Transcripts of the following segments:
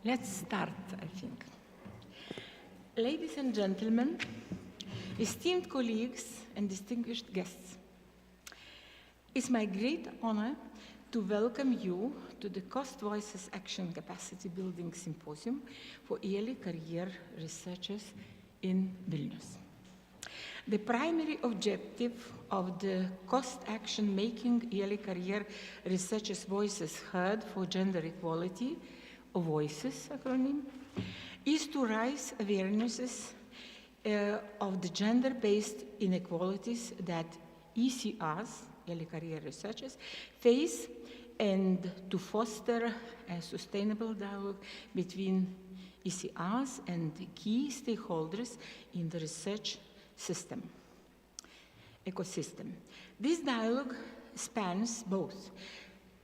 Let's start, I think. Ladies and gentlemen, esteemed colleagues and distinguished guests, it's my great honor to welcome you to the Cost Voices Action Capacity Building Symposium for Early Career Researchers in Vilnius. The primary objective of the Cost Action Making Early Career Researchers Voices Heard for Gender Equality, or VOICES acronym, is to raise awarenesses of the gender-based inequalities that ECRs, early career researchers, face, and to foster a sustainable dialogue between ECRs and key stakeholders in the research ecosystem. This dialogue spans both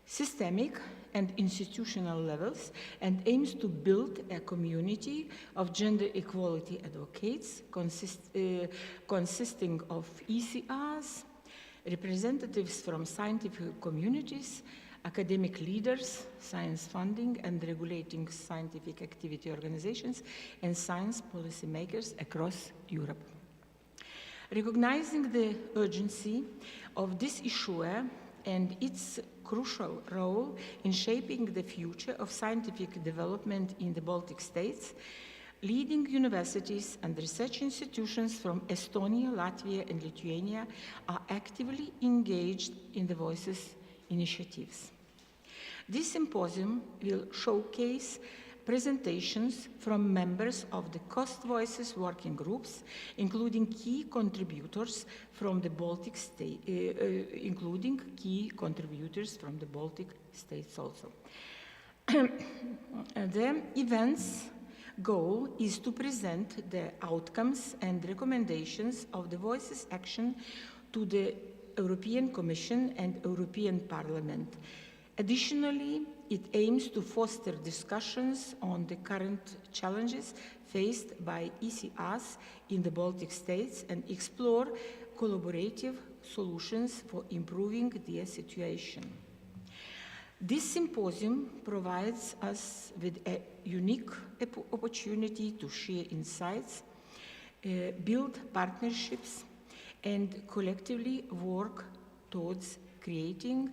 systemic and institutional levels and aims to build a community of gender equality advocates consisting of ECRs, representatives from scientific communities, academic leaders, science funding and regulating scientific activity organizations, and science policymakers across Europe. Recognizing the urgency of this issue and its crucial role in shaping the future of scientific development in the Baltic states, leading universities and research institutions from Estonia, Latvia, and Lithuania are actively engaged in the Voices initiatives. This symposium will showcase presentations from members of the Cost Voices working groups, including key contributors from the Baltic states also. The event's goal is to present the outcomes and recommendations of the Voices action to the European Commission and European Parliament. Additionally, it aims to foster discussions on the current challenges faced by ECRs in the Baltic states and explore collaborative solutions for improving their situation. This symposium provides us with a unique opportunity to share insights, build partnerships, and collectively work towards creating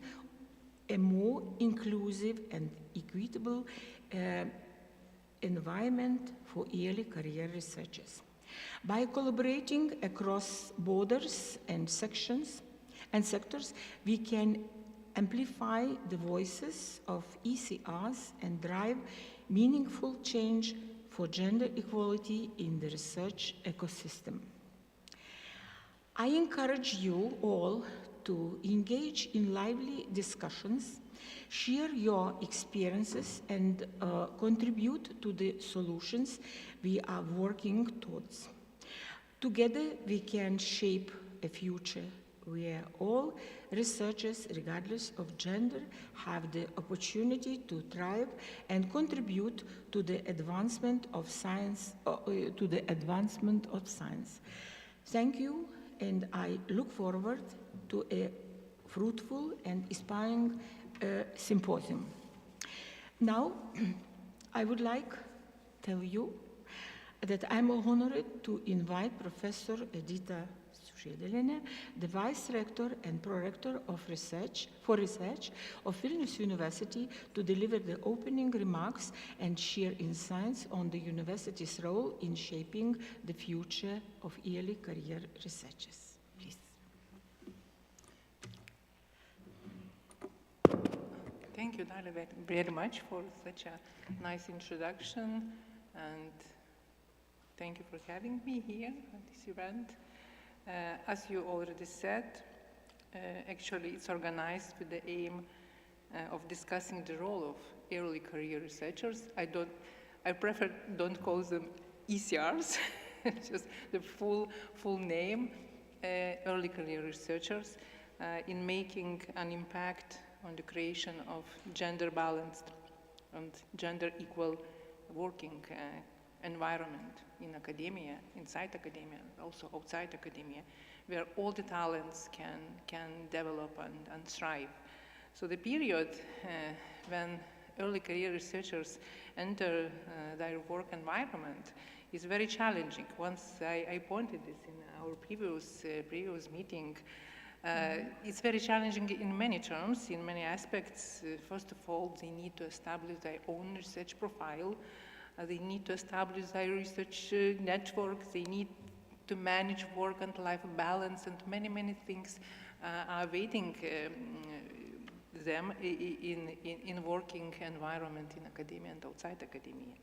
a more inclusive and equitable environment for early career researchers. By collaborating across borders and sectors, we can amplify the voices of ECRs and drive meaningful change for gender equality in the research ecosystem. I encourage you all to engage in lively discussions, share your experiences, and contribute to the solutions we are working towards. Together, we can shape a future where all researchers, regardless of gender, have the opportunity to thrive and contribute to the advancement of science. Thank you, and I look forward to a fruitful and inspiring symposium. Now, I would like to tell you that I'm honored to invite Professor Edita Sužiedelienė, the Vice Rector and Prorector of Research of Vilnius University, to deliver the opening remarks and share insights on the university's role in shaping the future of early career researchers. Thank you, Dalia, very much for such a nice introduction, and thank you for having me here at this event. As you already said, actually it's organized with the aim of discussing the role of early career researchers. I prefer don't call them ECRs, just the full name, early career researchers, in making an impact on the creation of gender-balanced and gender-equal working environment in academia, inside academia, also outside academia, where all the talents can develop and thrive. So the period when early career researchers enter their work environment is very challenging. Once I pointed this in our previous meeting. It's very challenging in many terms, in many aspects. First of all, they need to establish their own research profile. They need to establish their research network. They need to manage work and life balance, and many things are awaiting them in working environment in academia and outside academia.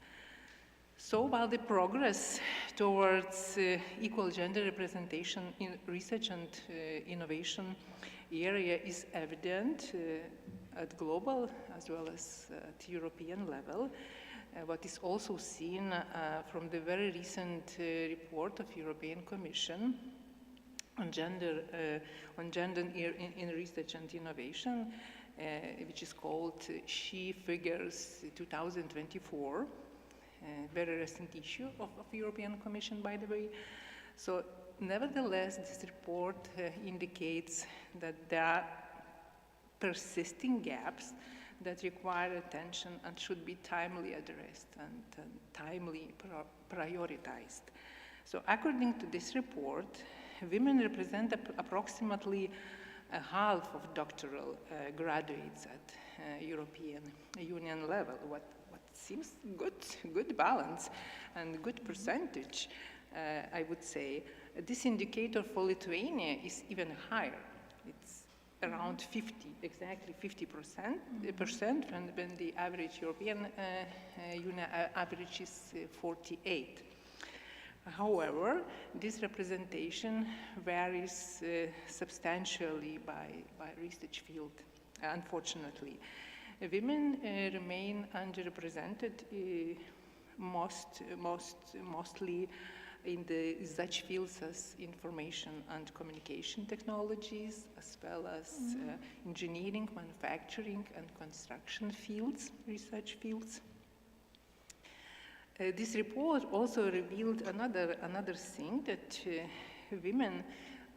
So while the progress towards equal gender representation in research and innovation area is evident at global as well as at European level, what is also seen from the very recent report of European Commission on gender in research and innovation, which is called She Figures 2024. Very recent issue of European Commission, by the way. So nevertheless, this report indicates that there are persisting gaps that require attention and should be timely addressed and timely prioritized. So according to this report, women represent approximately a half of doctoral graduates at European Union level. What seems good balance and good percentage, I would say. This indicator for Lithuania is even higher. It's around 50, exactly 50%, when the average European Union average is 48. However, this representation varies substantially by research field, unfortunately. Women remain underrepresented mostly in such fields as information and communication technologies, as well as engineering, manufacturing, and construction fields, research fields. This report also revealed another thing, that women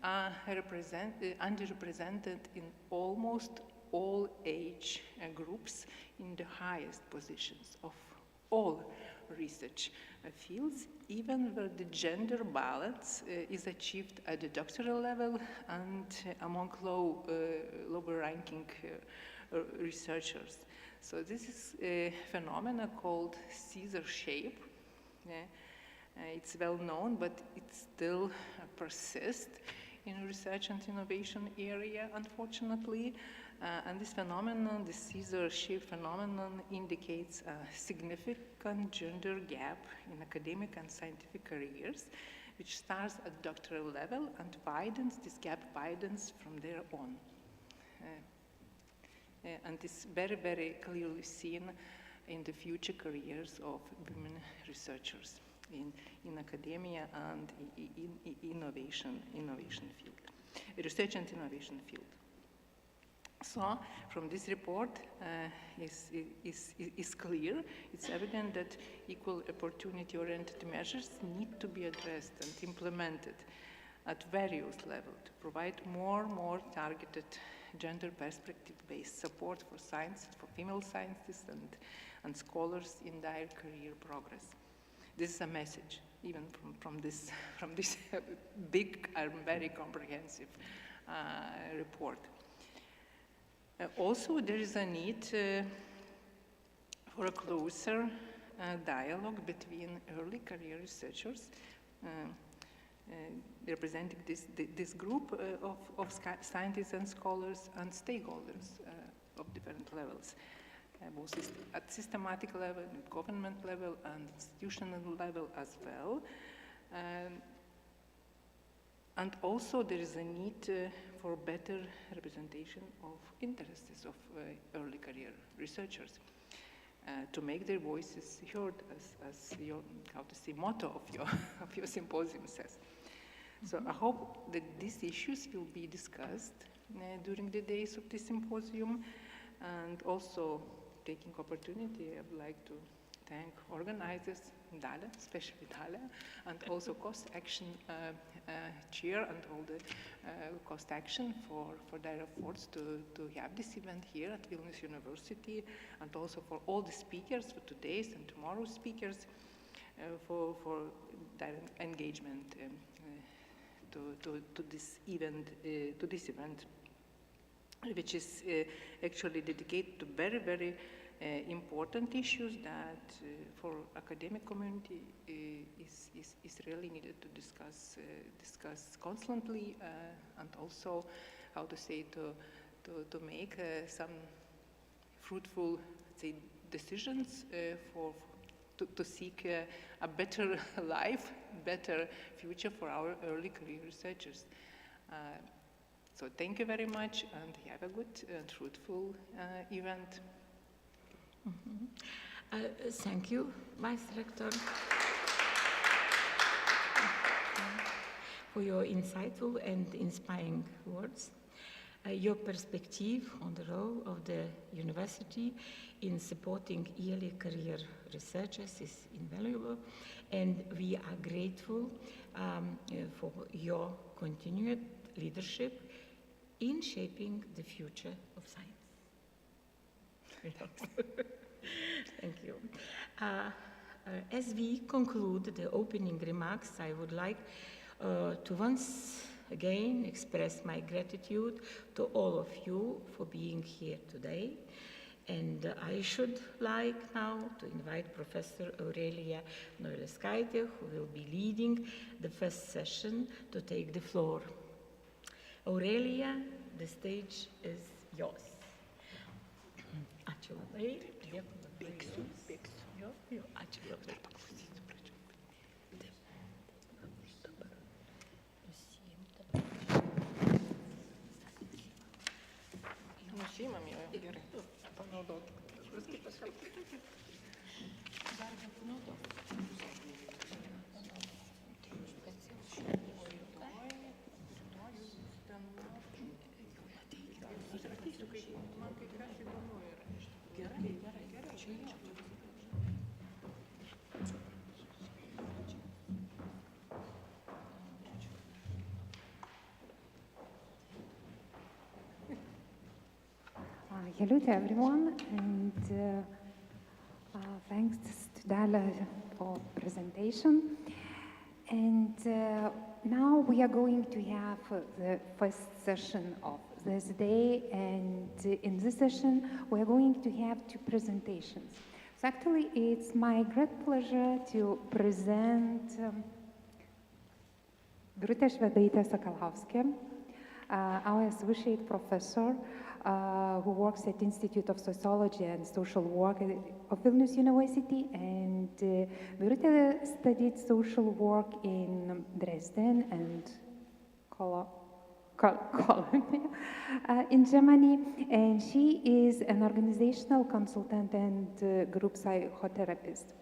are underrepresented in almost all age groups in the highest positions of all research fields, even where the gender balance is achieved at the doctoral level and among lower ranking researchers. So this is a phenomenon called Caesar shape. It's well known, but it still persists in research and innovation area, unfortunately. And this phenomenon, the Caesar shape phenomenon, indicates a significant gender gap in academic and scientific careers, which starts at doctoral level and this gap widens from there on. And is very clearly seen in the future careers of women researchers in academia and in innovation field, research and innovation field. So, from this report is clear, it's evident that equal opportunity-oriented measures need to be addressed and implemented at various levels to provide more targeted gender perspective-based support for science, for female scientists and scholars in their career progress. This is a message, even from this big and very comprehensive report. Also, there is a need for a closer dialogue between early career researchers representing this group of scientists and scholars and stakeholders of different levels, both at systematic level, government level, and institutional level as well. And also there is a need for better representation of interests of early career researchers to make their voices heard, as your, motto of your symposium says. So I hope that these issues will be discussed during the days of the symposium, and also taking opportunity, I would like to thank organizers, Dalia, especially Dalia, and also Cost Action Chair and all the Cost Action for their efforts to have this event here at Vilnius University, and also for all the speakers, for today's and tomorrow's speakers, for their engagement to this event, which is actually dedicated to very, very important issues that for academic community is really needed to discuss constantly, and also how to say to make some fruitful, say, decisions to seek a better life, better future for our early career researchers. So thank you very much, and have a good and fruitful event. Thank you, Vice Rector, for your insightful and inspiring words. Your perspective on the role of the university in supporting early career researchers is invaluable, and we are grateful for your continued leadership in shaping the future of science. Thank you. As we conclude the opening remarks, I would like to once again express my gratitude to all of you for being here today. And I should like now to invite Professor Aurelija Novelskaitė, who will be leading the first session, to take the floor. Aurelija, the stage is yours. Ačiū labai. Bėgsiu. Jo, ačiū labai. Nusiimam jau, gerai. Panaudot. Dar nepanaudot. Hello to everyone, and thanks to Dalia for presentation. And now we are going to have the first session of this day, and in this session we are going to have two presentations. So actually it's my great pleasure to present Birutė Švedaitė-Sakalauskė, our associate professor who works at Institute of Sociology and Social Work of Vilnius University, and Birutė studied social work in Dresden and Cologne in Germany, and she is an organizational consultant and group psychotherapist.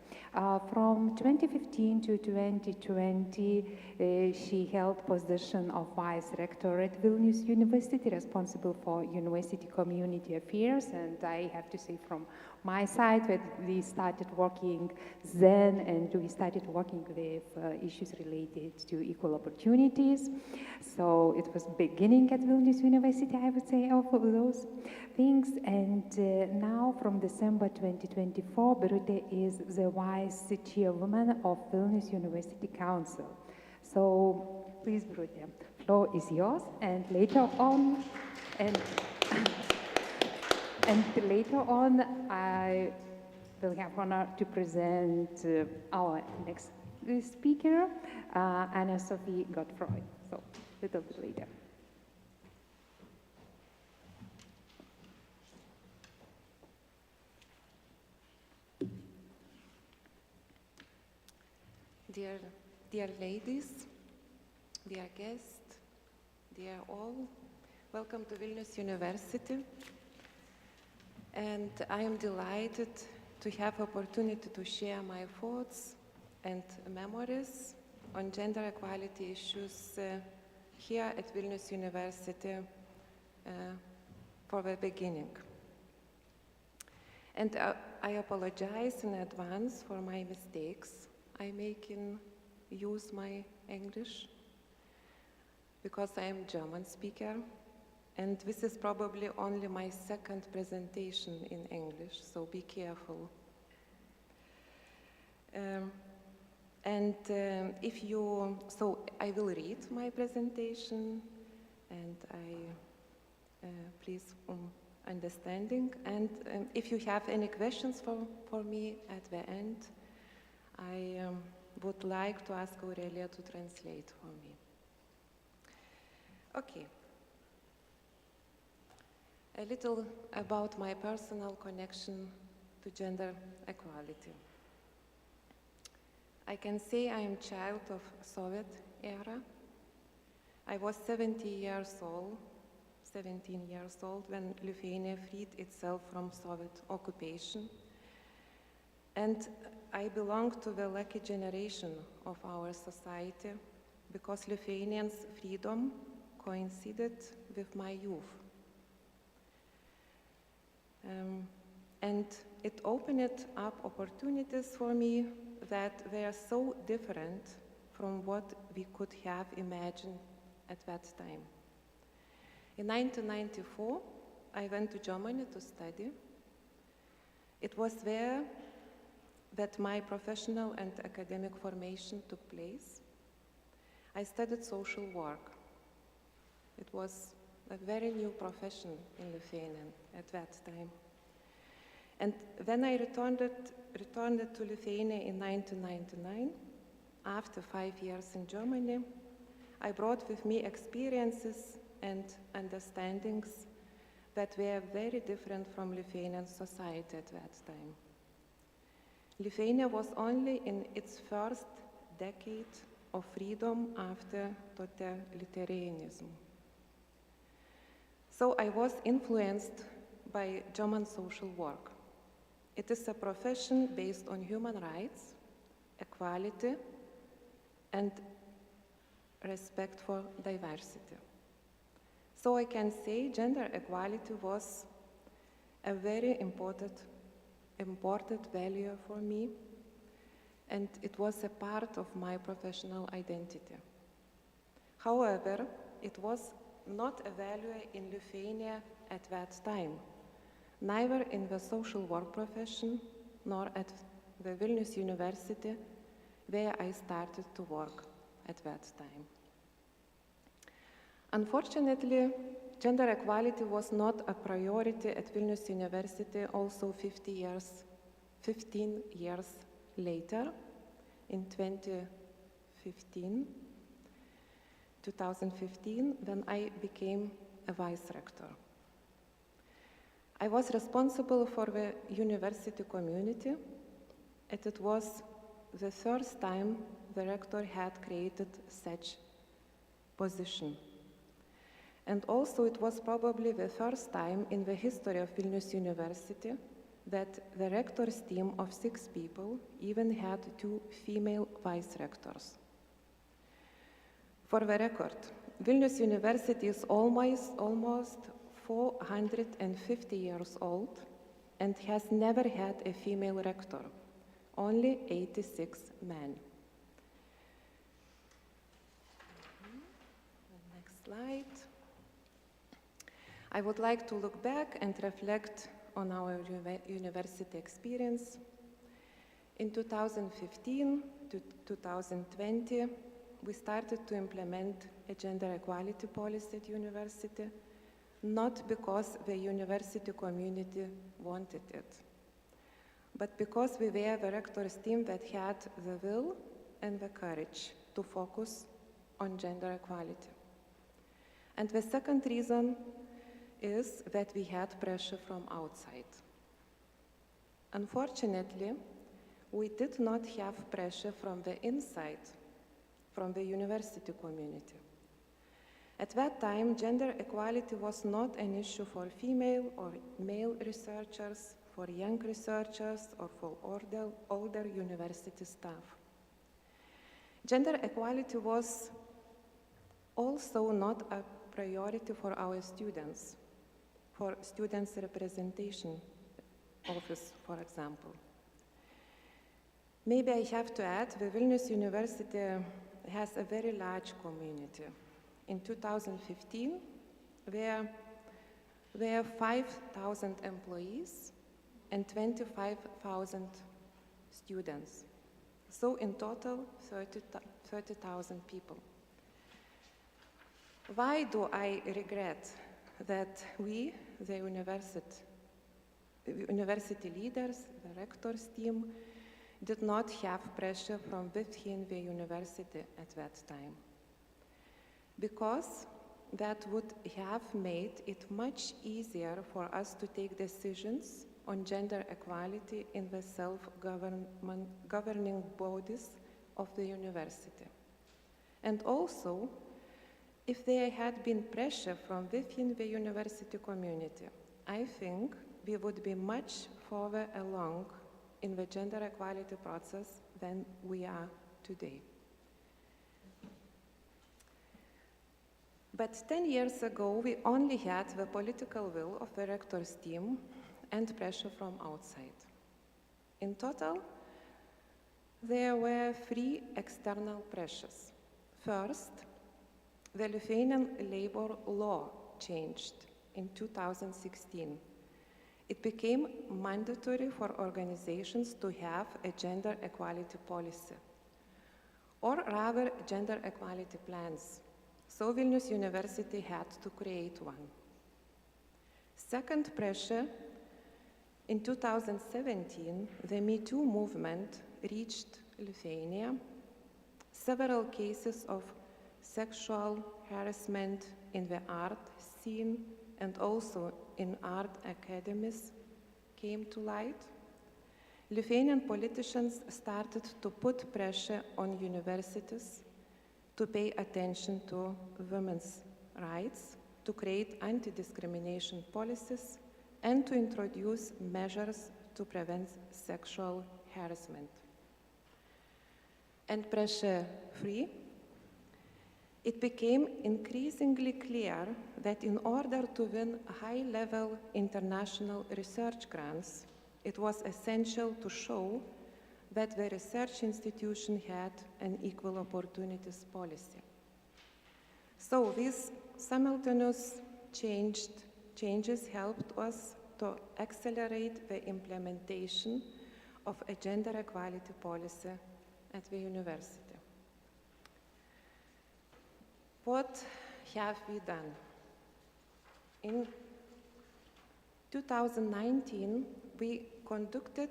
From 2015 to 2020, she held position of Vice Rector at Vilnius University, responsible for university community affairs. And I have to say from my side that we started working then, and we started working with issues related to equal opportunities. So it was beginning at Vilnius University, I would say, of those things. And now from December 2024, Birutė is the Vice-Chairwoman of Vilnius University Council. So please, Birutė, floor is yours, and later on, later on, I will have honor to present our next speaker, Anna Sophie Godfrey. So a little bit later. Dear ladies, dear guests, dear all, welcome to Vilnius University. And I am delighted to have opportunity to share my thoughts and memories on gender equality issues here at Vilnius University for the beginning. And I apologize in advance for my mistakes I make in use my English, because I am German speaker, and this is probably only my second presentation in English, so be careful. So I will read my presentation, and please understanding. And if you have any questions for me at the end, I would like to ask Aurelija to translate for me. Okay. A little about my personal connection to gender equality. I can say I am a child of Soviet era. I was 17 years old when Lithuania freed itself from Soviet occupation. And I belong to the lucky generation of our society because Lithuanians' freedom coincided with my youth. And it opened up opportunities for me that were so different from what we could have imagined at that time. In 1994, I went to Germany to study. It was there that my professional and academic formation took place. I studied social work. It was a very new profession in Lithuania at that time. And when I returned to Lithuania in 1999, after 5 years in Germany, I brought with me experiences and understandings that were very different from Lithuanian society at that time. Lithuania was only in its first decade of freedom after totalitarianism. So I was influenced by German social work. It is a profession based on human rights, equality, and respect for diversity. So I can say gender equality was a very important value for me, and it was a part of my professional identity. However, it was not a value in Lithuania at that time, neither in the social work profession nor at the Vilnius University, where I started to work at that time. Unfortunately, gender equality was not a priority at Vilnius University also 15 years later, in 2015, when I became a vice-rector. I was responsible for the university community, and it was the first time the rector had created such position. And also it was probably the first time in the history of Vilnius University that the rector's team of 6 people even had 2 female vice-rectors. For the record, Vilnius University is almost 450 years old and has never had a female rector, only 86 men. Next slide. I would like to look back and reflect on our university experience. In 2015 to 2020, we started to implement a gender equality policy at university, not because the university community wanted it, but because we were the rector's team that had the will and the courage to focus on gender equality. And the second reason is that we had pressure from outside. Unfortunately, we did not have pressure from the inside, from the university community. At that time, gender equality was not an issue for female or male researchers, for young researchers, or for older university staff. Gender equality was also not a priority for our students, for students' representation office, for example. Maybe I have to add, the Vilnius University has a very large community. In 2015, there were 5,000 employees and 25,000 students. So in total, 30,000 people. Why do I regret that we, the university leaders, the rector's team, did not have pressure from within the university at that time? Because that would have made it much easier for us to take decisions on gender equality in the self-governing bodies of the university. And also, if there had been pressure from within the university community, I think we would be much further along in the gender equality process than we are today. But 10 years ago, we only had the political will of the rector's team and pressure from outside. In total, there were 3 external pressures. First, the Lithuanian labor law changed in 2016. It became mandatory for organizations to have a gender equality policy, or rather gender equality plans. So Vilnius University had to create one. Second pressure, in 2017, the Me Too movement reached Lithuania. Several cases of sexual harassment in the art scene and also in art academies came to light. Lithuanian politicians started to put pressure on universities to pay attention to women's rights, to create anti-discrimination policies, and to introduce measures to prevent sexual harassment. And pressure 3, it became increasingly clear that in order to win high-level international research grants, it was essential to show that the research institution had an equal opportunities policy. So these simultaneous changes helped us to accelerate the implementation of a gender equality policy at the university. What have we done? In 2019, we conducted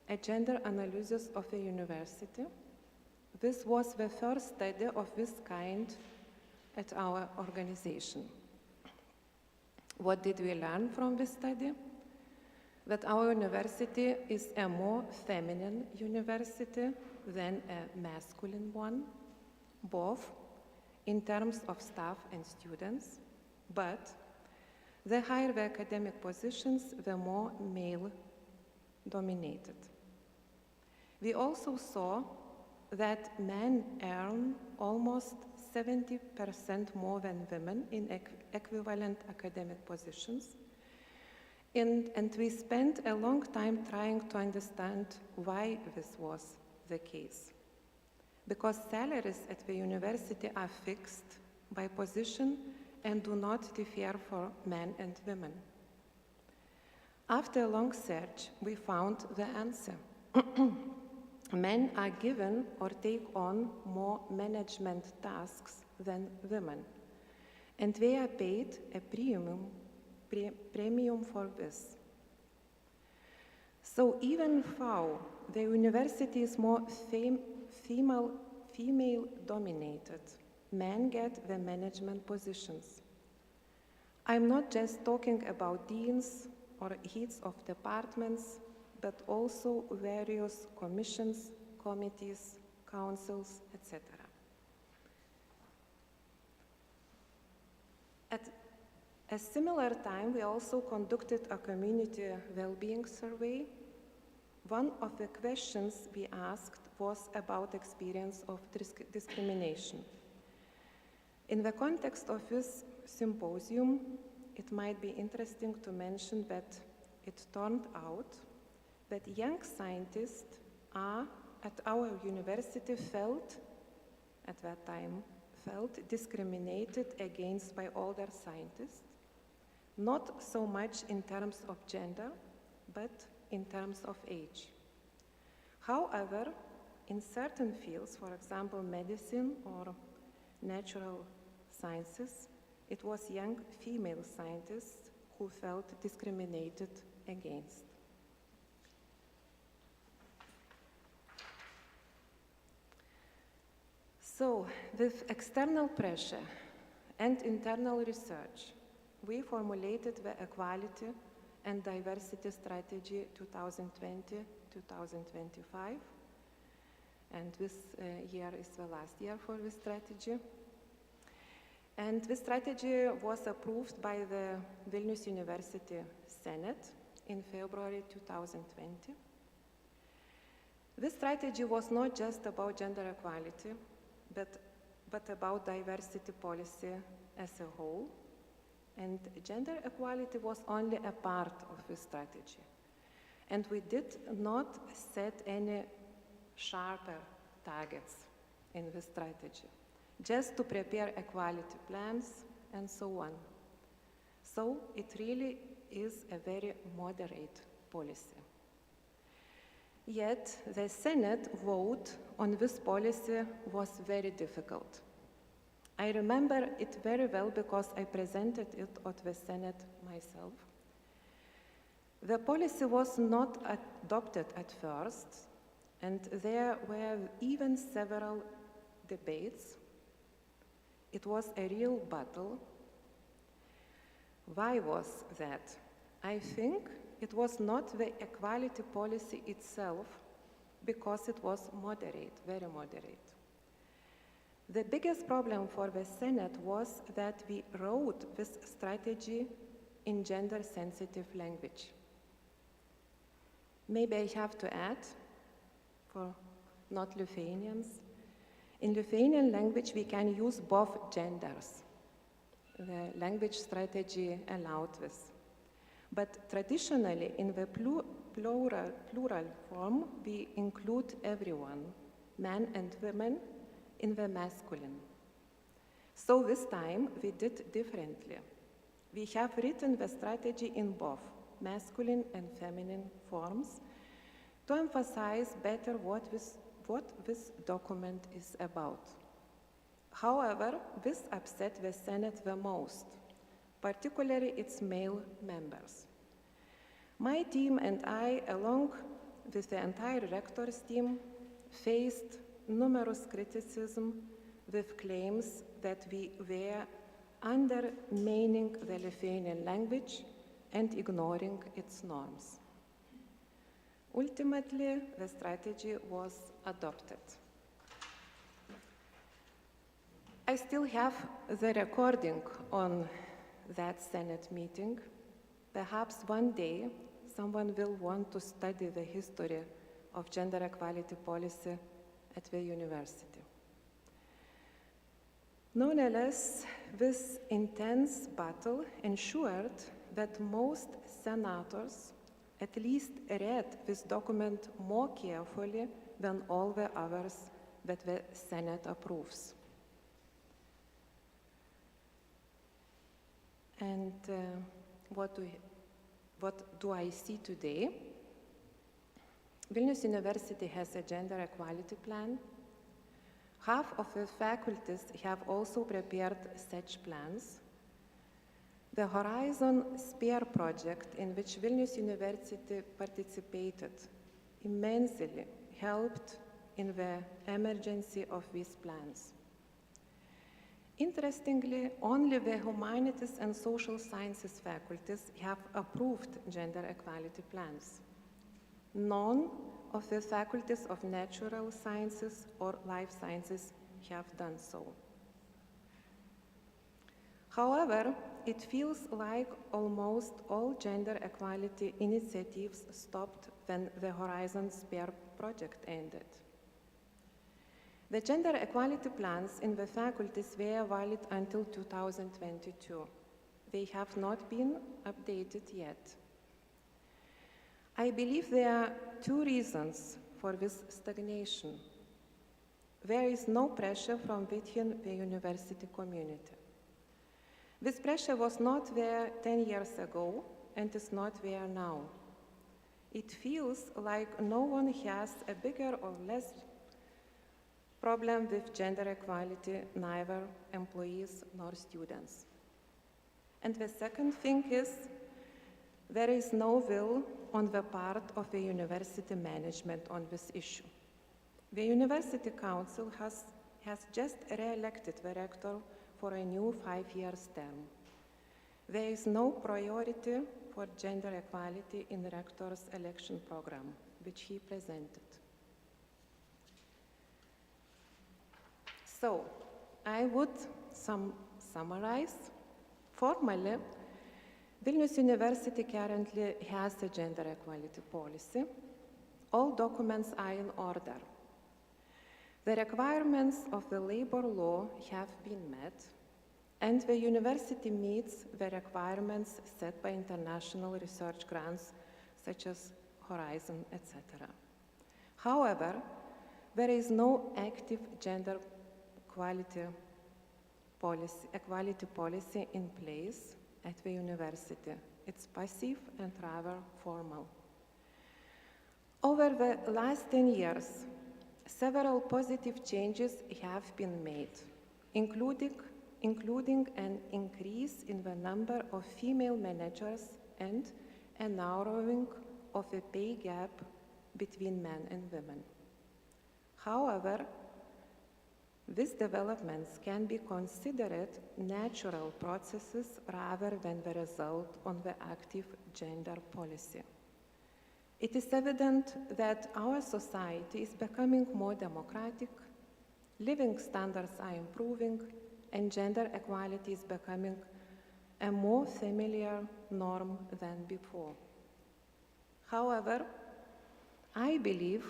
a gender analysis of the university. This was the first study of this kind at our organization. What did we learn from this study? That our university is a more feminine university than a masculine one, both in terms of staff and students, but the higher the academic positions, the more male-dominated. We also saw that men earn almost 70% more than women in equivalent academic positions, and we spent a long time trying to understand why this was the case. Because salaries at the university are fixed by position and do not differ for men and women. After a long search, we found the answer. Men are given or take on more management tasks than women, and they are paid a premium for this. So even though the university is more female-dominated, men get the management positions. I'm not just talking about deans or heads of departments, but also various commissions, committees, councils, etc. At a similar time, we also conducted a community well-being survey. One of the questions we asked was about experience of discrimination. In the context of this symposium, it might be interesting to mention that it turned out that young scientists are at our university felt discriminated against by older scientists, not so much in terms of gender, but in terms of age. However, in certain fields, for example, medicine or natural sciences, it was young female scientists who felt discriminated against. So, with external pressure and internal research, we formulated the Equality and Diversity Strategy 2020-2025, and this year is the last year for this strategy. And this strategy was approved by the Vilnius University Senate in February 2020. This strategy was not just about gender equality, but about diversity policy as a whole. And gender equality was only a part of this strategy. And we did not set any sharper targets in this strategy, just to prepare equality plans and so on. So it really is a very moderate policy. Yet the Senate vote on this policy was very difficult. I remember it very well because I presented it at the Senate myself. The policy was not adopted at first, and there were even several debates. It was a real battle. Why was that? I think it was not the equality policy itself, because it was moderate, very moderate. The biggest problem for the Senate was that we wrote this strategy in gender-sensitive language. Maybe I have to add, for not Lithuanians, in Lithuanian language we can use both genders. The language strategy allowed this. But traditionally, in the plural form, we include everyone, men and women, in the masculine. So this time we did differently. We have written the strategy in both masculine and feminine forms to emphasize better what this document is about. However, this upset the Senate the most, particularly its male members. My team and I, along with the entire Rector's team, faced numerous criticism with claims that we were undermining the Lithuanian language and ignoring its norms. Ultimately, the strategy was adopted. I still have the recording on that Senate meeting. Perhaps one day someone will want to study the history of gender equality policy at the university. Nonetheless, this intense battle ensured that most senators at least read this document more carefully than all the others that the Senate approves. And what do I see today? Vilnius University has a gender equality plan. Half of the faculties have also prepared such plans. The Horizon Sphere project, in which Vilnius University participated, immensely helped in the emergency of these plans. Interestingly, only the humanities and social sciences faculties have approved gender equality plans. None of the faculties of natural sciences or life sciences have done so. However, it feels like almost all gender equality initiatives stopped when the Horizon Sphere project ended. The gender equality plans in the faculties were valid until 2022. They have not been updated yet. I believe there are two reasons for this stagnation. There is no pressure from within the university community. This pressure was not there 10 years ago and is not there now. It feels like no one has a bigger or less problem with gender equality, neither employees nor students. And the second thing is, there is no will on the part of the university management on this issue. The University Council has just re-elected the rector for a new 5-year term. There is no priority for gender equality in the rector's election program, which he presented. So, I would summarize. Formally, Vilnius University currently has a gender equality policy. All documents are in order. The requirements of the labor law have been met, and the university meets the requirements set by international research grants such as Horizon, etc. However, there is no active gender equality policy in place at the university. It's passive and rather formal. Over the last 10 years, several positive changes have been made, including an increase in the number of female managers and a narrowing of the pay gap between men and women. However, these developments can be considered natural processes rather than the result of the active gender policy. It is evident that our society is becoming more democratic, living standards are improving, and gender equality is becoming a more familiar norm than before. However, I believe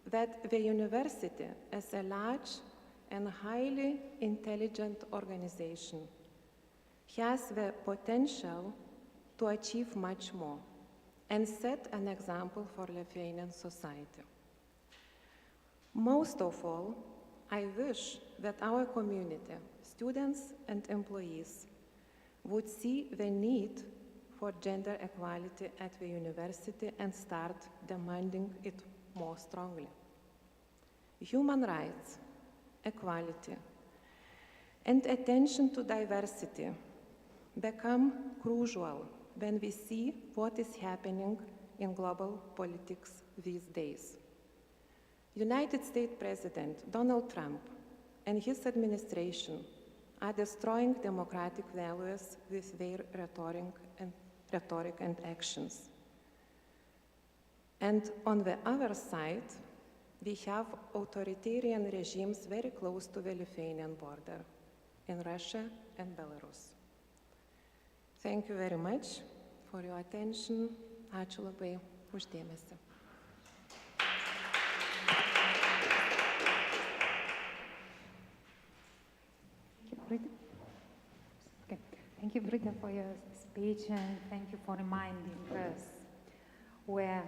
that the university, as a large and highly intelligent organization, has the potential to achieve much more and set an example for Lithuanian society. Most of all, I wish that our community, students and employees, would see the need for gender equality at the university and start demanding it more strongly. Human rights, equality, and attention to diversity become crucial when we see what is happening in global politics these days. United States President Donald Trump and his administration are destroying democratic values with their rhetoric and actions. And on the other side, we have authoritarian regimes very close to the Lithuanian border, in Russia and Belarus. Thank you very much for your attention. Ačiū labai už dėmesį. Thank you, Birutė, for your speech, and thank you for reminding us where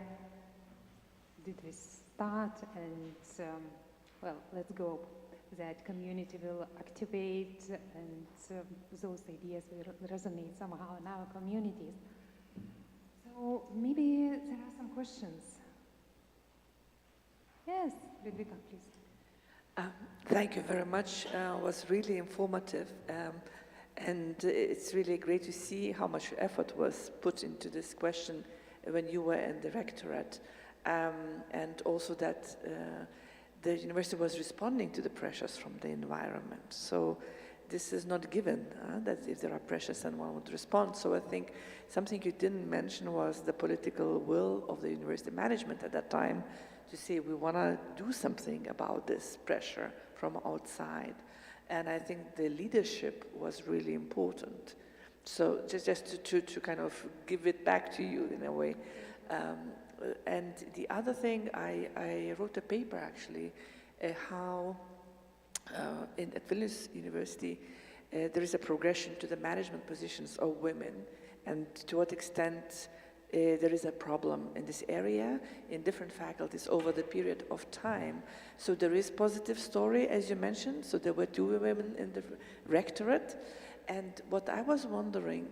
did we start, and well, let's go. That community will activate, and those ideas will resonate somehow in our communities. So maybe there are some questions. Yes, Ludwika, please. Thank you very much. It was really informative, and it's really great to see how much effort was put into this question when you were in the rectorate, and also that the university was responding to the pressures from the environment. So this is not given, that if there are pressures and one would respond. So I think something you didn't mention was the political will of the university management at that time to say we want to do something about this pressure from outside. And I think the leadership was really important. So just to kind of give it back to you in a way. And the other thing, I wrote a paper actually, how at Vilnius University there is a progression to the management positions of women, and to what extent there is a problem in this area in different faculties over the period of time. So there is positive story, as you mentioned. So there were 2 women in the rectorate. And what I was wondering,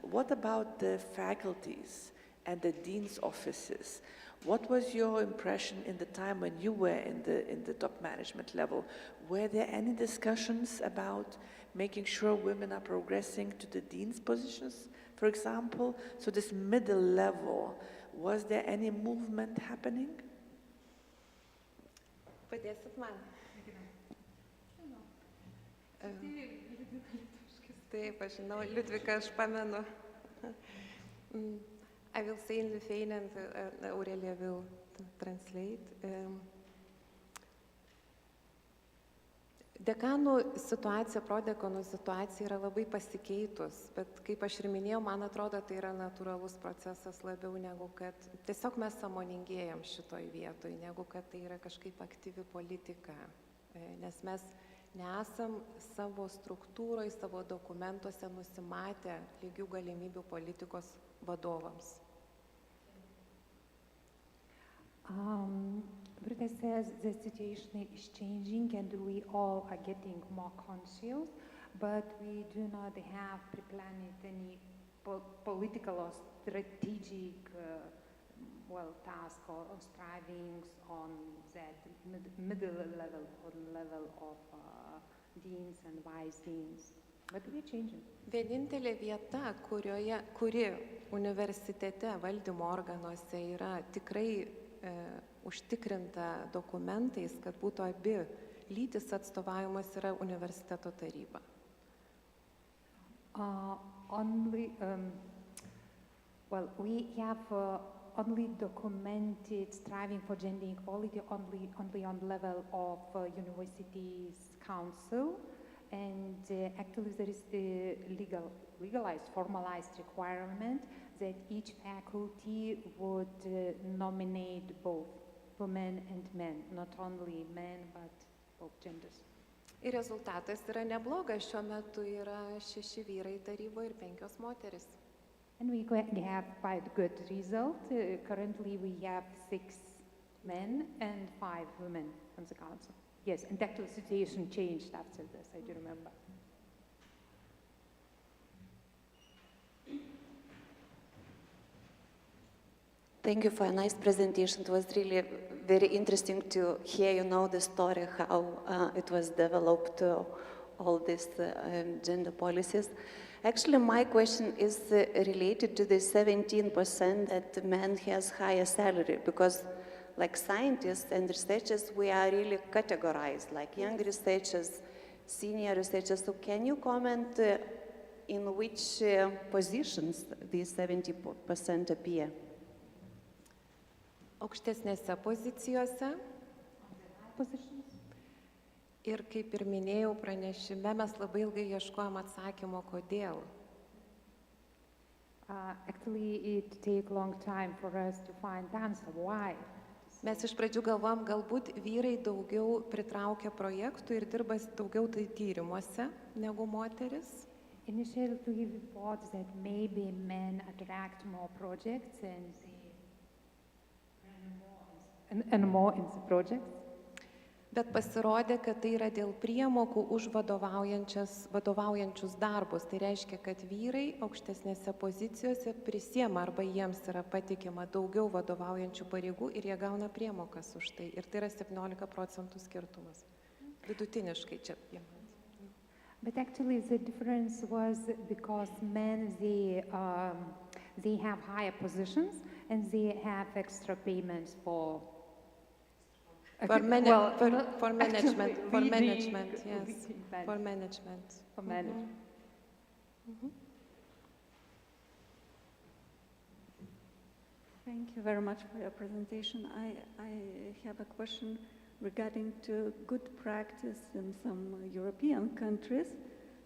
what about the faculties and the dean's offices? What was your impression in the time when you were in the top management level? Were there any discussions about making sure women are progressing to the dean's positions, for example? So this middle level, was there any movement happening? Padėsit man. Taip, aš žinau, Liudvika, aš pamenu. I will say in Lithuanian and Aurelija will translate. Dekanų situacija, prodekanų situacija yra labai pasikeitus, bet kaip aš ir minėjau, man atrodo, tai yra natūralus procesas labiau negu kad tiesiog mes sąmoningėjam šitoj vietoj, negu kad tai yra kažkaip aktyvi politika, nes mes nesam savo struktūroje, savo dokumentuose nusimatę lygių galimybių politikos vadovams. Birutė says the situation is changing and we all are getting more conscious, but we do not have pre-planned any political or strategic task or strivings on that middle level or level of deans and vice deans. But we're changing. Vienintelė vieta, kuri universitete valdymo organuose yra tikrai užtikrinta dokumentais, kad būtų abi lytis atstovavimas, yra universiteto taryba. We have only documented striving for gender equality only on level of Universities Council, and actually there is a legalized, formalized requirement that each faculty would nominate both women and men, not only men, but both genders. Ir rezultatas yra neblogas, šiuo metu yra 6 vyrai taryboje ir 5 moteris. And we have quite good result. Currently we have 6 men and 5 women from the council. Yes, and that situation changed after this, I do remember. Thank you for a nice presentation. It was really very interesting to hear, the story, how it was developed, all these gender policies. Actually, my question is related to the 17% that men has higher salary, because like scientists and researchers, we are really categorized, like young researchers, senior researchers. So can you comment in which positions these 70% appear? Aukštesnėse pozicijose. Ir kaip ir minėjau pranešime, mes labai ilgai ieškojom atsakymo, kodėl. Actually, it take long time for us to find the answer. Why? Mes iš pradžių galvom, galbūt vyrai daugiau pritraukia projektų ir dirba daugiau tyrimuose negu moteris. Initially, we thought that maybe men attract more projects and more in the projects. Bet pasirodė, kad tai yra dėl priemokų už vadovaujančius darbus. Tai reiškia, kad vyrai aukštesnėse pozicijose prisiema arba jiems yra patikima daugiau vadovaujančių pareigų ir jie gauna priemokas už tai. Ir tai yra 17% skirtumas. Vidutiniškai čia. But actually the difference was because men, they have higher positions and they have extra payments for management, yes. For management. Thank you very much for your presentation. I have a question regarding to good practice in some European countries,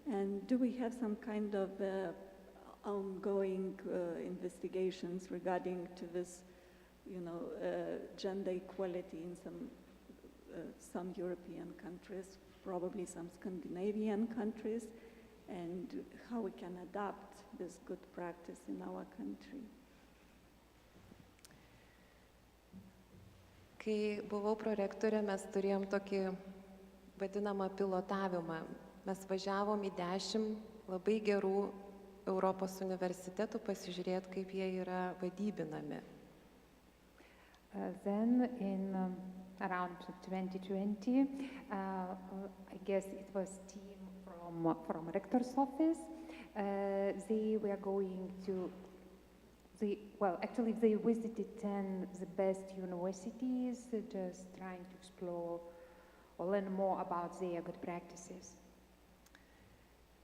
and do we have some kind of ongoing investigations regarding to this, gender equality in some European countries, probably some Scandinavian countries, and how we can adapt this good practice in our country? Kai buvau prorektorė, mes turėjom tokį vadinamą pilotavimą. Mes važiavom į 10 labai gerų Europos universitetų pasižiūrėti, kaip jie yra vadybinami. Then in around 2020, I guess it was team from Rector's office. They were going to, actually they visited 10 the best universities, just trying to explore or learn more about their good practices.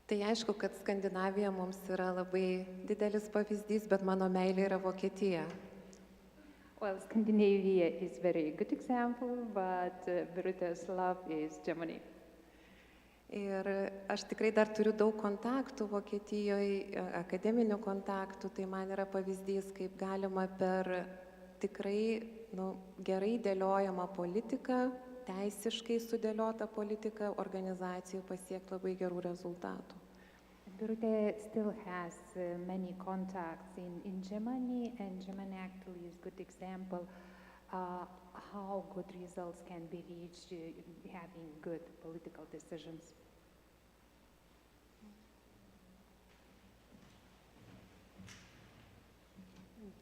Tai aišku, kad Skandinavija mums yra labai didelis pavyzdys, bet mano meilė yra Vokietija. Well, Scandinavia is very good example, but Birutė's love is Germany. Ir aš tikrai dar turiu daug kontaktų Vokietijoje, akademinių kontaktų, tai man yra pavyzdys, kaip galima per tikrai gerai dėliojamą politiką, teisiškai sudėliotą politiką organizacijų pasiekti labai gerų rezultatų. Birutė still has many contacts in Germany, and Germany actually is a good example how good results can be reached having good political decisions.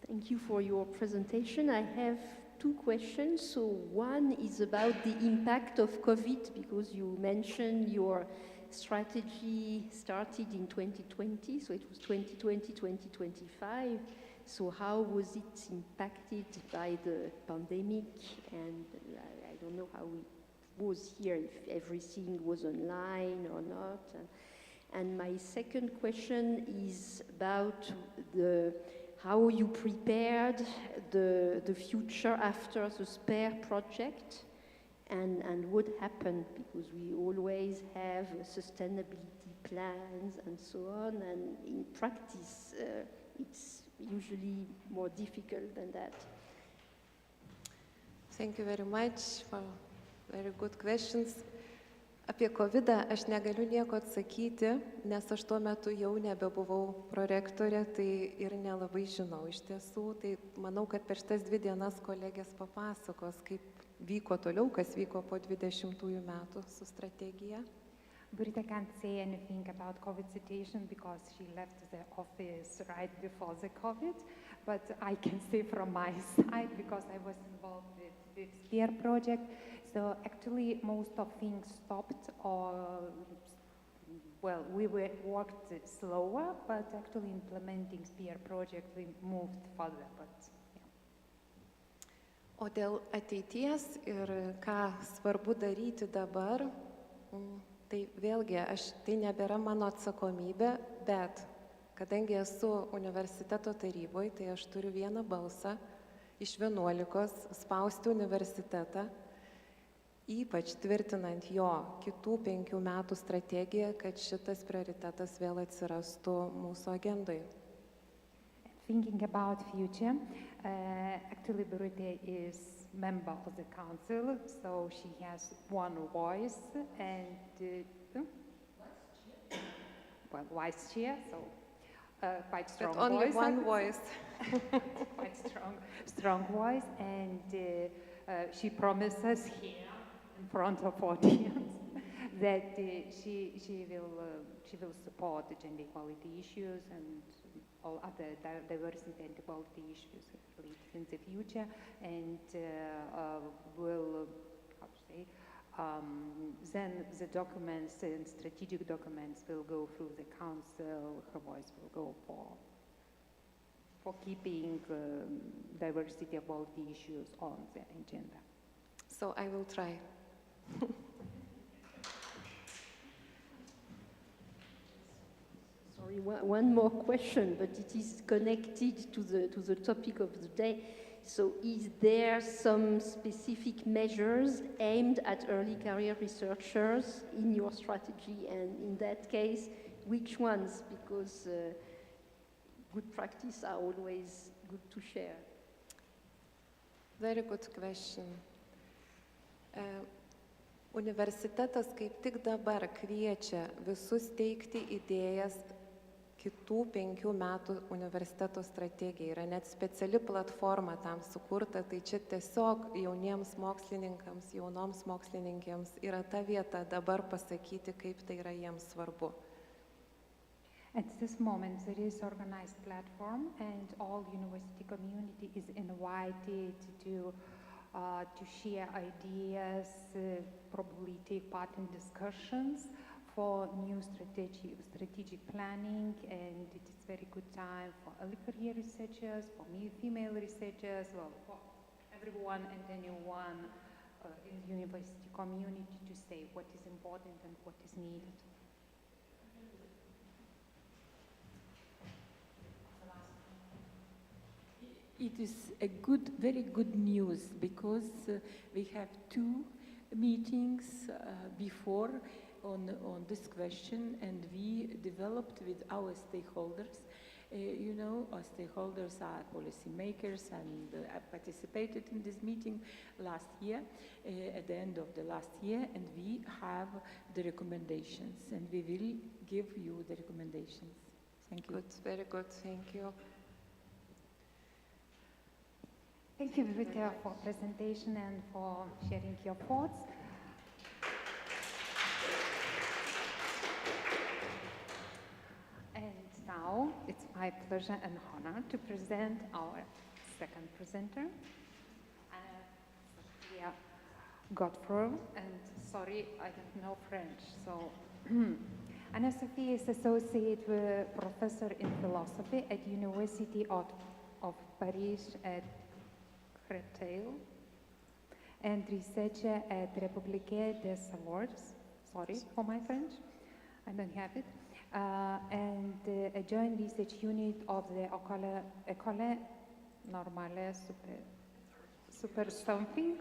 Thank you for your presentation. I have 2 questions. So one is about the impact of COVID, because you mentioned your strategy started in 2020, so it was 2020-2025. So how was it impacted by the pandemic? And I don't know how it was here, if everything was online or not. And my second question is about how you prepared the future after the SPARE project, and what happened, because we always have sustainability plans and so on, and in practice it's usually more difficult than that. Thank you very much for very good questions. Apie COVID-ą aš negaliu nieko atsakyti, nes aš tuo metu jau nebebuvau prorektorė, tai ir nelabai žinau iš tiesų. Tai manau, kad per šitas 2 dienas kolegės papasakos, kaip vyko toliau, kas vyko po 20 metų su strategija. Birutė can't say anything about COVID situation because she left the office right before the COVID, but I can say from my side, because I was involved with SPARE project. So actually most of things stopped, or we worked slower, but actually implementing SPARE project we moved further. O dėl ateities ir ką svarbu daryti dabar, tai vėlgi tai nebėra mano atsakomybė, bet kadangi esu universiteto taryboje, tai aš turiu vieną balsą iš 11 spausti universitetą, ypač tvirtinant jo kitų 5 metų strategiją, kad šitas prioritetas vėl atsirastų mūsų agendoje. Thinking about future, actually Birutė is member of the council, so she has one voice, and vice chair, so quite strong but only voice. One voice. Quite strong voice, and she promises here in front of audience that she will support the gender equality issues and all other diversity and equality issues in the future, and will then the documents and strategic documents will go through the council. Her voice will go for keeping diversity equality issues on the agenda. So I will try. Sorry, one more question, but it is connected to the topic of the day. So is there some specific measures aimed at early career researchers in your strategy? And in that case, which ones? Because good practice are always good to share. Very good question. Universitetas kaip tik dabar kviečia visus teikti idėjas kitų 5 metų universiteto strategija. Yra net speciali platforma tam sukurta, tai čia tiesiog jauniems mokslininkams, jaunoms mokslininkėms yra ta vieta dabar pasakyti, kaip tai yra jiems svarbu. At this moment, there is organized platform, and all university community is invited to share ideas, probably take part in discussions for new strategic planning, and it is very good time for early career researchers, for female researchers, well, for everyone and anyone in the university community to say what is important and what is needed. It is a very good news, because we have 2 meetings before on this question, and we developed with our stakeholders. Our stakeholders are policymakers, and participated in this meeting last year, at the end of the last year, and we have the recommendations, and we will give you the recommendations. Thank you. Good, very good, thank you. Thank you, Birutė, for presentation and for sharing your thoughts. And now it's my pleasure and honor to present our second presenter, Sophia Godfrey. And sorry, I don't know French, so Anna Sophia is associate professor in philosophy at University of Paris at Rector, and researcher at République des Savoirs. Sorry for my French, I don't have it. And a joint research unit of the École Normale Super something,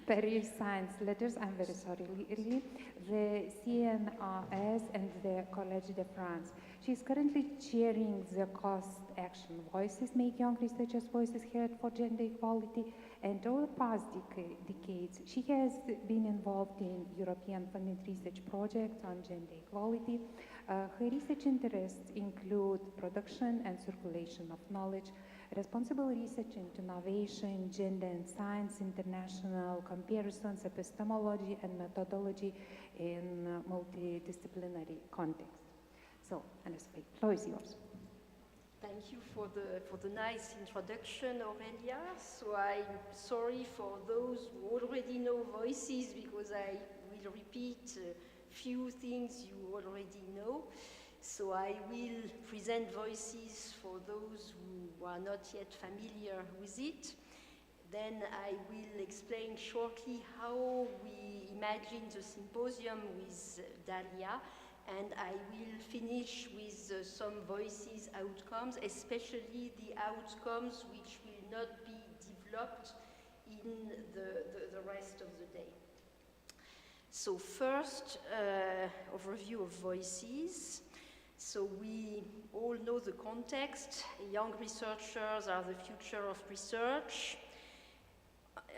Paris Science Letters, I'm very sorry, really, the CNRS and the Collège de France. She is currently chairing the Cost Action Voices, Make Young Researchers' Voices Heard for Gender Equality, and over the past decades, she has been involved in European funded research projects on gender equality. Her research interests include production and circulation of knowledge, responsible research into innovation, gender and science, international comparisons, epistemology and methodology in multidisciplinary context. So, Anna Sophia, the floor is yours. Thank you for the nice introduction, Aurelia. So I'm sorry for those who already know voices, because I will repeat a few things you already know. So I will present voices for those who are not yet familiar with it. Then I will explain shortly how we imagine the symposium with Dalia, and I will finish with some voices outcomes, especially the outcomes which will not be developed in the rest of the day. So first, overview of voices. So we all know the context. Young researchers are the future of research.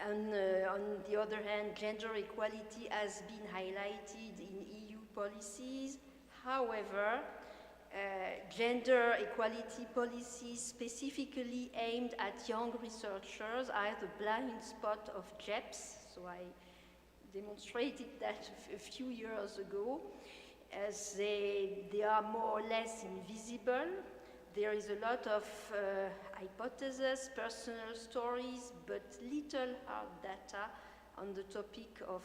And on the other hand, gender equality has been highlighted in EU policies. However, gender equality policies specifically aimed at young researchers are the blind spot of JEPs. So I demonstrated that a few years ago, as they are more or less invisible. There is a lot of hypotheses, personal stories, but little hard data on the topic of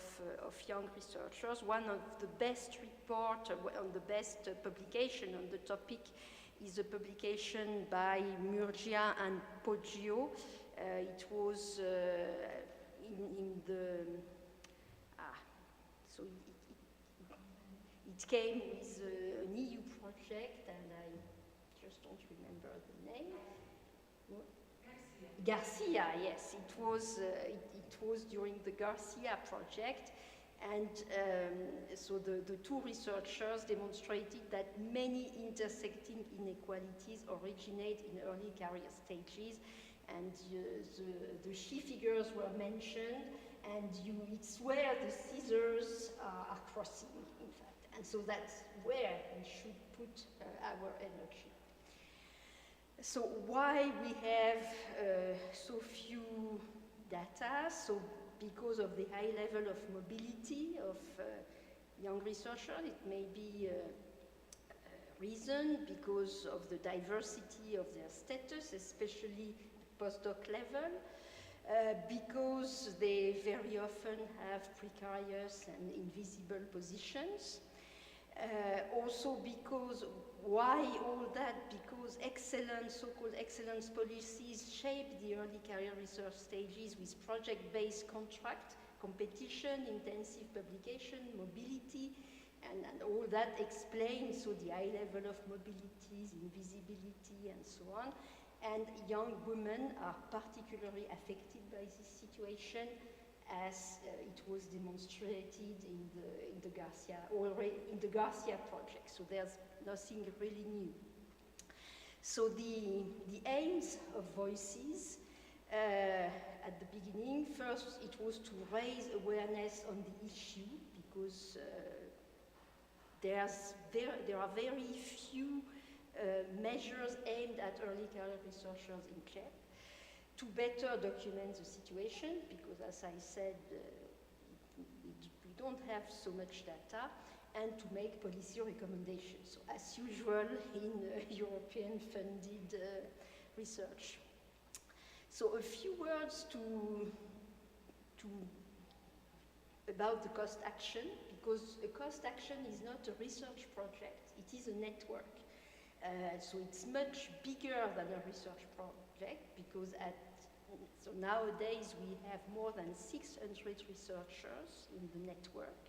young researchers. One of the best report, on the best publication on the topic is a publication by Murgia and Poggio. It was in the, so it came with an EU project, and I just don't remember the name. Garcia, yes, it was during the Garcia project, and so the two researchers demonstrated that many intersecting inequalities originate in early career stages, and the she figures were mentioned, and it's where the scissors are crossing, in fact. And so that's where we should put our energy. So why we have so few data? So because of the high level of mobility of young researchers, it may be a reason because of the diversity of their status, especially postdoc level, because they very often have precarious and invisible positions. Also because, why all that? Because excellent, so-called excellence policies shape the early career research stages with project-based contract, competition, intensive publication, mobility, and all that explains so the high level of mobilities, invisibility, and so on. And young women are particularly affected by this situation, as it was demonstrated in the Garcia project. So there's nothing really new. So the aims of Voices at the beginning, first it was to raise awareness on the issue, because there are very few measures aimed at early career researchers in CLEP, to better document the situation, because as I said, we don't have so much data, and to make policy recommendations, so as usual in European funded research. So a few words about the cost action, because a cost action is not a research project, it is a network. So it's much bigger than a research project, because so nowadays we have more than 600 researchers in the network.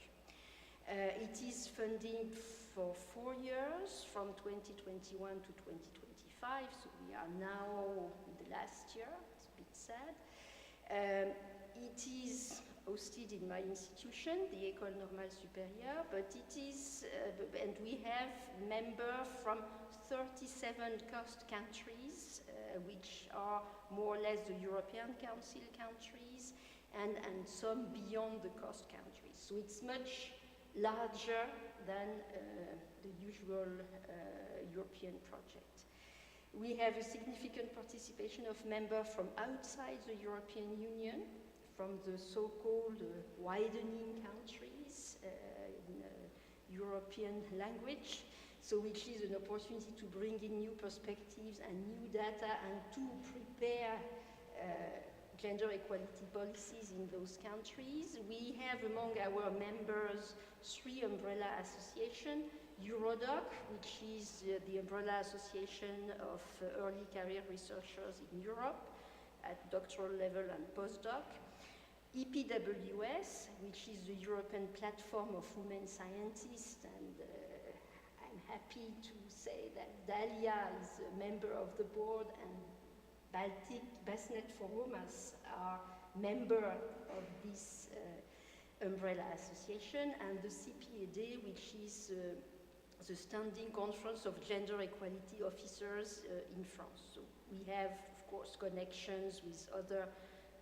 It is funding for 4 years, from 2021 to 2025, so we are now in the last year, it's a bit sad. It is hosted in my institution, the École Normale Supérieure, but it is, and we have members from 37 cost countries, which are more or less the European Council countries, and some beyond the cost countries. So it's much larger than the usual European project. We have a significant participation of members from outside the European Union, from the so-called widening countries in European language, so which is an opportunity to bring in new perspectives and new data and to prepare gender equality policies in those countries. We have among our members 3 umbrella associations: Eurodoc, which is the umbrella association of early career researchers in Europe at doctoral level and postdoc; EPWS, which is the European Platform of Women Scientists, and I'm happy to say that Dalia is a member of the board, and BASNET Forumas are member of this umbrella association, and the CPED, which is the Standing Conference of Gender Equality Officers in France. So we have, of course, connections with other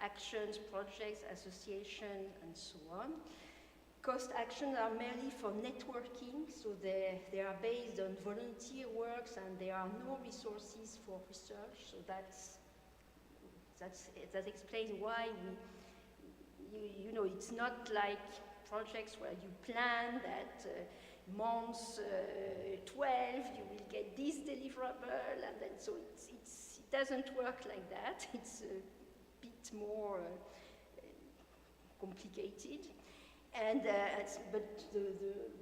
actions, projects, associations, and so on. Cost actions are merely for networking, so they are based on volunteer works, and there are no resources for research. So that explains why you know, it's not like projects where you plan that month 12 you will get this deliverable, and then so it doesn't work like that. It's a bit more complicated. And but the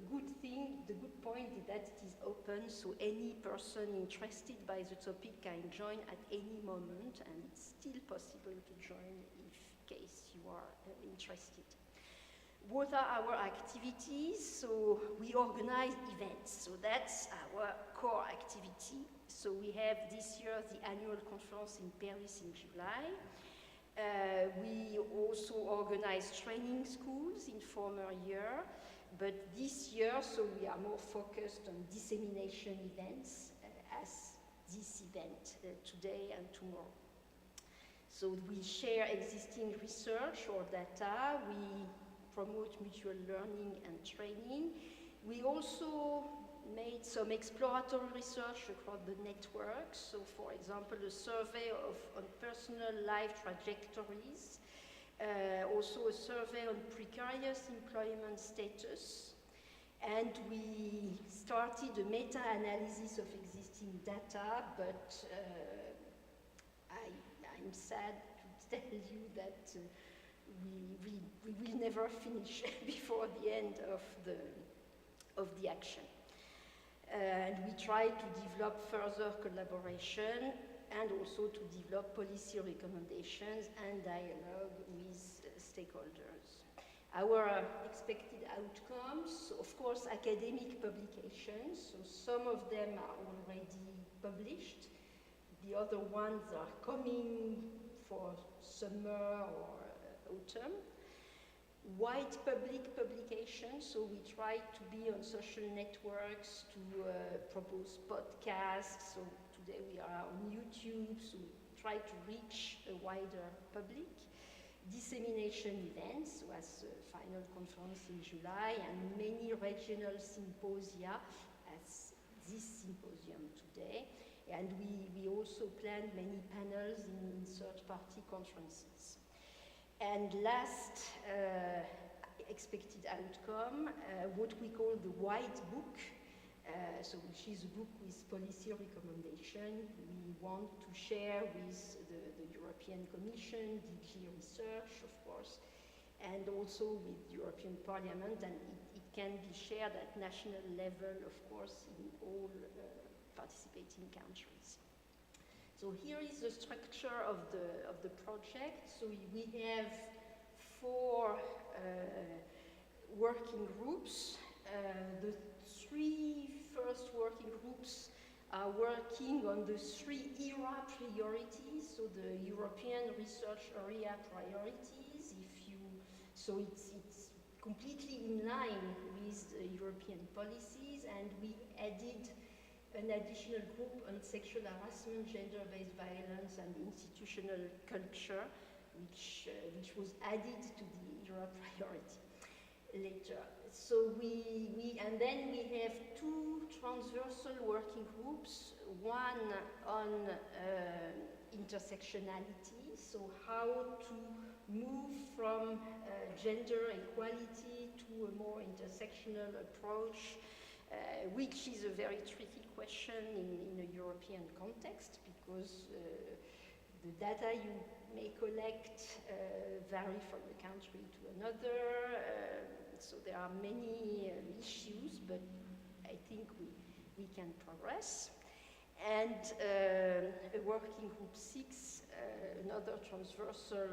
good point is that it is open, so any person interested by the topic can join at any moment, and it's still possible to join in case you are interested. What are our activities? So we organize events, so that's our core activity. So we have this year the annual conference in Paris in July. We also organize training schools in former year, but this year, so we are more focused on dissemination events as this event today and tomorrow. So we share existing research or data, we promote mutual learning and training, We also made some exploratory research across the network. So, for example, a survey on personal life trajectories, also a survey on precarious employment status, and we started a meta-analysis of existing data, but I'm sad to tell you that we will never finish before the end of the action. And we try to develop further collaboration and also to develop policy recommendations and dialogue with stakeholders. Our expected outcomes, of course, academic publications, so some of them are already published. The other ones are coming for summer or autumn. Wide public publications, so we try to be on social networks to propose podcasts. So today we are on YouTube, so we try to reach a wider public. Dissemination events, so as a final conference in July, and many regional symposia, as this symposium today. And we also planned many panels in third-party conferences. And last expected outcome, what we call the White Book, so which is a book with policy recommendation. We want to share with the European Commission, DG Research, of course, and also with the European Parliament, and it can be shared at national level, of course, in all participating countries. So here is the structure of the project. So we have 4 working groups. The 3 first working groups are working on the 3 ERA priorities, so the European research area priorities. So it's completely in line with the European policies, and we added an additional group on sexual harassment, gender-based violence, and institutional culture, which was added to the ERA priority later. So and then we have 2 transversal working groups, one on intersectionality, so how to move from gender equality to a more intersectional approach, which is a very tricky question in a European context, because the data you may collect vary from a country to another. So there are many issues, but I think we can progress. And a working group 6, another transversal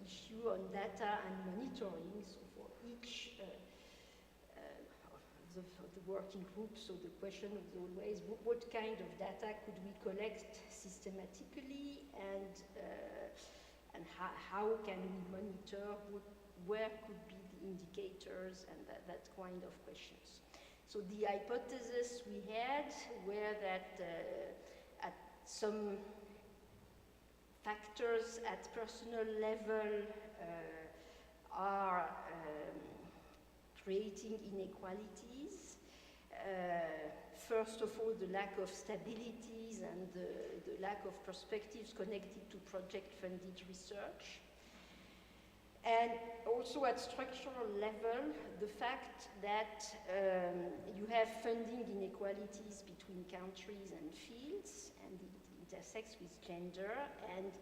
issue on data and monitoring. So for each of the working group, so the question is always what kind of data could we collect systematically, and how can we monitor, where could be the indicators, and that kind of questions. So the hypothesis we had were that at some factors at personal level are creating inequalities. First of all, the lack of stabilities and the lack of perspectives connected to project-funded research. And also at structural level, the fact that you have funding inequalities between countries and fields, and it intersects with gender, and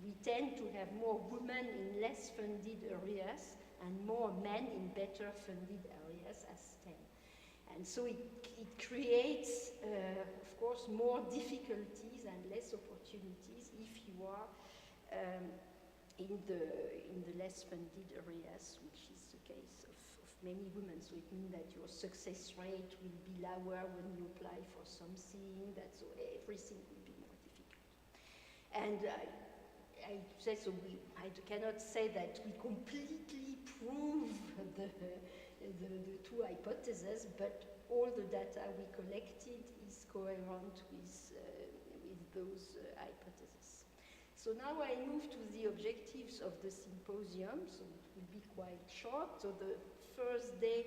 we tend to have more women in less funded areas and more men in better funded areas as STEM. And so it creates, of course, more difficulties and less opportunities if you are in the less funded areas, which is the case of many women. So it means that your success rate will be lower when you apply for something, so everything will be more difficult. And I say so. I cannot say that we completely prove the 2 hypotheses, but all the data we collected is coherent with those hypotheses. So now I move to the objectives of the symposium. So it will be quite short. So the first day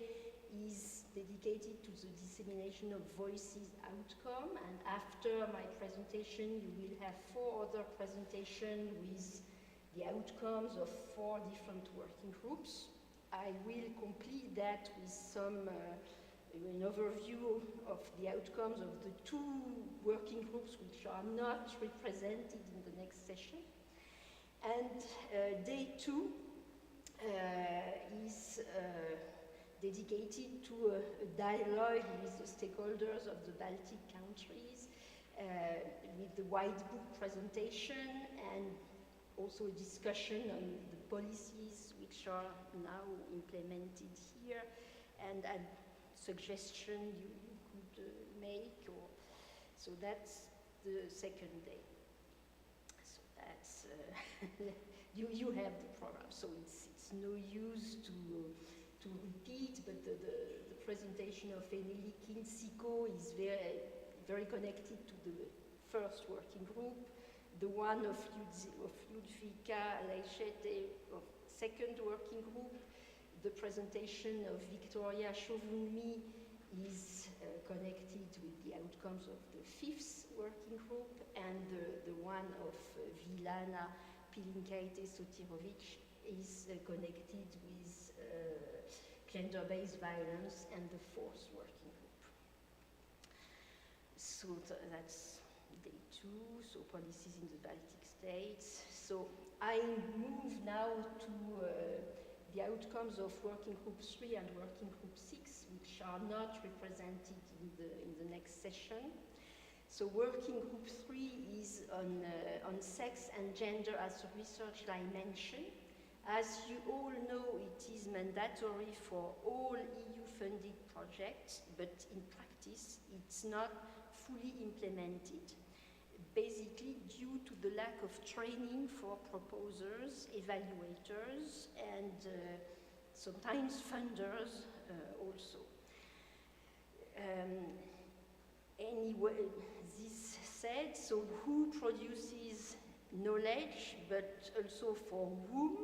is dedicated to the dissemination of voices outcome, and after my presentation you will have 4 other presentations with the outcomes of 4 different working groups. I will complete that with some an overview of the outcomes of the 2 working groups which are not represented in the next session. And day 2 is dedicated to a dialogue with the stakeholders of the Baltic countries, with the White Book presentation and also a discussion on the policies which are now implemented here, and a suggestion you could make. So that's the second day. So that's, you have the program, so it's no use to repeat, but the presentation of Emily Kinsiko is very connected to the first working group. The one of Ludvika Leichete of second working group. The presentation of Victoria Chauvunmi is connected with the outcomes of the 5th working group, and the one of Vilana Pilinkaite-Sotirovic is connected with gender-based violence and the 4th working group. So that's day 2, so policies in the Baltic states. So I move now to the outcomes of working group 3 and working group 6, which are not represented in the next session. So working group 3 is on sex and gender as a research dimension. As you all know, it is mandatory for all EU-funded projects, but in practice, it's not fully implemented, basically due to the lack of training for proposers, evaluators, and sometimes funders also. Anyway, this said, so who produces knowledge, but also for whom,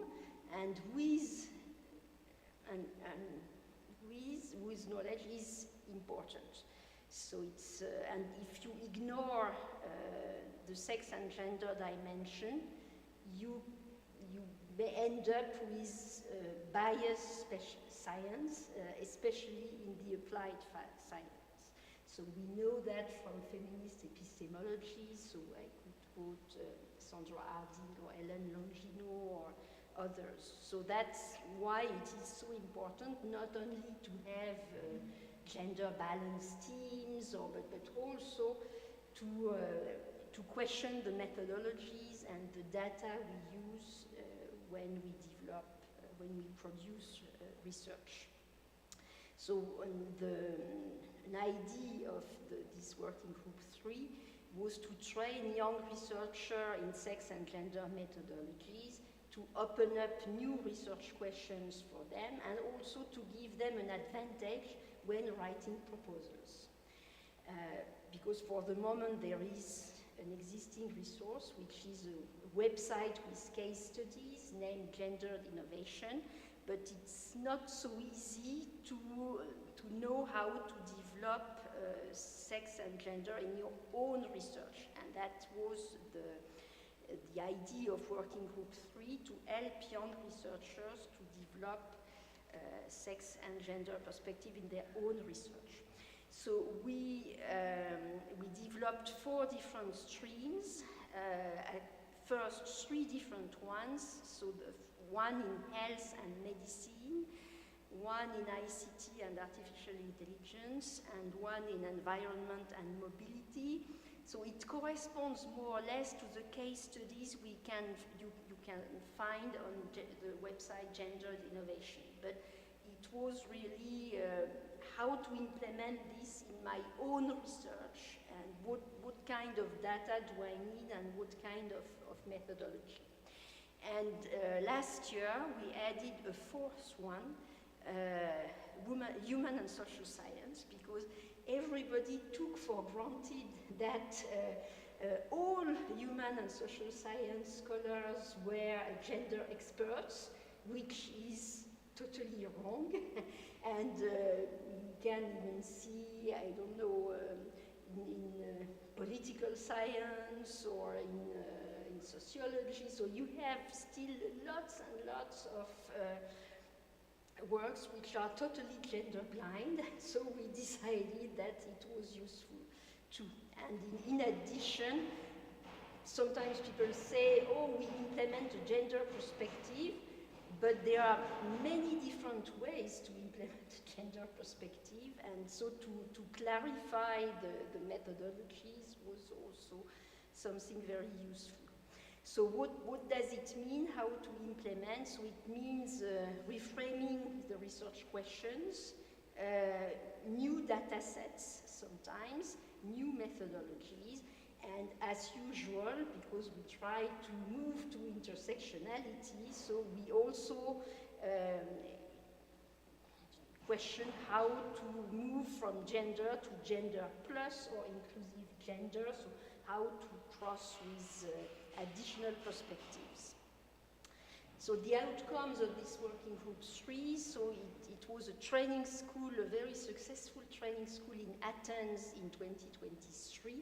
and with knowledge is important. So it's, and if you ignore the sex and gender dimension, you may end up with biased science, especially in the applied science. So we know that from feminist epistemology, so I could quote Sandra Harding or Helen Longino or others. So that's why it is so important not only to have gender balanced teams, but also to question the methodologies and the data we use when we develop, when we produce research. So an idea of this working group 3 was to train young researchers in sex and gender methodologies, to open up new research questions for them, and also to give them an advantage when writing proposals. Because for the moment there is an existing resource, which is a website with case studies named Gendered Innovation, but it's not so easy to know how to develop sex and gender in your own research. And that was the idea of Working Group 3, to help young researchers to develop sex and gender perspective in their own research. So we developed 4 different streams. At first, 3 different ones. So the one in health and medicine, one in ICT and artificial intelligence, and one in environment and mobility. So it corresponds more or less to the case studies you can find on the website Gendered Innovation. But it was really how to implement this in my own research, and what kind of data do I need, and what kind of methodology. And last year we added a 4th one, human and social science, because everybody took for granted that all human and social science scholars were gender experts, which is totally wrong. And you can even see, I don't know, in political science or in sociology. So you have still lots and lots of works which are totally gender blind. So we decided that it was useful too. And in addition, sometimes people say, oh, we implement a gender perspective, but there are many different ways to implement a gender perspective, and so to clarify the methodologies was also something very useful. So what does it mean, how to implement? So it means reframing the research questions, new data sets sometimes, new methodologies, and as usual, because we try to move to intersectionality, so we also question how to move from gender to gender plus or inclusive gender, so how to cross with additional perspectives. So the outcomes of this working group 3, so it was a training school, a very successful training school in Athens in 2023.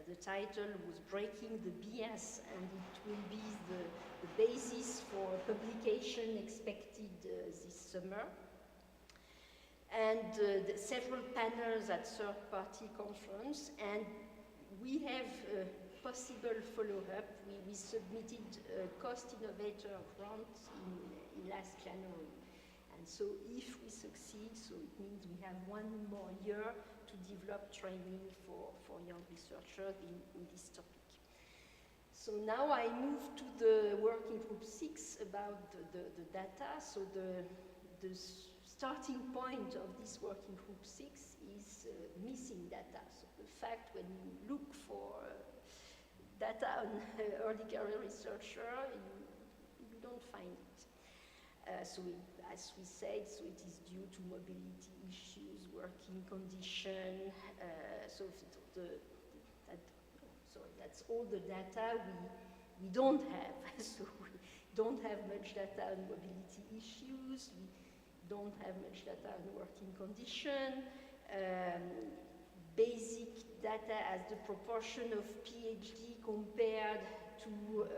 The title was Breaking the Bias, and it will be the basis for publication expected this summer. And several panels at third-party conference, and we have possible follow-up. We submitted a Cost Innovator grant in last January. And so if we succeed, so it means we have 1 more year to develop training for young researchers in this topic. So now I move to the working group 6 about the data. So the starting point of this working group 6 is missing data. So the fact when you look for data on early career researcher, you don't find it. So as we said, so it is due to mobility issues, working condition. That's all the data we don't have. So we don't have much data on mobility issues. We don't have much data on working condition. Basic data as the proportion of PhD compared to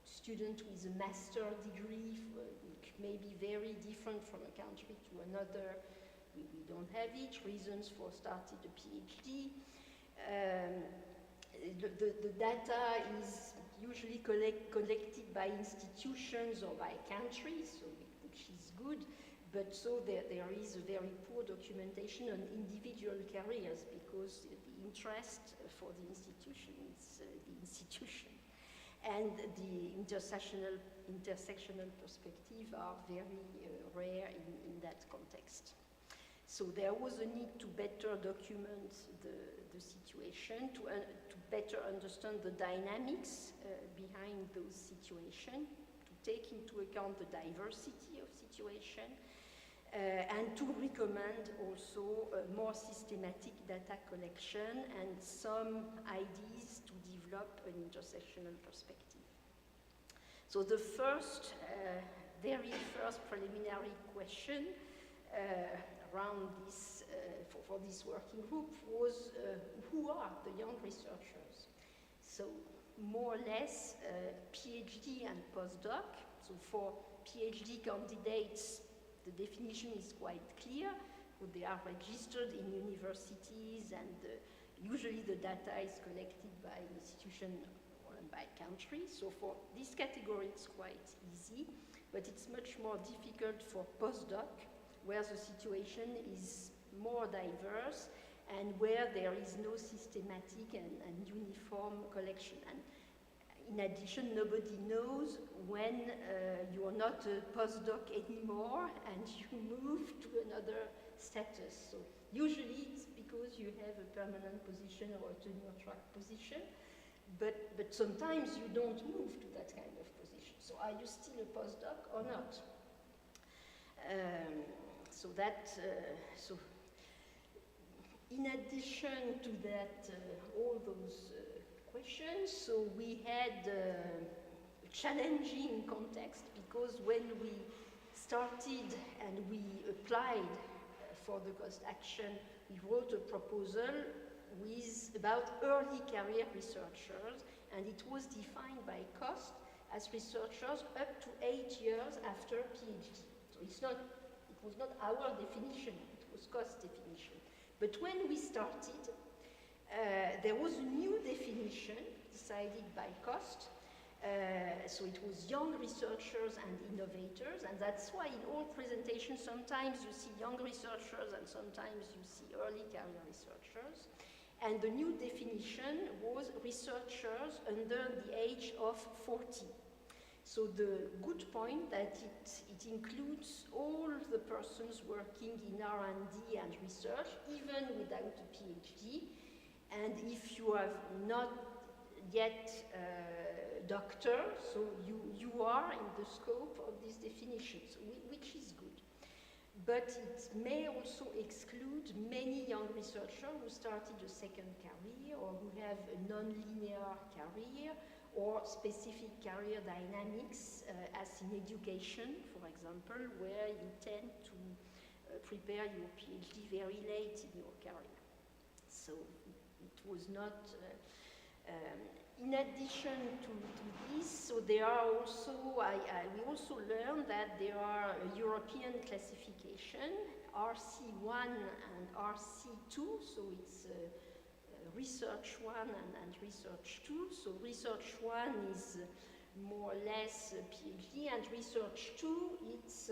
students with a master degree, which may be very different from a country to another. We don't have it. Reasons for starting a PhD. The data is usually collected by institutions or by countries, so which is good. But so there is a very poor documentation on individual careers because the interest for the institution is the institution. And the intersectional perspective are very rare in that context. So there was a need to better document the situation, to better understand the dynamics behind those situations, to take into account the diversity of situation, and to recommend also more systematic data collection and some ideas to develop an intersectional perspective. So the first, very first preliminary question around this, for this working group was who are the young researchers? So more or less PhD and postdoc. So for PhD candidates, the definition is quite clear. They are registered in universities, and usually the data is collected by institution or by country. So for this category, it's quite easy, but it's much more difficult for postdoc, where the situation is more diverse and where there is no systematic and uniform collection. And in addition, nobody knows when you are not a postdoc anymore and you move to another status. So usually it's because you have a permanent position or a tenure track position, but sometimes you don't move to that kind of position. So are you still a postdoc or not? So in addition to that, all those questions, so we had a challenging context because when we started and we applied for the cost action, we wrote a proposal with about early career researchers, and it was defined by cost as researchers up to 8 years after PhD. So it was not our definition, it was cost definition. But when we started, there was a new definition decided by cost. So it was young researchers and innovators, and that's why in all presentations sometimes you see young researchers and sometimes you see early career researchers. And the new definition was researchers under the age of 40. So the good point that it includes all the persons working in R&D and research, even without a PhD. And if you have not yet a doctor, so you are in the scope of this definition, so which is good. But it may also exclude many young researchers who started a second career or who have a non-linear career or specific career dynamics, as in education, for example, where you tend to prepare your PhD very late in your career. So it was not, in addition to this, so there are also, we also learned that there are a European classification, RC1 and RC2, so it's Research 1 and Research 2. So Research 1 is more or less PhD, and Research 2, it's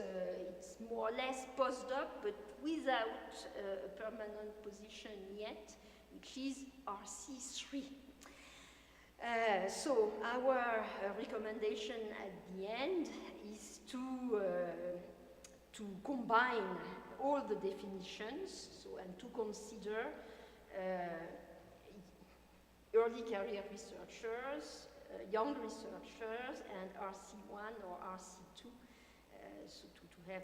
more or less postdoc, but without a permanent position yet, which is RC3. So our recommendation at the end is to combine all the definitions, so, and to consider early career researchers, young researchers, and RC1 or RC2, so to have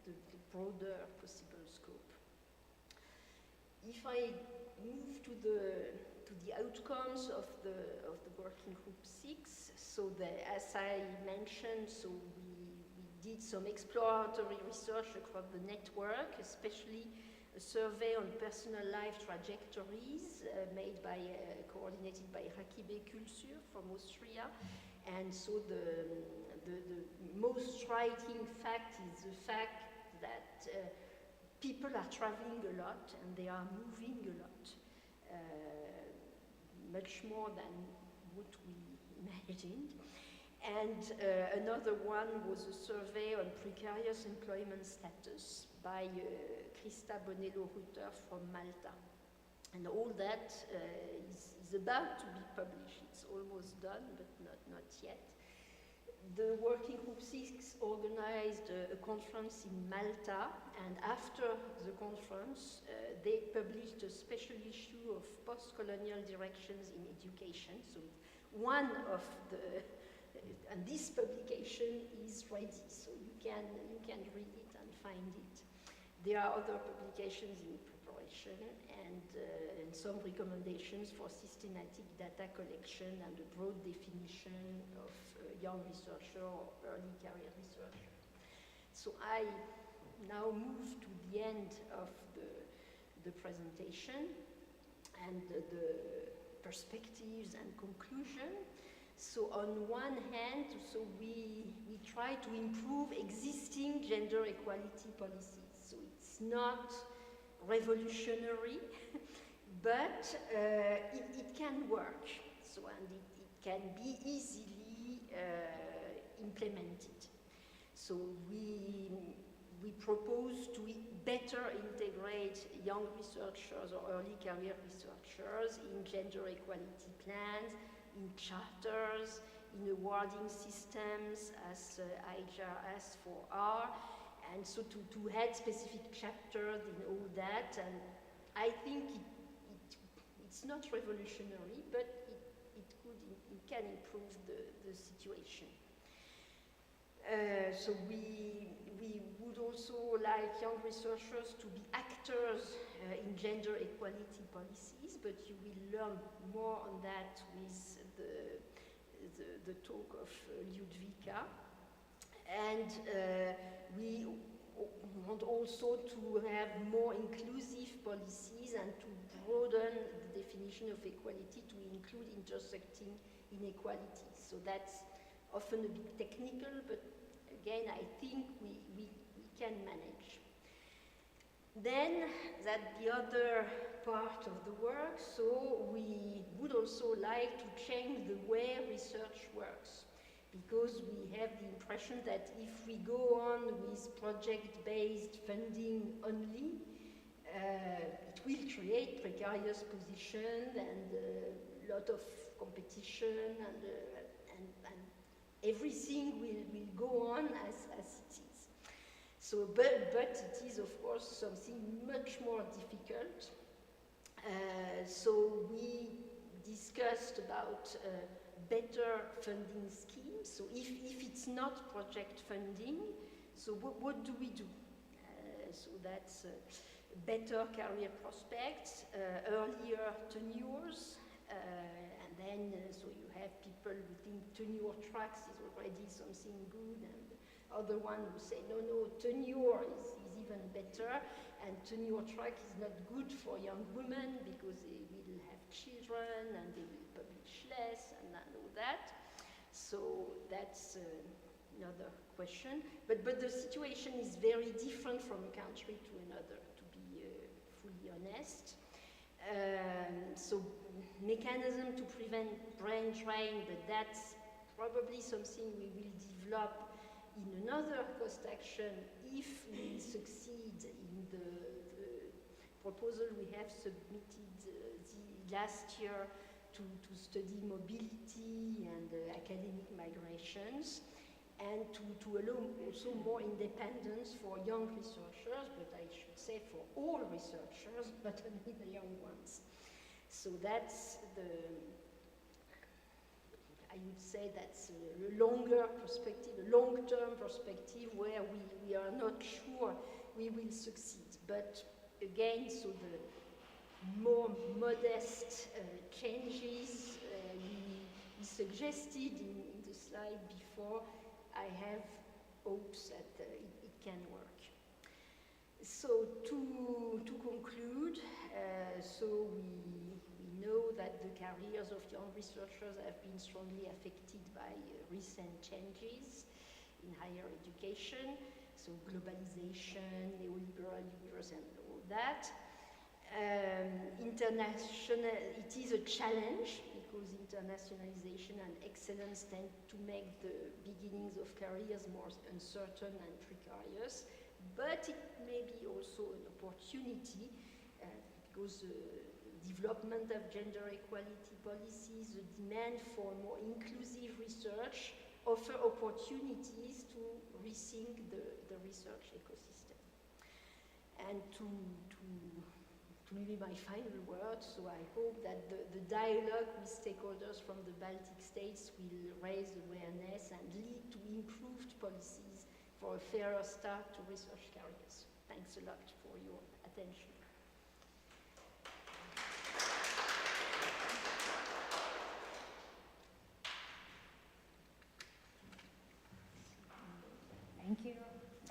the broader possible scope. If I move to the outcomes of the working group 6, so as I mentioned, so we did some exploratory research across the network, especially a survey on personal life trajectories coordinated by Rakibe Kultur from Austria. And so the most striking fact is the fact that people are traveling a lot and they are moving a lot, much more than what we imagined. And another one was a survey on precarious employment status by Christa Bonello-Rutter from Malta. And all that is about to be published. It's almost done, but not yet. The Working Group 6 organized a conference in Malta, and after the conference, they published a special issue of post-colonial directions in education. So one of and this publication is ready, so you can read it and find it. There are other publications in preparation and some recommendations for systematic data collection and a broad definition of young researcher or early career researcher. So I now move to the end of the presentation and the perspectives and conclusion. So on one hand, so we try to improve existing gender equality policies. So it's not revolutionary, but it can work. So, and it can be easily implemented. So we propose to better integrate young researchers or early career researchers in gender equality plans, in charters, in awarding systems as ECRs for R, and so to add specific chapters in all that. And I think it's not revolutionary, but it can improve the situation. So we would also like young researchers to be actors in gender equality policies, but you will learn more on that with the talk of Ludwika. And we want also to have more inclusive policies and to broaden the definition of equality to include intersecting inequalities. So that's often a bit technical, but again, I think we can manage. Then, that's the other part of the work, so we would also like to change the way research works, because we have the impression that if we go on with project-based funding only, it will create precarious position and a lot of competition, and everything will go on as it is. So, but it is of course something much more difficult. So we discussed about better funding schemes. So if it's not project funding, so what do we do? So that's better career prospects, earlier tenures, and then so you have people who think tenure tracks is already something good, and other one who say no, tenure is even better, and tenure track is not good for young women because they will have children and they will publish less and all that. So that's another question. But the situation is very different from a country to another, to be fully honest. So mechanism to prevent brain drain, but that's probably something we will develop in another cost action if we succeed in the proposal we have submitted the last year to study mobility and academic migrations, and to allow also more independence for young researchers, but I should say for all researchers, not only the young ones. So that's I would say that's a longer perspective, a long-term perspective where we are not sure we will succeed. But again, so the more modest changes we suggested in the slide before, I have hopes that it can work. So to conclude, so we know that the careers of young researchers have been strongly affected by recent changes in higher education, so globalization, neoliberal years, and all that. It is a challenge because internationalization and excellence tend to make the beginnings of careers more uncertain and precarious, but it may be also an opportunity because development of gender equality policies, the demand for more inclusive research offer opportunities to rethink the research ecosystem. And to maybe my final word, so I hope that the dialogue with stakeholders from the Baltic states will raise awareness and lead to improved policies for a fairer start to research careers. Thanks a lot for your attention.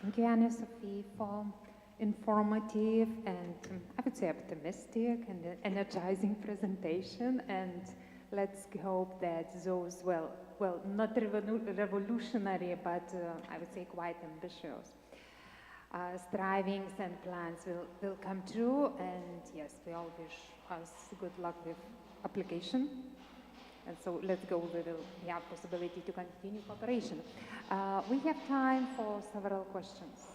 Thank you, Anne-Sophie, for informative and I would say optimistic and energizing presentation. And let's hope that those, well, not revolutionary, but I would say quite ambitious strivings and plans will come true. And yes, we all wish us good luck with application. And so let's go, we will have possibility to continue cooperation. We have time for several questions.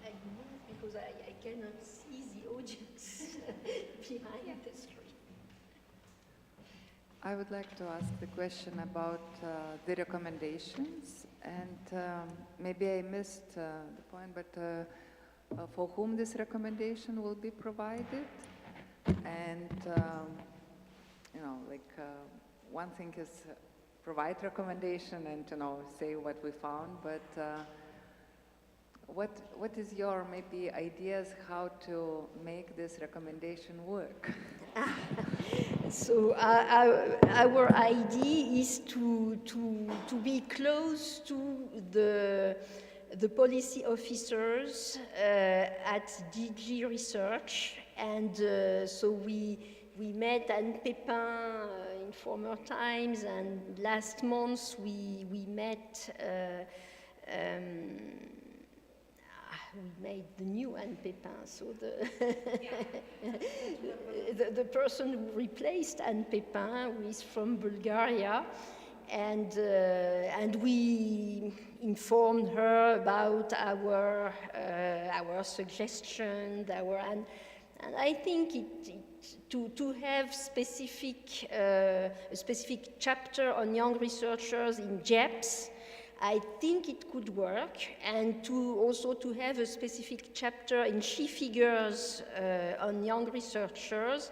I move because I cannot see the audience behind the screen. I would like to ask the question about the recommendations, and maybe I missed the point, but for whom this recommendation will be provided? And, you know, like one thing is provide recommendation and, you know, say what we found, but what is your maybe ideas how to make this recommendation work? So our idea is to be close to the policy officers at DG Research, and so we met Anne Pépin in former times, and last month we met. We made the new Anne Pépin, so the person who replaced Anne Pépin, who is from Bulgaria, and we informed her about our suggestions, and I think to have a specific chapter on young researchers in JEPs, I think it could work, and also to have a specific chapter in She Figures on young researchers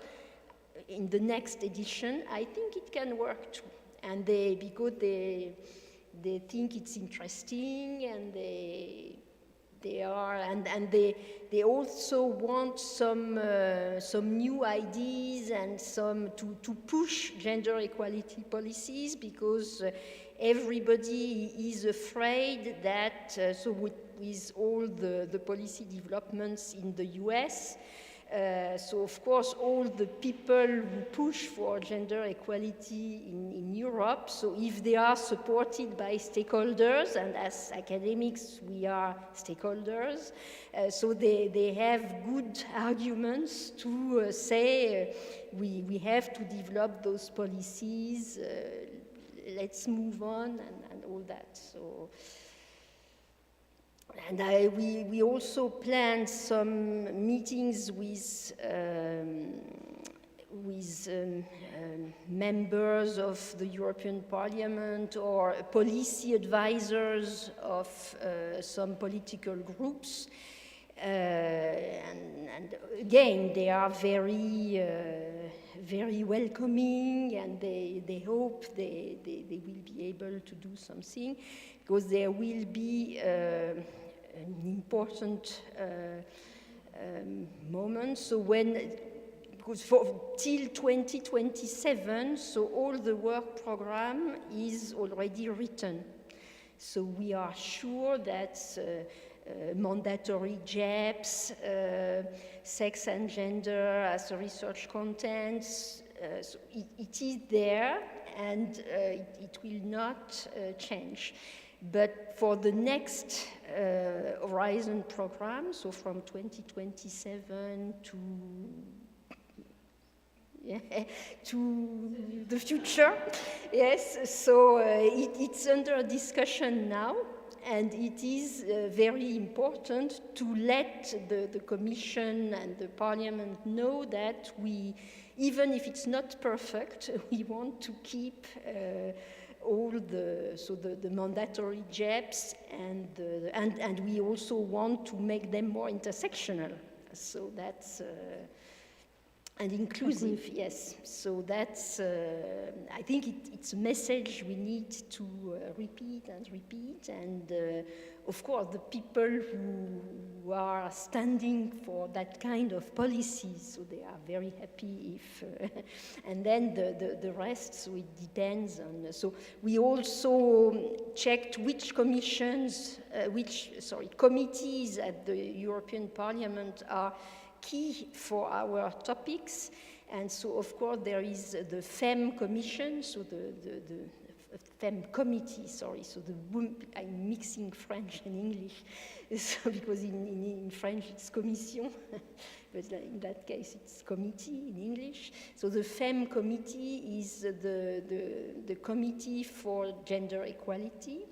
in the next edition, I think it can work too. And because they think it's interesting, and they also want some new ideas and some to push gender equality policies, because everybody is afraid that, so with all the policy developments in the US, so of course all the people who push for gender equality in Europe, so if they are supported by stakeholders, and as academics we are stakeholders, so they have good arguments to say we have to develop those policies, let's move on, and all that. So, and we also planned some meetings with members of the European Parliament or policy advisors of some political groups. And again, they are very welcoming, and they hope they will be able to do something, because there will be an important moment. So because till 2027, so all the work program is already written. So we are sure that mandatory JEPs, sex and gender as a research content, so it is there, and it will not change. But for the next Horizon program, so from 2027 to the future, yes, so it's under discussion now. And it is very important to let the Commission and the Parliament know that even if it's not perfect, we want to keep all the mandatory JEPs, and we also want to make them more intersectional. So that's and inclusive, yes. So that's, I think it's a message we need to repeat, and of course the people who are standing for that kind of policies, so they are very happy if, and then the rest, so it depends on, so we also checked which committees at the European Parliament are key for our topics. And so of course there is the FEM Commission, so the FEM Committee, sorry, so I'm mixing French and English, so because in French it's Commission, but in that case it's committee in English. So the FEM Committee is the Committee for Gender Equality,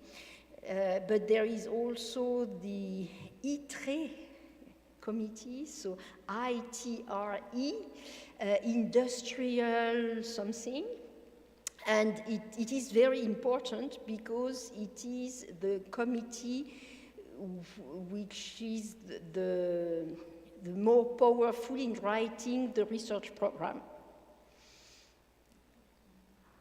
but there is also the ITRE Committee, so ITRE, industrial something, and it is very important because it is the committee which is the more powerful in writing the research program.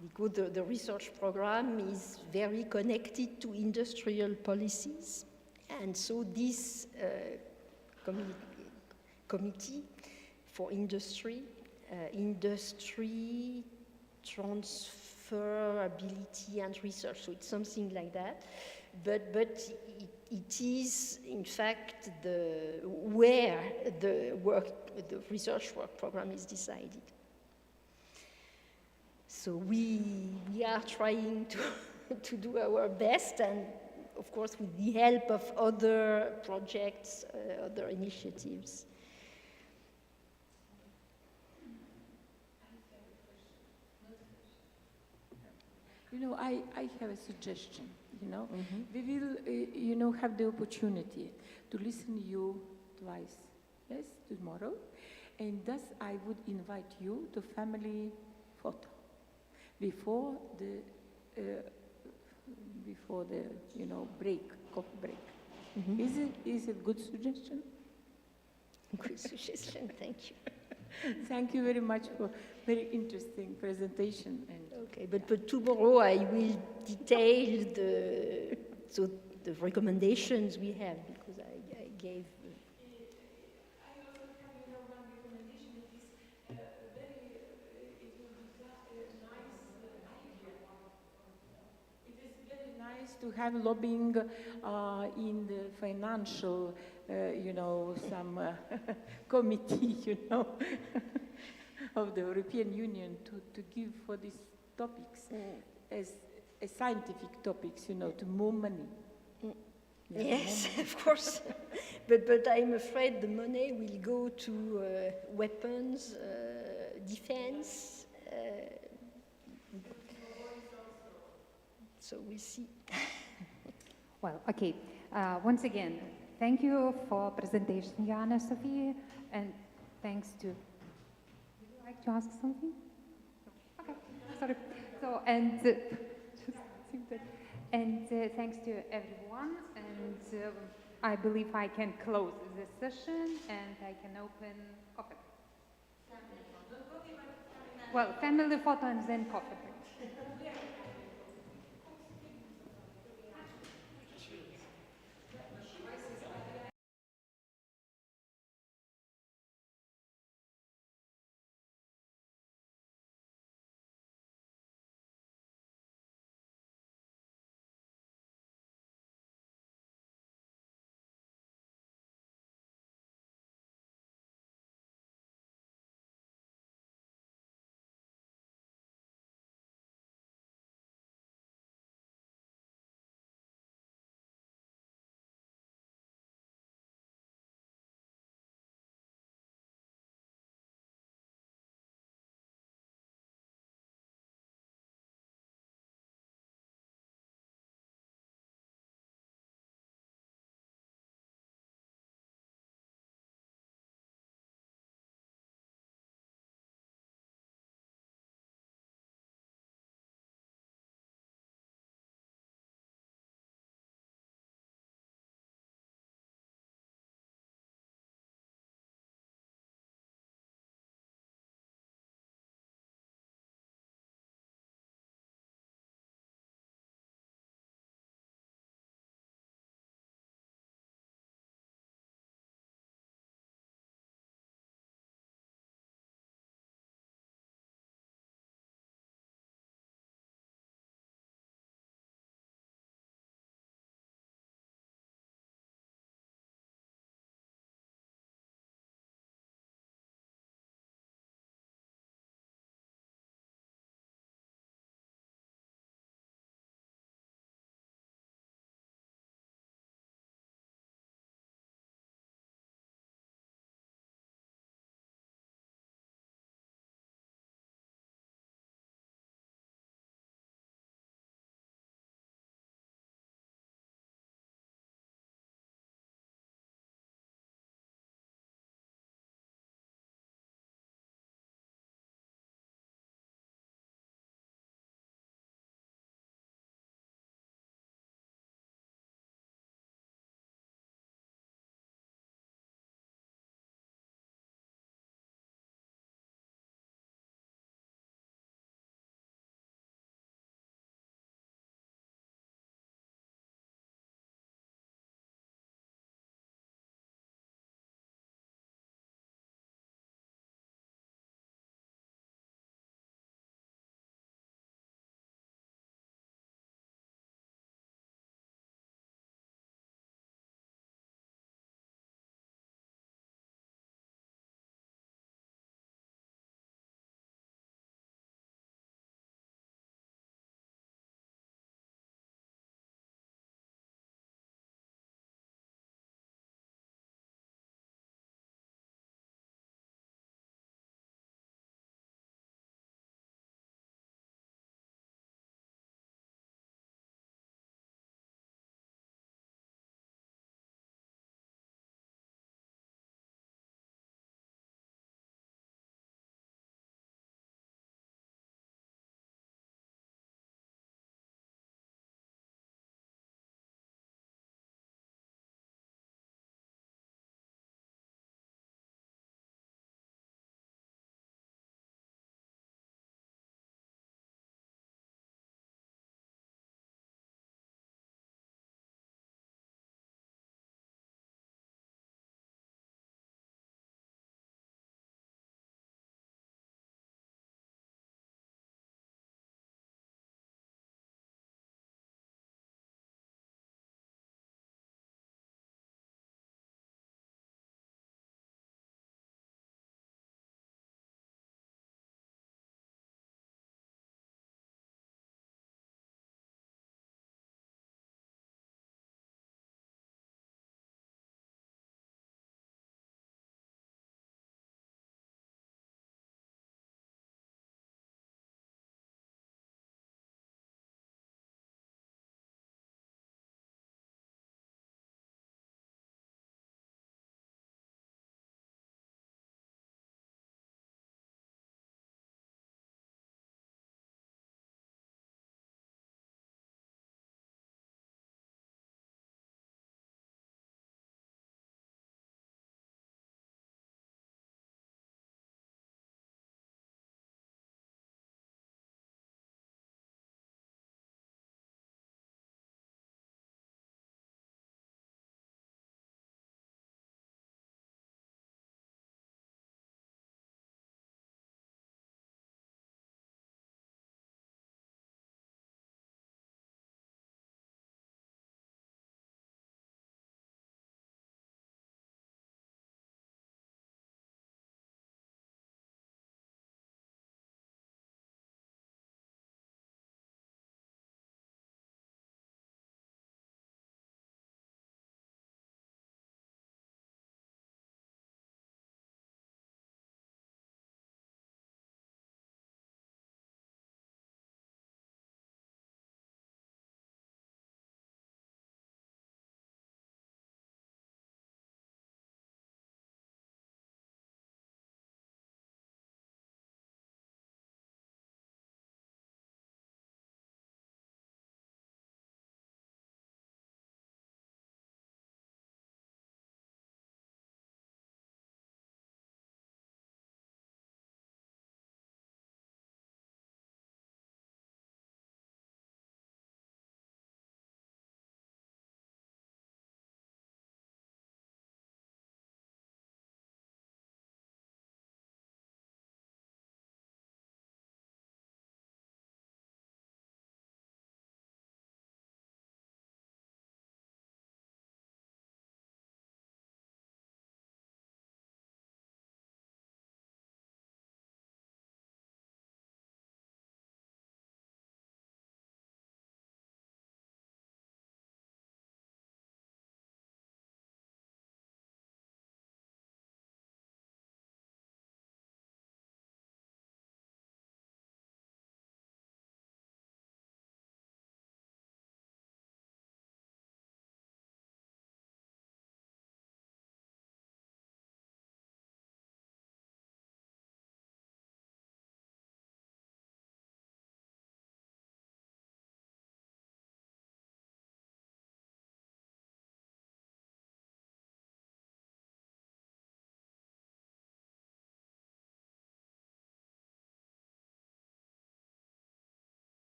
Because the research program is very connected to industrial policies, And so this committee for industry, industry transferability and research, so it's something like that. But it is, in fact, where the research work program is decided. So we are trying to do our best, and of course with the help of other projects, other initiatives. You know, I have a suggestion, you know. We will, you know, have the opportunity to listen you twice, yes, tomorrow. And thus I would invite you to family photo before the you know, coffee break. Is it good suggestion? Good suggestion, thank you. Thank you very much for very interesting presentation. And okay, but tomorrow I will detail the recommendations we have, because I gave. I also have, you know, one recommendation. It is it will be nice idea. It is very nice to have lobbying in the financial, you know, some committee, you know, of the European Union to give for these topics as scientific topics, you know, to more money. Yes, of course. but I'm afraid the money will go to weapons, defense. So we'll see. Well, okay. Once again, thank you for presentation, Joanna, Sophie, and thanks to. Would you like to ask something? Okay, sorry. So thanks to everyone, and I believe I can close this session and I can open coffee. Well, family photo and then coffee.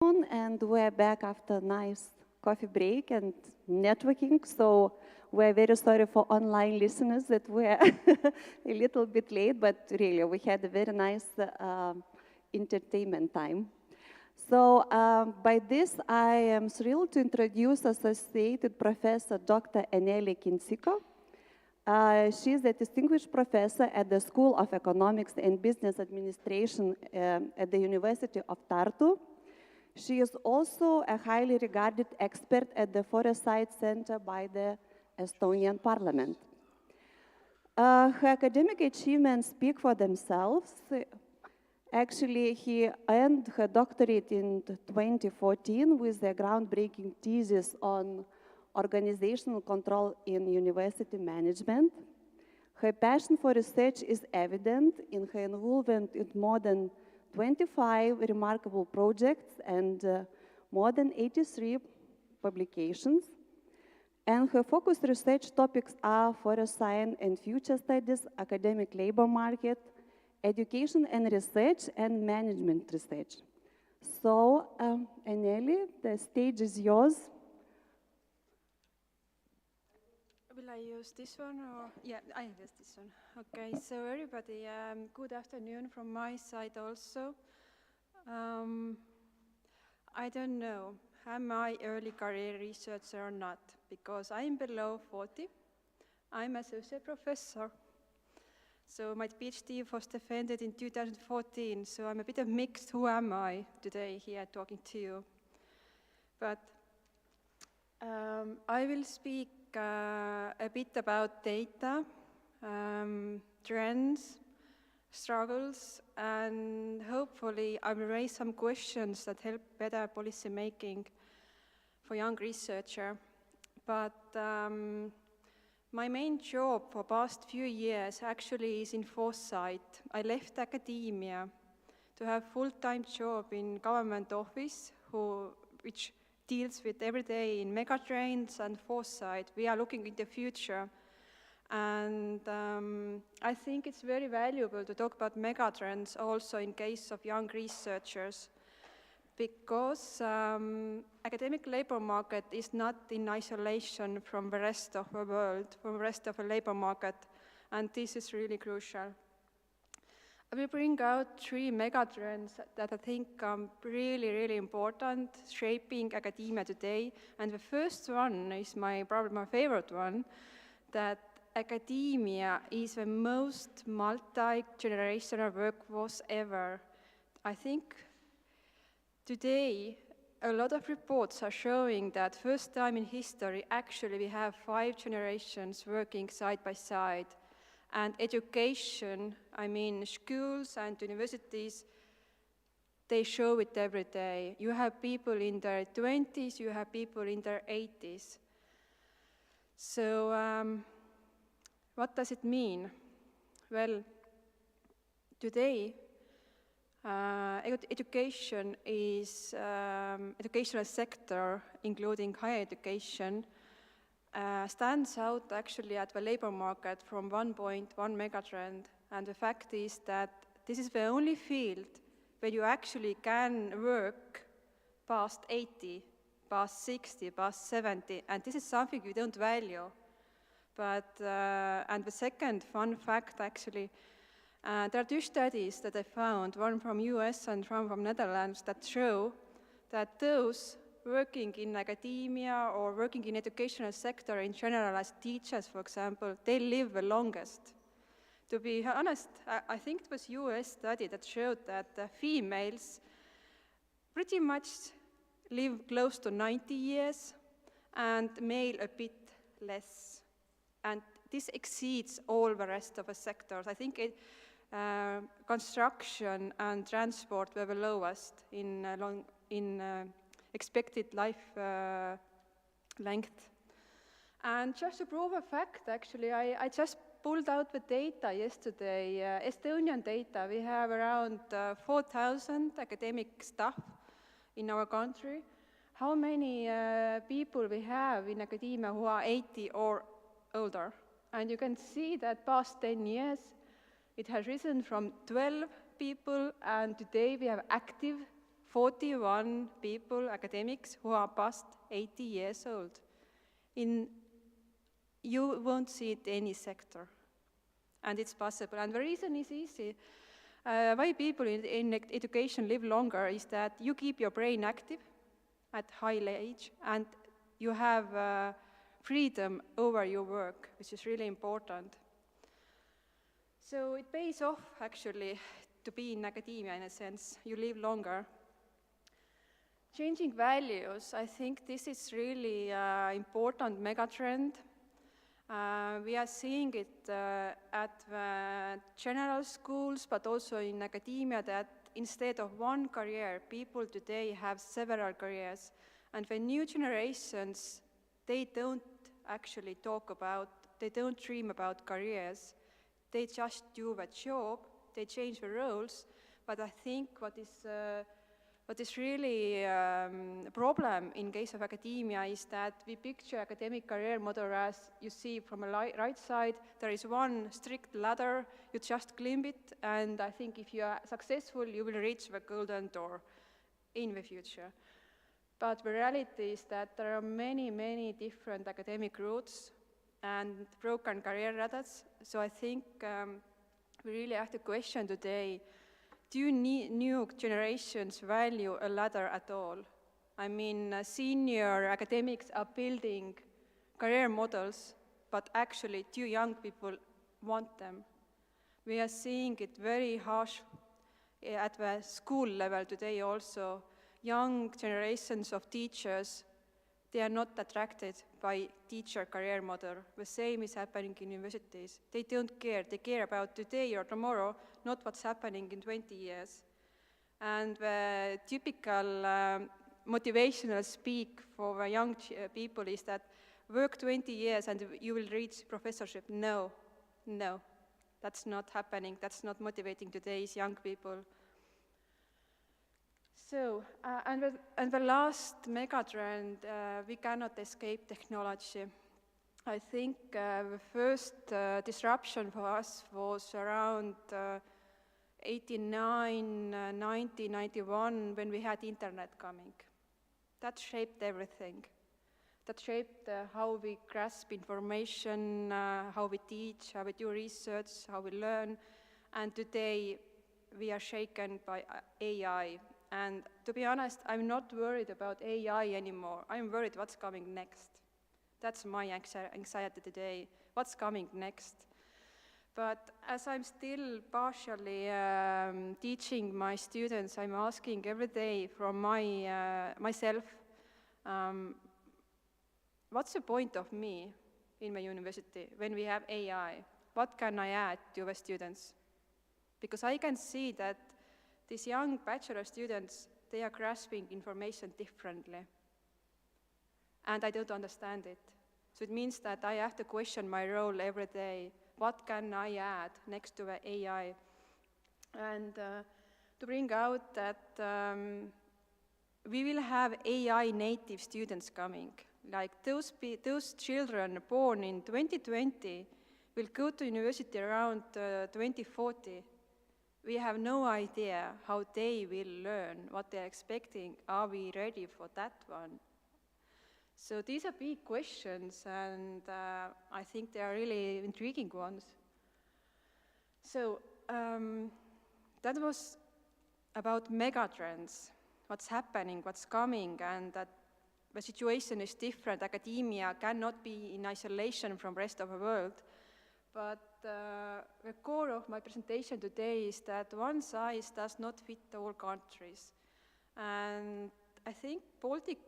And we're back after a nice coffee break and networking. So we're very sorry for online listeners that we're a little bit late, but really we had a very nice entertainment time. So by this, I am thrilled to introduce Associated Professor Dr. Aurelija Kinsiko. She is a distinguished professor at the School of Economics and Business Administration at the University of Tartu. She is also a highly regarded expert at the Foresight Center by the Estonian Parliament. Her academic achievements speak for themselves. Actually, he earned her doctorate in 2014 with a groundbreaking thesis on organizational control in university management. Her passion for research is evident in her involvement in more than 25 remarkable projects and more than 83 publications. And her focused research topics are foresight and future studies, academic labor market, education and research, and management research. So, Aurelija, the stage is yours. Will I use this one or? Yeah, I use this one. Okay, so everybody, good afternoon from my side also. I don't know, am I early career researcher or not, because I'm below 40. I'm associate professor. So my PhD was defended in 2014, so I'm a bit of mixed. Who am I today here talking to you? But I will speak a bit about data, trends, struggles, and hopefully I will raise some questions that help better policy making for young researcher. But my main job for past few years actually is in foresight. I left academia to have full-time job in government office, which deals with every day in megatrends and foresight. We are looking in the future. And I think it's very valuable to talk about megatrends also in case of young researchers, because academic labor market is not in isolation from the rest of the world, from the rest of the labor market, and this is really crucial. I will bring out 3 megatrends that I think are really, really important, shaping academia today. And the first one is probably my favorite one, that academia is the most multi-generational workforce ever. I think today a lot of reports are showing that first time in history, actually we have 5 generations working side by side. And education, I mean schools and universities, they show it every day. You have people in their 20s, you have people in their 80s. So what does it mean? Well, today, education is, educational sector, including higher education, stands out actually at the labor market from 1.1 megatrend. And the fact is that this is the only field where you actually can work past 80, past 60, past 70, and this is something we don't value. But, and the second fun fact actually, there are 2 studies that I found, one from US and one from Netherlands, that show that those working in academia or working in educational sector in general as teachers, for example, they live the longest. To be honest, I think it was US study that showed that females pretty much live close to 90 years and male a bit less. And this exceeds all the rest of the sectors. I think construction and transport were the lowest in expected life length. And just to prove a fact, actually, I just pulled out the data yesterday, Estonian data. We have around 4,000 academic staff in our country. How many people we have in academia who are 80 or older? And you can see that past 10 years, it has risen from 12 people, and today we have active 41 people, academics, who are past 80 years old. You won't see it in any sector, and it's possible. And the reason is easy. Why people in education live longer is that you keep your brain active at high age, and you have freedom over your work, which is really important. So it pays off, actually, to be in academia in a sense. You live longer. Changing values, I think this is really an important megatrend. We are seeing it at the general schools, but also in academia, that instead of one career, people today have several careers. And the new generations, they don't actually they don't dream about careers. They just do the job, they change the roles. But I think what is really a problem in case of academia is that we picture academic career model as you see from the right side, there is one strict ladder, you just climb it, and I think if you are successful, you will reach the golden door in the future. But the reality is that there are many, many different academic routes and broken career ladders. So I think we really have to question today, do new generations value a ladder at all? I mean, senior academics are building career models, but actually do young people want them? We are seeing it very harsh at the school level today also. Young generations of teachers, they are not attracted by teacher career model. The same is happening in universities. They don't care. They care about today or tomorrow, not what's happening in 20 years. And the typical motivational speak for the young people is that work 20 years and you will reach professorship. No, that's not happening. That's not motivating today's young people. So, and the last megatrend, we cannot escape technology. I think the first disruption for us was around 89, 90, 91, when we had internet coming. That shaped everything. That shaped how we grasp information, how we teach, how we do research, how we learn. And today we are shaken by AI. And to be honest, I'm not worried about AI anymore. I'm worried what's coming next. That's my anxiety today. What's coming next? But as I'm still partially teaching my students, I'm asking every day from myself, what's the point of me in my university when we have AI? What can I add to the students? Because I can see that these young bachelor students, they are grasping information differently. And I don't understand it. So it means that I have to question my role every day. What can I add next to the AI? And to bring out that we will have AI native students coming. Like those children born in 2020 will go to university around 2040. We have no idea how they will learn, what they're expecting. Are we ready for that one? So these are big questions, and I think they are really intriguing ones. So that was about megatrends, what's happening, what's coming, and that the situation is different. Academia cannot be in isolation from the rest of the world. But the core of my presentation today is that one size does not fit all countries. And I think Baltic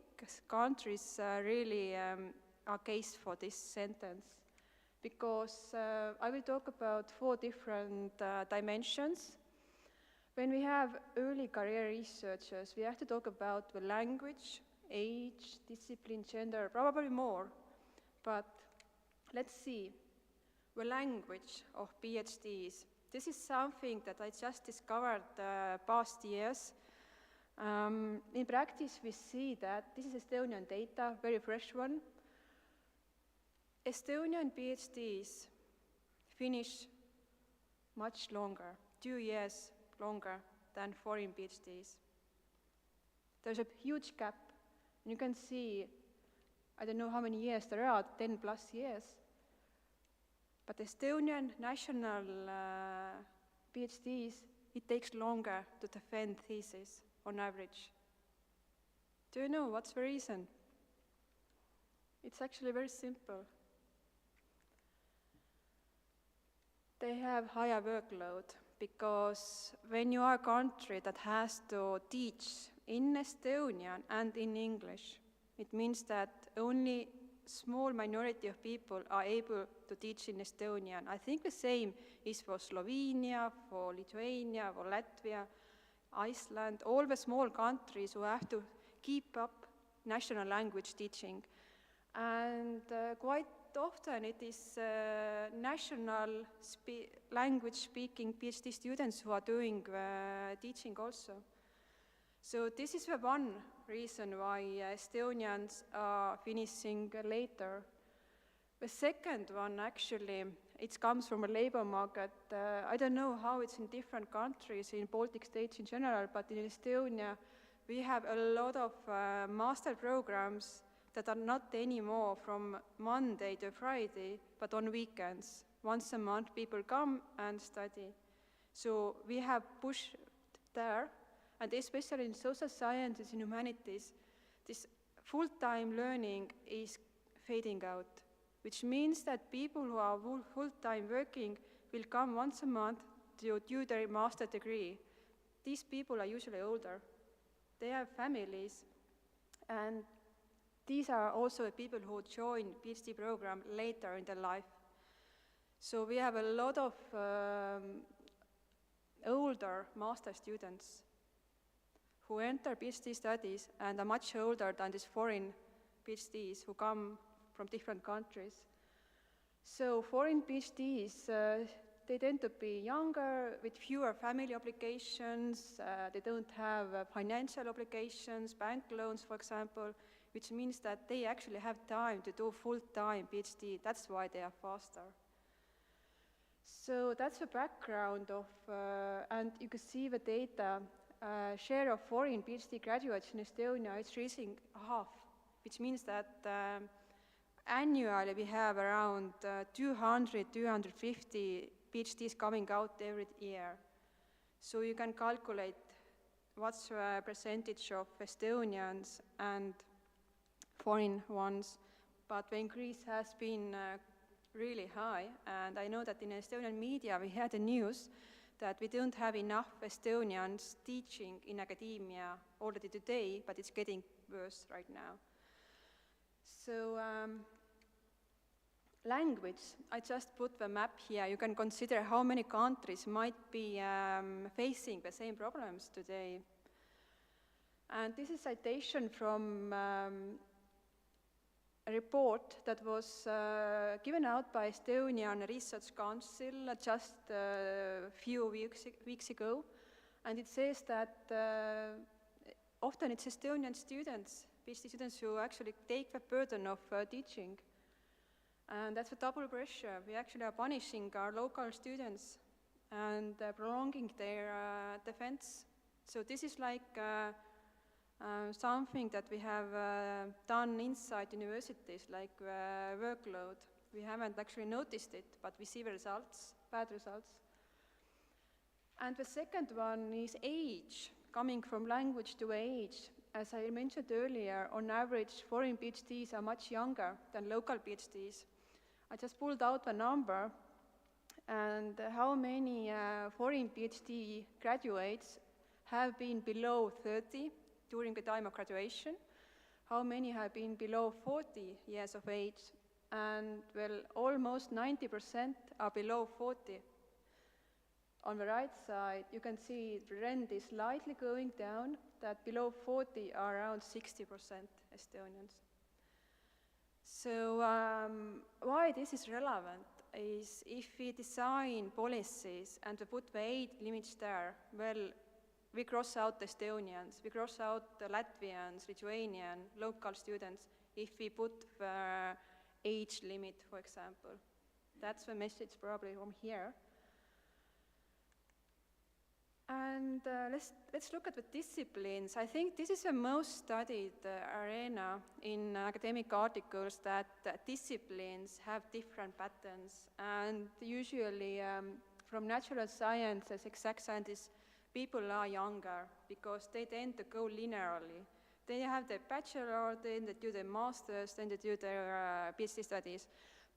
countries really are case for this sentence, because I will talk about 4 different dimensions. When we have early career researchers, we have to talk about the language, age, discipline, gender, probably more. But let's see. The language of PhDs. This is something that I just discovered past years. In practice, we see that this is Estonian data, very fresh one. Estonian PhDs finish much longer, 2 years longer than foreign PhDs. there's a huge gap. And you can see, I don't know how many years there are, 10 plus years. But Estonian national PhDs, it takes longer to defend thesis on average. Do you know what's the reason? It's actually very simple. They have higher workload because when you are a country that has to teach in Estonian and in English, it means that only small minority of people are able to teach in Estonian. I think the same is for Slovenia, for Lithuania, for Latvia, Iceland, all the small countries who have to keep up national language teaching. And quite often it is national language speaking PhD students who are doing teaching also. So this is the one reason why Estonians are finishing later. The second one, actually, it comes from a labor market. I don't know how it's in different countries, in Baltic states in general, but in Estonia, we have a lot of master programs that are not anymore from Monday to Friday, but on weekends. Once a month, people come and study. So we have pushed there, and especially in social sciences and humanities, this full-time learning is fading out, which means that people who are full-time working will come once a month to do their master degree. These people are usually older. They have families, and these are also the people who join PhD program later in their life. So we have a lot of older master students who enter PhD studies and are much older than these foreign PhDs who come from different countries. So foreign PhDs, they tend to be younger, with fewer family obligations, they don't have financial obligations, bank loans, for example, which means that they actually have time to do full-time PhD. That's why they are faster. So that's the background of, and you can see the data. Share of foreign PhD graduates in Estonia is reaching half, which means that annually we have around 200, 250 PhDs coming out every year. So you can calculate what's the percentage of Estonians and foreign ones, but the increase has been really high, and I know that in Estonian media we had the news that we don't have enough Estonians teaching in academia already today, but it's getting worse right now. So language, I just put the map here. You can consider how many countries might be facing the same problems today. And this is a citation from a report that was given out by Estonian Research Council just a few weeks ago. And it says that often it's Estonian students, PhD students, who actually take the burden of teaching. And that's a double pressure. We actually are punishing our local students and prolonging their defense. So this is like something that we have done inside universities, like workload. We haven't actually noticed it, but we see the results, bad results. And the second one is age, coming from language to age. As I mentioned earlier, on average, foreign PhDs are much younger than local PhDs. I just pulled out the number, and how many foreign PhD graduates have been below 30 during the time of graduation, how many have been below 40 years of age, and well, almost 90% are below 40. On the right side, you can see the trend is slightly going down, that below 40 are around 60% Estonians. So why this is relevant is if we design policies and we put the age limits there, well, we cross out the Estonians, we cross out the Latvians, Lithuanian, local students, if we put the age limit, for example. That's the message probably from here. And let's look at the disciplines. I think this is the most studied arena in academic articles, that disciplines have different patterns. And usually from natural sciences, exact sciences, people are younger because they tend to go linearly. They have their bachelor, then they do their master's, then they do their PhD studies.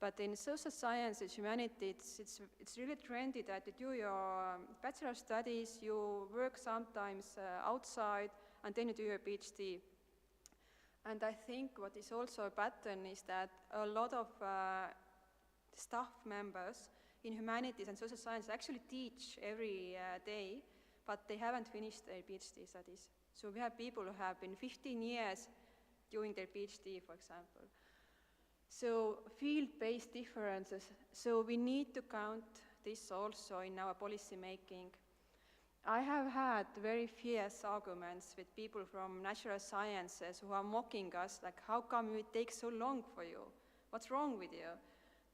But in social sciences, humanities, it's really trendy that you do your bachelor studies, you work sometimes outside, and then you do your PhD. And I think what is also a pattern is that a lot of staff members in humanities and social sciences actually teach every day, but they haven't finished their PhD studies. So we have people who have been 15 years doing their PhD, for example. So field-based differences, so we need to count this also in our policy making. I have had very fierce arguments with people from natural sciences who are mocking us, like, how come it takes so long for you? What's wrong with you?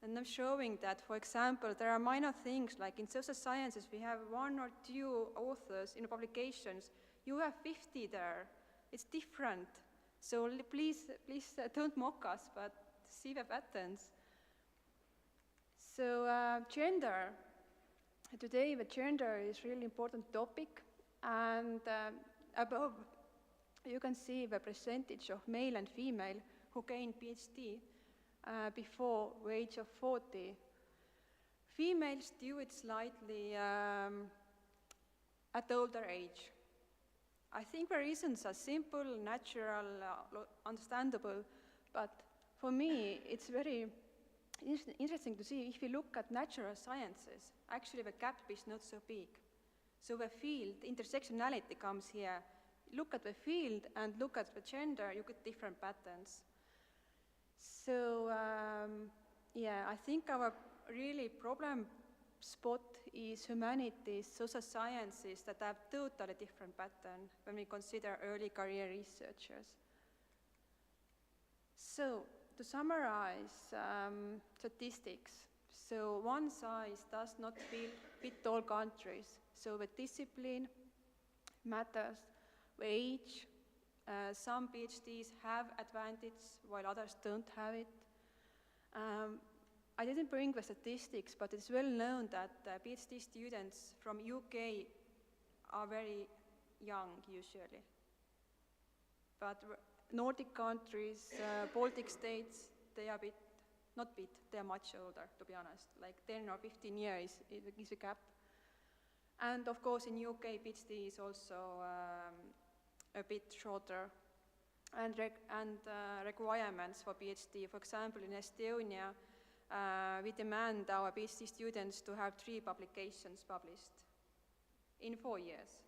And I'm showing that, for example, there are minor things, like in social sciences, we have 1 or 2 authors in publications. You have 50 there. It's different. So please don't mock us, but see the patterns. So gender. Today the gender is really important topic, and above you can see the percentage of male and female who gain PhD before the age of 40. Females do it slightly at older age. I think the reasons are simple, natural, understandable, but for me, it's very interesting to see, if you look at natural sciences, actually the gap is not so big. So the field, intersectionality comes here. Look at the field and look at the gender, you get different patterns. So, yeah, I think our really problem spot is humanities, social sciences that have totally different pattern when we consider early career researchers. So, to summarize statistics, so one size does not fit all countries. So the discipline matters, the age, some PhDs have advantage while others don't have it. I didn't bring the statistics, but it's well known that PhD students from UK are very young usually. But Nordic countries, Baltic states, they are they are much older, to be honest. Like 10 or 15 years is a gap. And of course, in UK, PhD is also a bit shorter. And requirements for PhD. For example, in Estonia, we demand our PhD students to have 3 publications published in 4 years.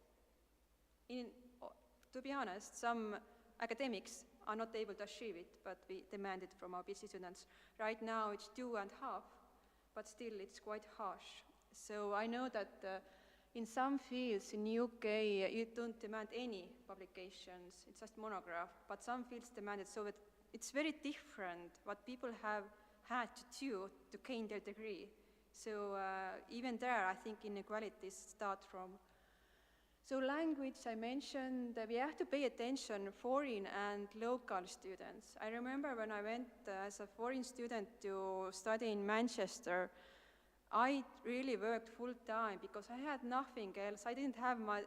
To be honest, some academics are not able to achieve it, but we demand it from our PhD students. Right now it's 2.5, but still it's quite harsh. So I know that in some fields in UK you don't demand any publications, it's just monograph, but some fields demand it, so that it's very different what people have had to do to gain their degree. So even there I think inequalities start from. So language, I mentioned, we have to pay attention foreign and local students. I remember when I went as a foreign student to study in Manchester, I really worked full time because I had nothing else. I didn't have my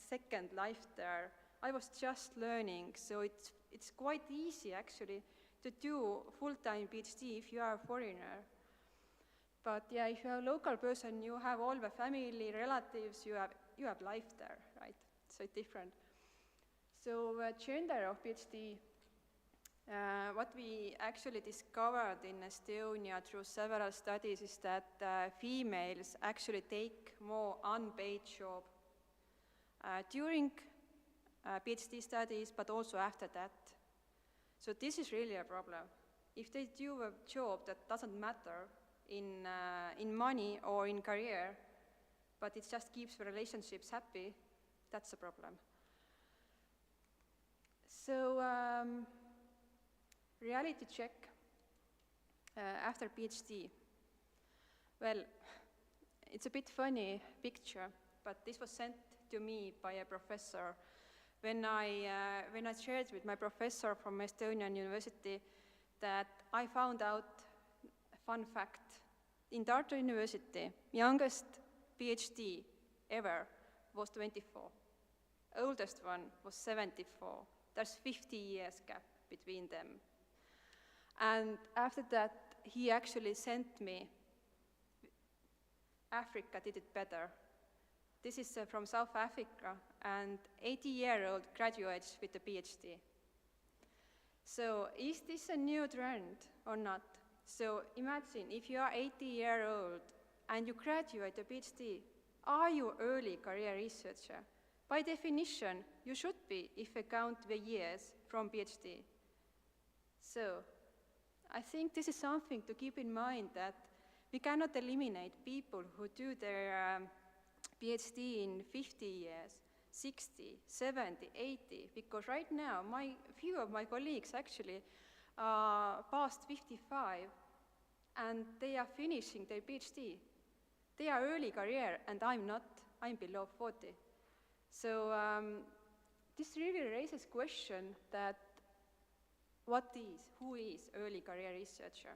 second life there. I was just learning, so it's quite easy actually to do full-time PhD if you are a foreigner. But yeah, if you are a local person, you have all the family, relatives, you have life there, right? So it's different. So gender of PhD, what we actually discovered in Estonia through several studies is that females actually take more unpaid job during PhD studies, but also after that. So this is really a problem. If they do a job that doesn't matter in money or in career, but it just keeps the relationships happy, that's a problem. So reality check after PhD. Well, it's a bit funny picture, but this was sent to me by a professor. When I shared with my professor from Estonian University that I found out a fun fact. In Tartu University, youngest PhD ever was 24. Oldest one was 74. There's 50 years gap between them. And after that, he actually sent me, Africa did it better. This is from South Africa, and 80-year-old graduates with a PhD. So is this a new trend or not? So imagine if you are 80-year-old and you graduate a PhD, are you early career researcher? By definition, you should be if you count the years from PhD. So I think this is something to keep in mind, that we cannot eliminate people who do their PhD in 50 years, 60, 70, 80, because right now, few of my colleagues actually are past 55, and they are finishing their PhD. They are early career, and I'm not, I'm below 40. So this really raises question that who is early career researcher?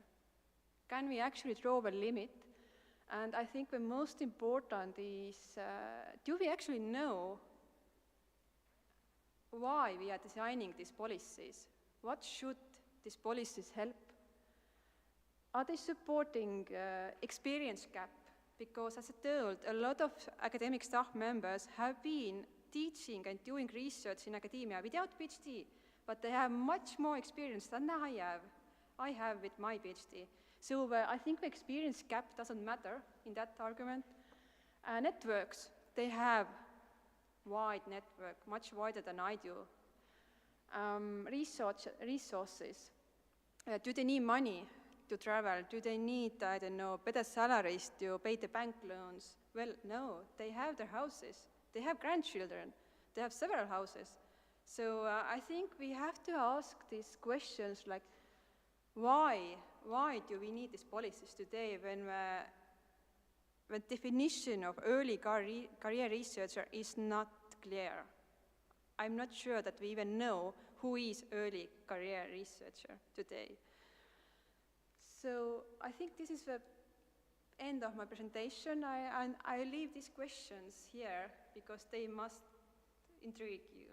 Can we actually draw a limit? And I think the most important is, do we actually know why we are designing these policies? What should these policies help? Are they supporting experience gap? Because as I told, a lot of academic staff members have been teaching and doing research in academia without PhD, but they have much more experience than I have with my PhD. So I think the experience gap doesn't matter in that argument. Networks, they have wide network, much wider than I do. Resources, do they need money to travel? Do they need, I don't know, better salaries to pay the bank loans? Well, no, they have their houses. They have grandchildren. They have several houses. So I think we have to ask these questions like, why do we need these policies today when the definition of early career researcher is not clear? I'm not sure that we even know who is early career researcher today. So I think this is the end of my presentation. I leave these questions here because they must intrigue you.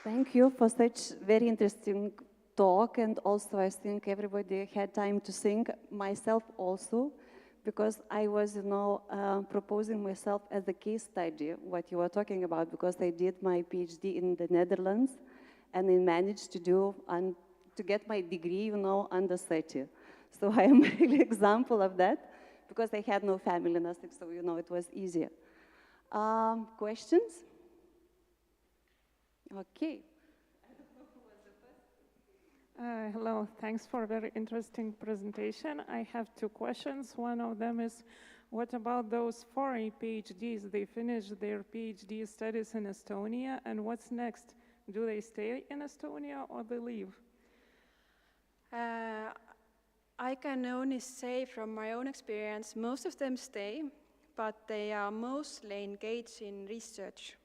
Thank you for such very interesting talk, and also I think everybody had time to think, myself also, because I was, proposing myself as a case study, what you were talking about, because I did my PhD in the Netherlands, and I managed to get my degree, under 30. So I am an really example of that, because I had no family, nothing, so, it was easier. Questions? Okay. Hello, thanks for a very interesting presentation. I have two questions. One of them is, what about those foreign PhDs? They finish their PhD studies in Estonia, and what's next? Do they stay in Estonia or they leave? I can only say from my own experience, most of them stay, but they are mostly engaged in research.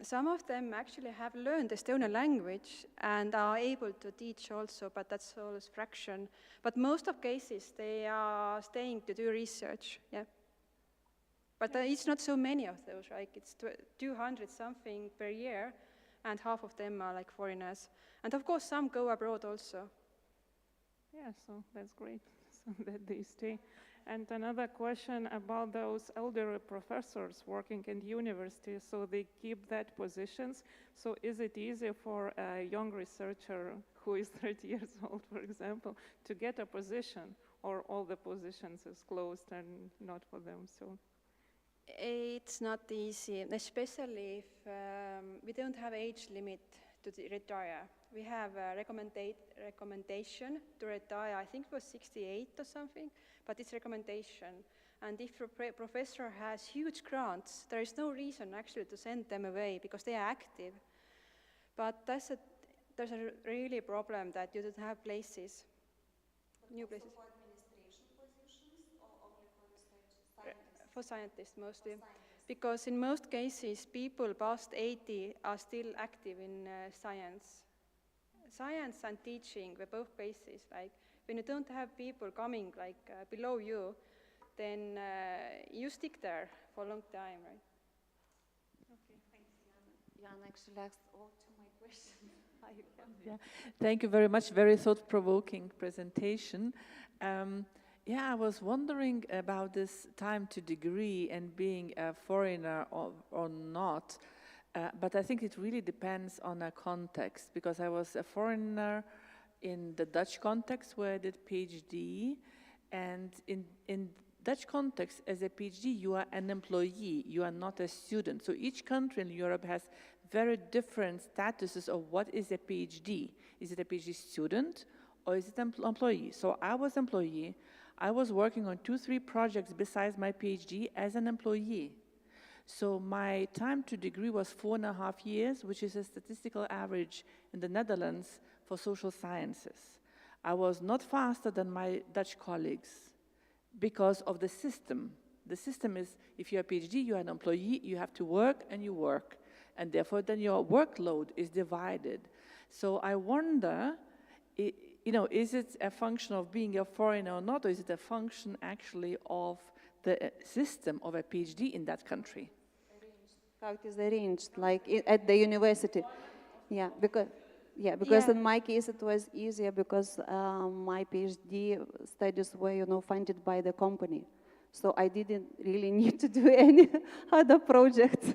Some of them actually have learned Estonian language and are able to teach also, but that's always fraction. But most of cases, they are staying to do research, yeah. But it's not so many of those, right? It's 200 something per year, and half of them are like foreigners. And of course, some go abroad also. Yeah, so that's great, so that they stay. And another question about those elderly professors working in university, so they keep that positions. So is it easy for a young researcher who is 30 years old, for example, to get a position, or all the positions is closed and not for them? So it's not easy, especially if we don't have age limit to retire. We have a recommendation to retire, I think it was 68 or something, but it's recommendation. And if a professor has huge grants, there is no reason actually to send them away because they are active. But there's a really problem that you don't have places, new places. For administration positions or only for research scientists? For scientists mostly. Because in most cases, people past 80 are still active in science. Science and teaching were both bases. Like when you don't have people coming like below you, then you stick there for a long time, right? Okay, thanks, Jan actually asked all to my questions. Yeah. Thank you very much. Very thought-provoking presentation. Yeah, I was wondering about this time to degree and being a foreigner or not, but I think it really depends on a context, because I was a foreigner in the Dutch context where I did PhD, and in Dutch context, as a PhD, you are an employee, you are not a student. So each country in Europe has very different statuses of what is a PhD. Is it a PhD student or is it an employee? So I was employee. I was working on 2-3 projects besides my PhD as an employee. So my time to degree was 4.5 years, which is a statistical average in the Netherlands for social sciences. I was not faster than my Dutch colleagues because of the system. The system is, if you're a PhD, you're an employee, you have to work and you work. And therefore, then your workload is divided. So I wonder, is it a function of being a foreigner or not, or is it a function actually of the system of a PhD in that country? How it is arranged, like at the university. Yeah, because in my case it was easier because my PhD studies were, funded by the company. So I didn't really need to do any other projects.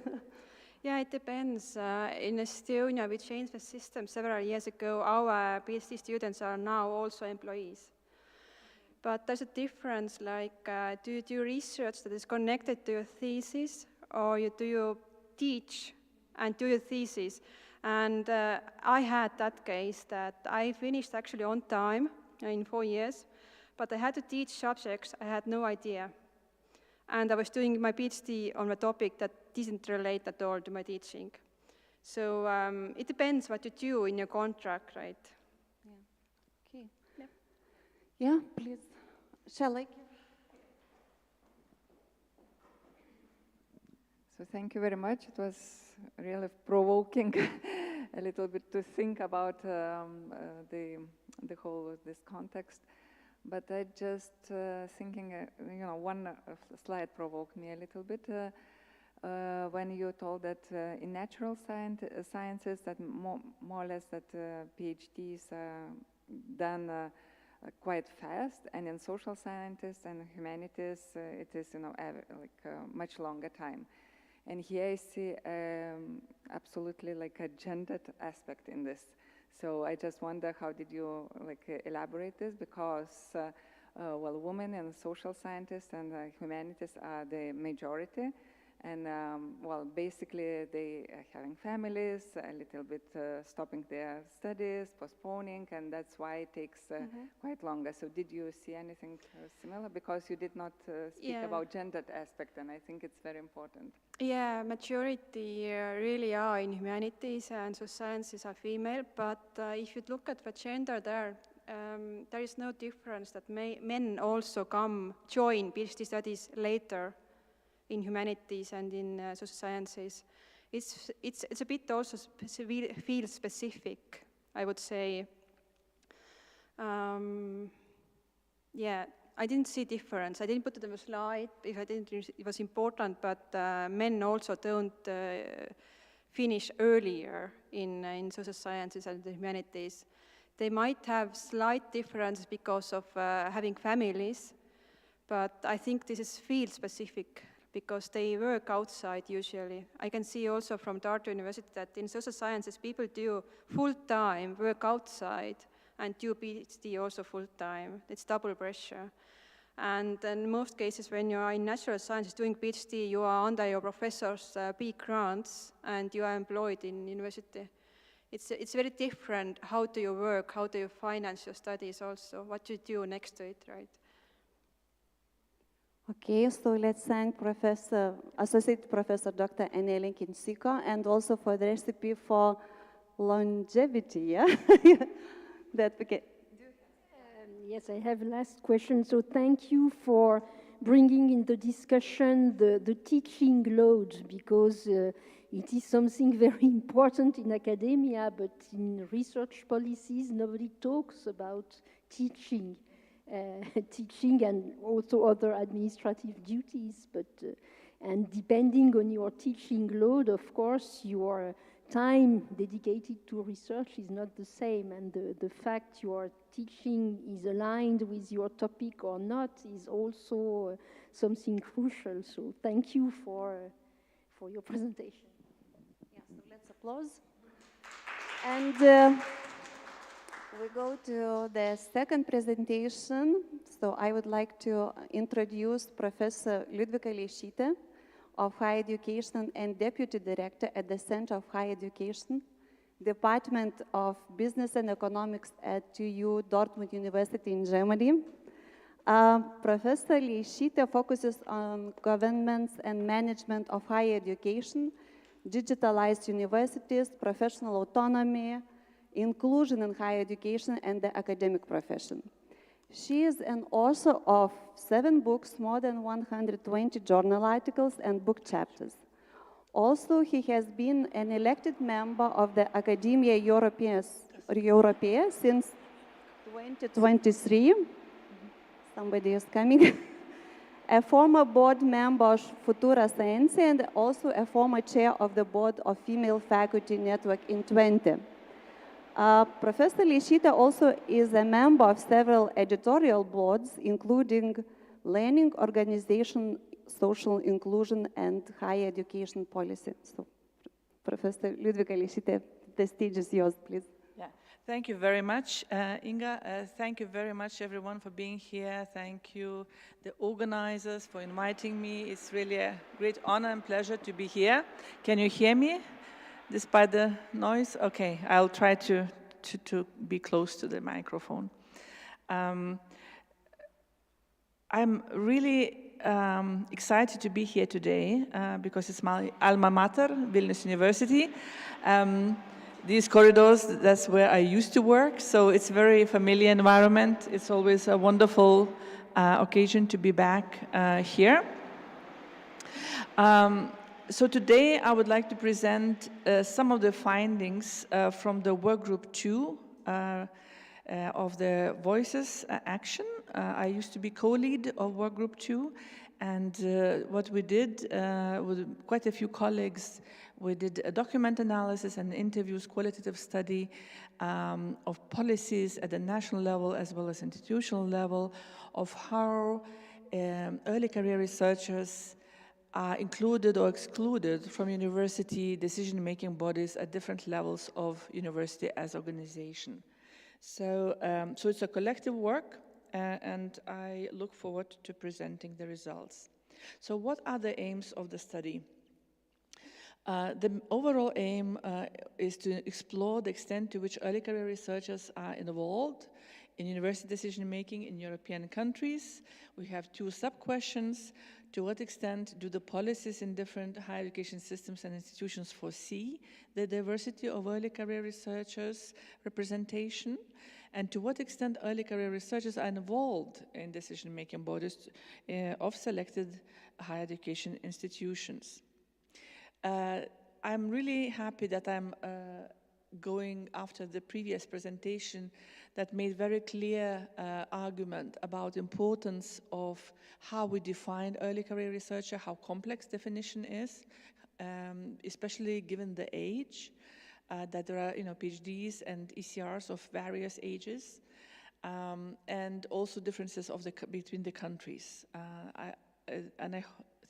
Yeah, it depends. In Estonia, we changed the system several years ago. Our PhD students are now also employees. But there's a difference, like do you do research that is connected to your thesis, or do you teach and do your thesis? And I had that case that I finished actually on time in 4 years, but I had to teach subjects I had no idea. And I was doing my PhD on a topic that didn't relate at all to my teaching. So it depends what you do in your contract, right? Yeah. Okay. Yeah, please. Shall I? So thank you very much. It was really provoking a little bit to think about the whole of this context. But I just thinking, one slide provoked me a little bit when you told that in natural sciences that more or less that PhDs are done quite fast, and in social sciences and humanities it is much longer time. And here I see absolutely like a gendered aspect in this. So I just wonder, how did you elaborate this? Because, women in social scientists and humanities are the majority. And, basically they are having families, a little bit stopping their studies, postponing, and that's why it takes quite longer. So did you see anything similar? Because you did not speak about gendered aspect, and I think it's very important. Yeah, majority really are in humanities and social sciences are female, but if you look at the gender there is no difference that men also join PhD studies later in humanities and in social sciences. It's a bit also field specific, I would say. I didn't see difference. I didn't put it on the slide if I didn't. It was important, but men also don't finish earlier in social sciences and the humanities. They might have slight differences because of having families, but I think this is field specific, because they work outside usually. I can see also from Tartu University that in social sciences people do full-time work outside and do PhD also full-time. It's double pressure. And in most cases when you are in natural sciences doing PhD, you are under your professor's big grants and you are employed in university. It's very different. How do you work? How do you finance your studies also? What you do next to it, right? Okay, so let's thank Associate Professor Dr. Anne Linkin-Sika, and also for the recipe for longevity, yeah? That we can. Yes, I have a last question. So thank you for bringing in the discussion the teaching load, because it is something very important in academia, but in research policies, nobody talks about teaching. Teaching and also other administrative duties, but and depending on your teaching load, of course, your time dedicated to research is not the same, and the fact your teaching is aligned with your topic or not is also something crucial. So thank you for your presentation. Yeah, so let's applause. And we go to the second presentation. So I would like to introduce Professor Liudvika of Higher Education and Deputy Director at the Center of Higher Education, Department of Business and Economics at TU Dortmund University in Germany. Professor Liešytė focuses on governance and management of higher education, digitalized universities, professional autonomy, inclusion in higher education, and the academic profession. She is an author of 7 books, more than 120 journal articles, and book chapters. Also, he has been an elected member of the Academia Europaea since 2023. Somebody is coming. A former board member of Futura Science, and also a former chair of the board of Female Faculty Network in Twente. Professor Liešytė also is a member of several editorial boards, including Learning Organization, Social Inclusion, and Higher Education Policy. So, Professor Liudvika Liešytė, the stage is yours, please. Yeah. Thank you very much, Inga. Thank you very much, everyone, for being here. Thank you, the organizers, for inviting me. It's really a great honor and pleasure to be here. Can you hear me? Despite the noise? Okay, I'll try to be close to the microphone. I'm really excited to be here today because it's my alma mater, Vilnius University. These corridors, that's where I used to work, so it's a very familiar environment. It's always a wonderful occasion to be back here. So today I would like to present some of the findings from the work group 2 of the Voices Action. I used to be co-lead of work group 2, and what we did with quite a few colleagues, we did a document analysis and interviews, qualitative study of policies at the national level as well as institutional level of how early career researchers are included or excluded from university decision-making bodies at different levels of university as organization. So, so it's a collective work, and I look forward to presenting the results. So what are the aims of the study? The overall aim is to explore the extent to which early career researchers are involved in university decision-making in European countries. We have 2 sub-questions. To what extent do the policies in different higher education systems and institutions foresee the diversity of early career researchers' representation? And to what extent early career researchers are involved in decision-making bodies of selected higher education institutions? I'm really happy that I'm going after the previous presentation that made very clear argument about the importance of how we define early career researcher, how complex definition is, especially given the age, that there are PhDs and ECRs of various ages, and also differences of between the countries. And I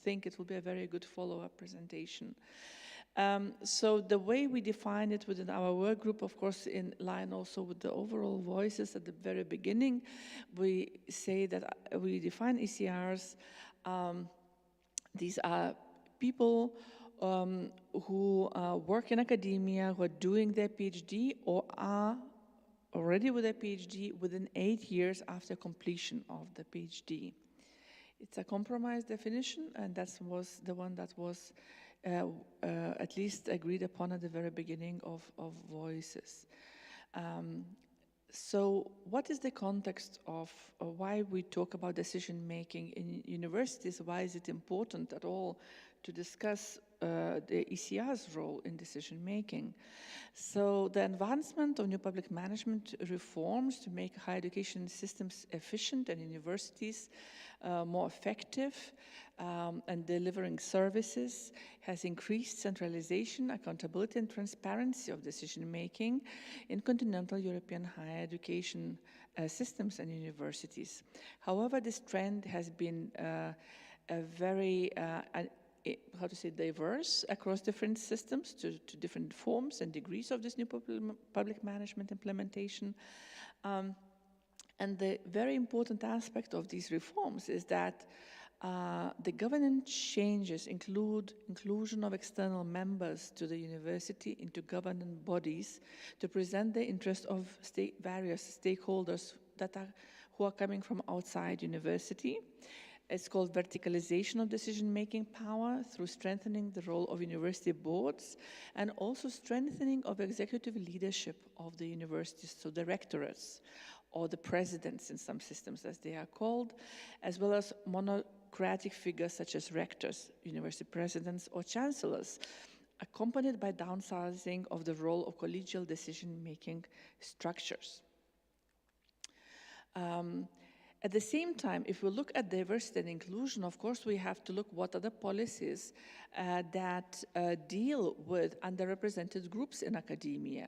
think it will be a very good follow-up presentation. So the way we define it within our work group, of course, in line also with the overall voices at the very beginning, we say that we define ECRs. These are people who work in academia, who are doing their PhD or are already with their PhD within 8 years after completion of the PhD. It's a compromise definition, and that was the one that was at least agreed upon at the very beginning of Voices. So what is the context of why we talk about decision making in universities? Why is it important at all to discuss the ECR's role in decision making? So the advancement of new public management reforms to make higher education systems efficient and universities more effective and delivering services has increased centralization, accountability and transparency of decision making in continental European higher education systems and universities. However, this trend has been very diverse across different systems to different forms and degrees of this new public management implementation. And the very important aspect of these reforms is that the governance changes include inclusion of external members to the university into governing bodies to present the interest of various stakeholders who are coming from outside university. It's called verticalization of decision-making power through strengthening the role of university boards and also strengthening of executive leadership of the universities, so the rectorates or the presidents in some systems as they are called, as well as monocratic figures such as rectors, university presidents or chancellors, accompanied by downsizing of the role of collegial decision-making structures. At the same time, if we look at diversity and inclusion, of course, we have to look what are the policies that deal with underrepresented groups in academia.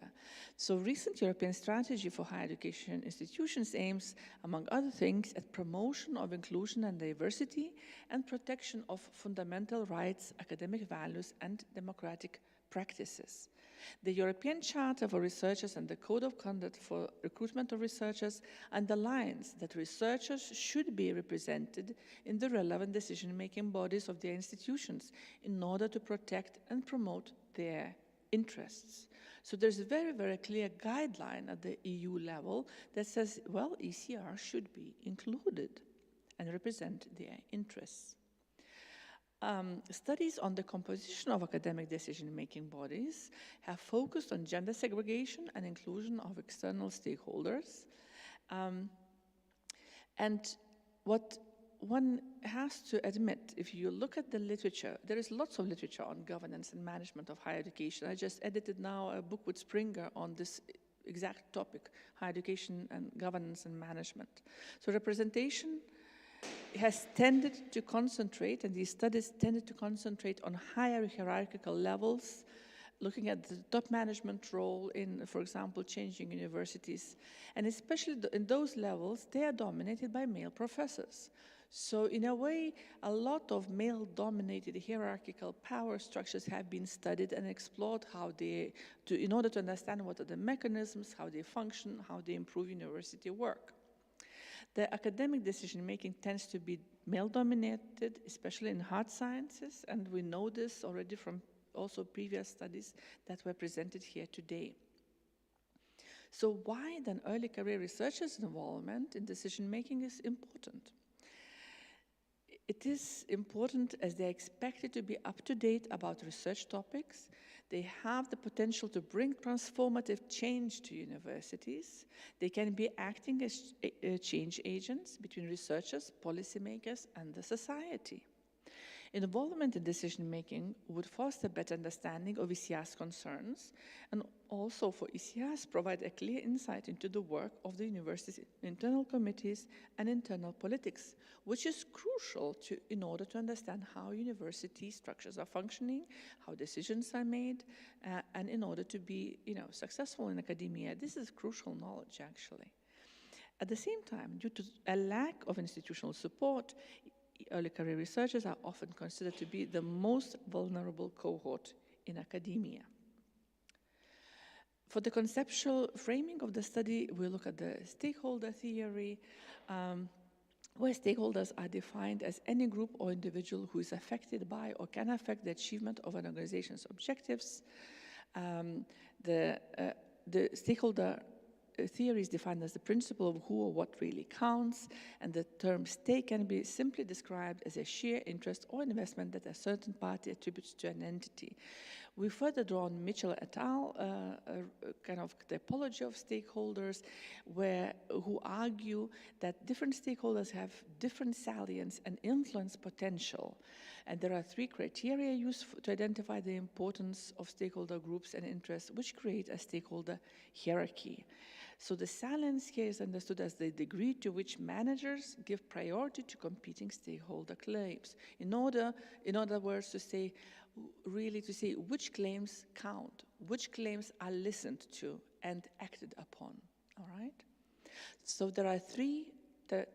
So recent European strategy for higher education institutions aims, among other things, at promotion of inclusion and diversity and protection of fundamental rights, academic values, and democratic practices. The European Charter for Researchers and the Code of Conduct for Recruitment of Researchers underlines that researchers should be represented in the relevant decision-making bodies of their institutions in order to protect and promote their interests. So there's a very, very clear guideline at the EU level that says, well, ECR should be included and represent their interests. Studies on the composition of academic decision-making bodies have focused on gender segregation and inclusion of external stakeholders. And what one has to admit, if you look at the literature, there is lots of literature on governance and management of higher education. I just edited now a book with Springer on this exact topic, higher education and governance and management. So representation has tended to concentrate, and these studies tended to concentrate on higher hierarchical levels, looking at the top management role in, for example, changing universities. And especially in those levels, they are dominated by male professors. So in a way, a lot of male-dominated hierarchical power structures have been studied and explored in order to understand what are the mechanisms, how they function, how they improve university work. The academic decision-making tends to be male-dominated, especially in hard sciences, and we know this already from also previous studies that were presented here today. So why then early career researchers' involvement in decision-making is important? It is important as they are expected to be up-to-date about research topics. They have the potential to bring transformative change to universities. They can be acting as change agents between researchers, policymakers, and the society. Involvement in decision-making would foster better understanding of ECR's concerns and also for ECRs provide a clear insight into the work of the university's internal committees and internal politics, which is crucial in order to understand how university structures are functioning, how decisions are made, and in order to be successful in academia. This is crucial knowledge, actually. At the same time, due to a lack of institutional support, early career researchers are often considered to be the most vulnerable cohort in academia. For the conceptual framing of the study, we look at the stakeholder theory, where stakeholders are defined as any group or individual who is affected by or can affect the achievement of an organization's objectives. The stakeholder theory is defined as the principle of who or what really counts, and the term stake can be simply described as a sheer interest or investment that a certain party attributes to an entity. We further draw on Mitchell et al., a kind of typology of stakeholders, who argue that different stakeholders have different salience and influence potential. And there are 3 criteria used to identify the importance of stakeholder groups and interests, which create a stakeholder hierarchy. So the salience here is understood as the degree to which managers give priority to competing stakeholder claims. In other words, to say which claims count, which claims are listened to and acted upon, all right? So there are 3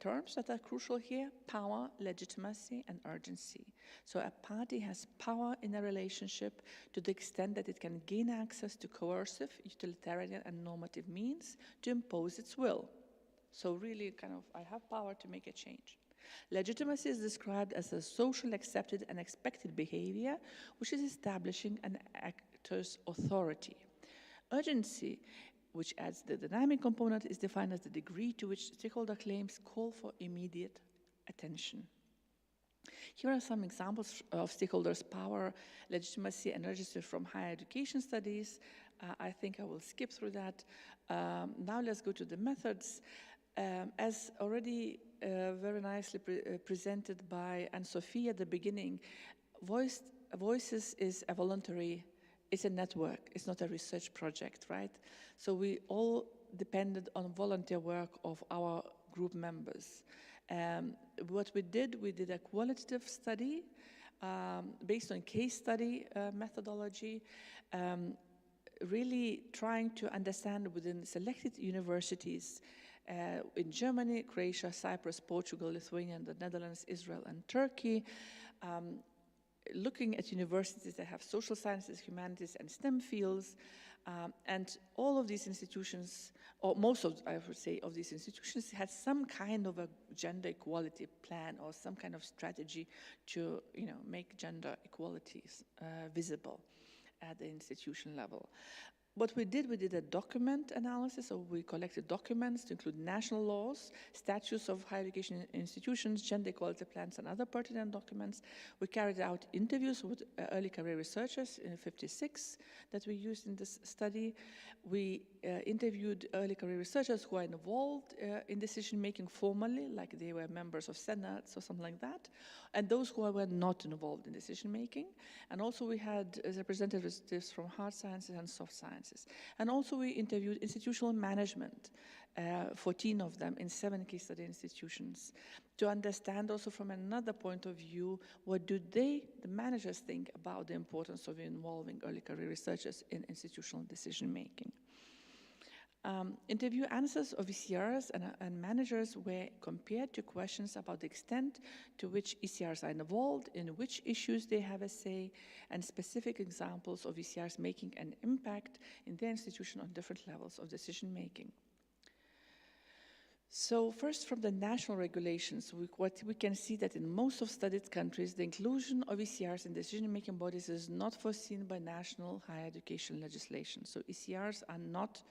terms that are crucial here: power, legitimacy, and urgency. So a party has power in a relationship to the extent that it can gain access to coercive, utilitarian, and normative means to impose its will. So really I have power to make a change. Legitimacy is described as a social accepted and expected behavior which is establishing an actor's authority. Urgency, which adds the dynamic component, is defined as the degree to which stakeholder claims call for immediate attention. Here are some examples of stakeholders' power, legitimacy, and urgency from higher education studies. I think I will skip through that. Now let's go to the methods. As already very nicely presented by Anne-Sophie at the beginning, Voices is a voluntary, it's a network, it's not a research project, right? So we all depended on volunteer work of our group members. What we did a qualitative study based on case study methodology, really trying to understand within selected universities in Germany, Croatia, Cyprus, Portugal, Lithuania, the Netherlands, Israel, and Turkey, looking at universities that have social sciences, humanities, and STEM fields, and all of these institutions, or most of, I would say, of these institutions had some kind of a gender equality plan or some kind of strategy to, make gender equalities visible at the institution level. What we did a document analysis, so we collected documents to include national laws, statutes of higher education institutions, gender equality plans, and other pertinent documents. We carried out interviews with early career researchers in 56 that we used in this study. We interviewed early career researchers who are involved in decision-making formally, like they were members of senates or something like that, and those who were not involved in decision-making. And also we had representatives from hard sciences and soft sciences. And also we interviewed institutional management, 14 of them in 7 case study institutions, to understand also from another point of view, what do the managers think about the importance of involving early career researchers in institutional decision-making. Interview answers of ECRs and managers were compared to questions about the extent to which ECRs are involved, in which issues they have a say, and specific examples of ECRs making an impact in their institution on different levels of decision-making. So first, from the national regulations, what we can see that in most of studied countries, the inclusion of ECRs in decision-making bodies is not foreseen by national higher education legislation. So ECRs are not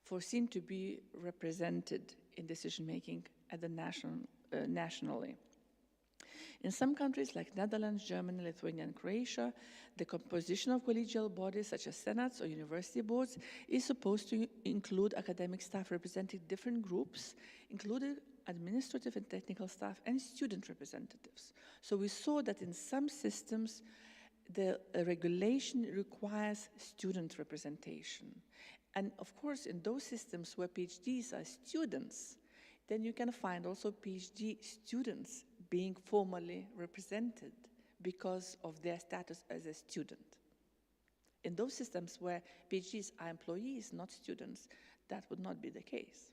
foreseen to be represented in decision-making at the nationally. In some countries like Netherlands, Germany, Lithuania, and Croatia, the composition of collegial bodies such as senates or university boards is supposed to include academic staff representing different groups, including administrative and technical staff and student representatives. So we saw that in some systems, the regulation requires student representation. And of course, in those systems where PhDs are students, then you can find also PhD students being formally represented because of their status as a student. In those systems where PhDs are employees, not students, that would not be the case.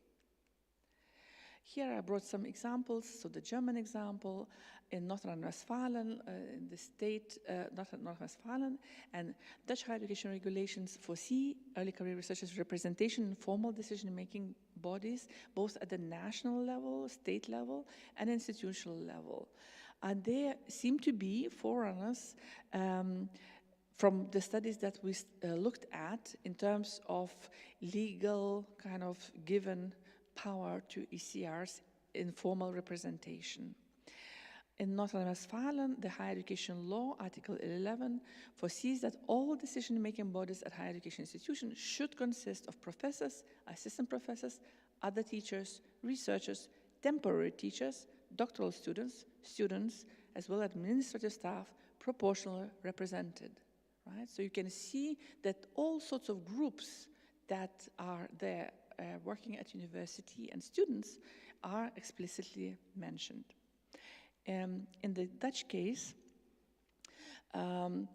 Here I brought some examples. So the German example in North Rhine-Westphalia, in the state, North Rhine-Westphalia, and Dutch higher education regulations foresee early career researchers' representation in formal decision-making bodies, both at the national level, state level, and institutional level. And there seem to be forerunners from the studies that we looked at in terms of legal kind of given power to ECRs in formal representation. In North Rhine-Westphalia, the higher education law, Article 11, foresees that all decision-making bodies at higher education institutions should consist of professors, assistant professors, other teachers, researchers, temporary teachers, doctoral students, as well as administrative staff, proportionally represented. Right? So you can see that all sorts of groups that are there working at university and students are explicitly mentioned. In the Dutch case, the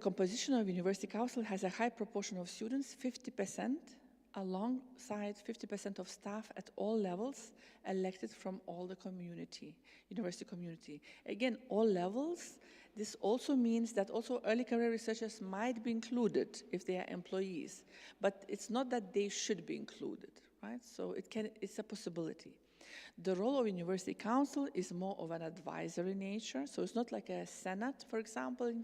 composition of University Council has a high proportion of students, 50%, alongside 50% of staff at all levels elected from all the community, university community. Again, all levels. This also means that also early career researchers might be included if they are employees, but it's not that they should be included, right? So it's a possibility. The role of University Council is more of an advisory nature, so it's not like a Senate, for example, in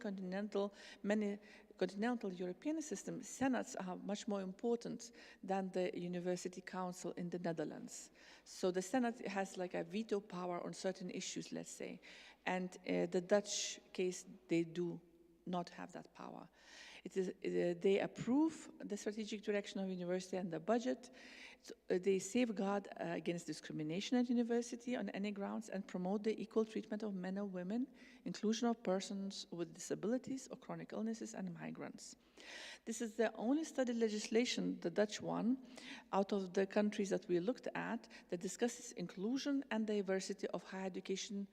many continental European systems. Senates are much more important than the University Council in the Netherlands. So the Senate has like a veto power on certain issues, let's say, and the Dutch case, they do not have that power. They approve the strategic direction of university and the budget. They safeguard against discrimination at university on any grounds and promote the equal treatment of men and women, inclusion of persons with disabilities or chronic illnesses and migrants. This is the only study legislation, the Dutch one, out of the countries that we looked at that discusses inclusion and diversity of higher education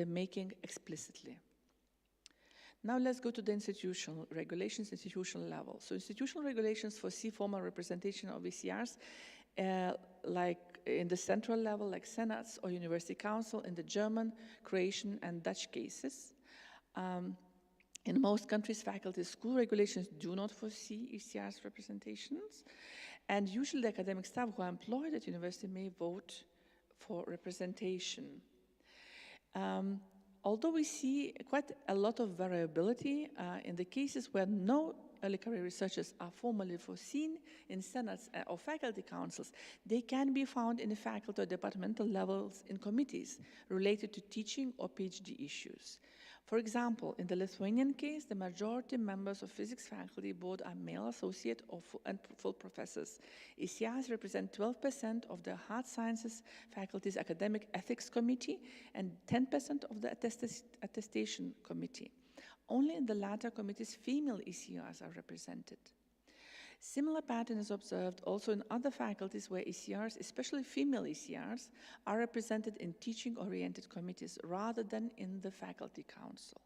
making explicitly. Now let's go to the institutional regulations, institutional level. So institutional regulations foresee formal representation of ECRs like in the central level, like senates or university council in the German, Croatian, and Dutch cases. In most countries, faculty school regulations do not foresee ECRs representations, and usually the academic staff who are employed at university may vote for representation. Although we see quite a lot of variability in the cases where no early career researchers are formally foreseen in senates or faculty councils, they can be found in the faculty or departmental levels in committees related to teaching or PhD issues. For example, in the Lithuanian case, the majority members of physics faculty board are male associate and full professors. ECRs represent 12% of the hard sciences faculty's academic ethics committee and 10% of the attestation committee. Only in the latter committees, female ECRs are represented. Similar pattern is observed also in other faculties where ECRs, especially female ECRs, are represented in teaching-oriented committees rather than in the faculty council.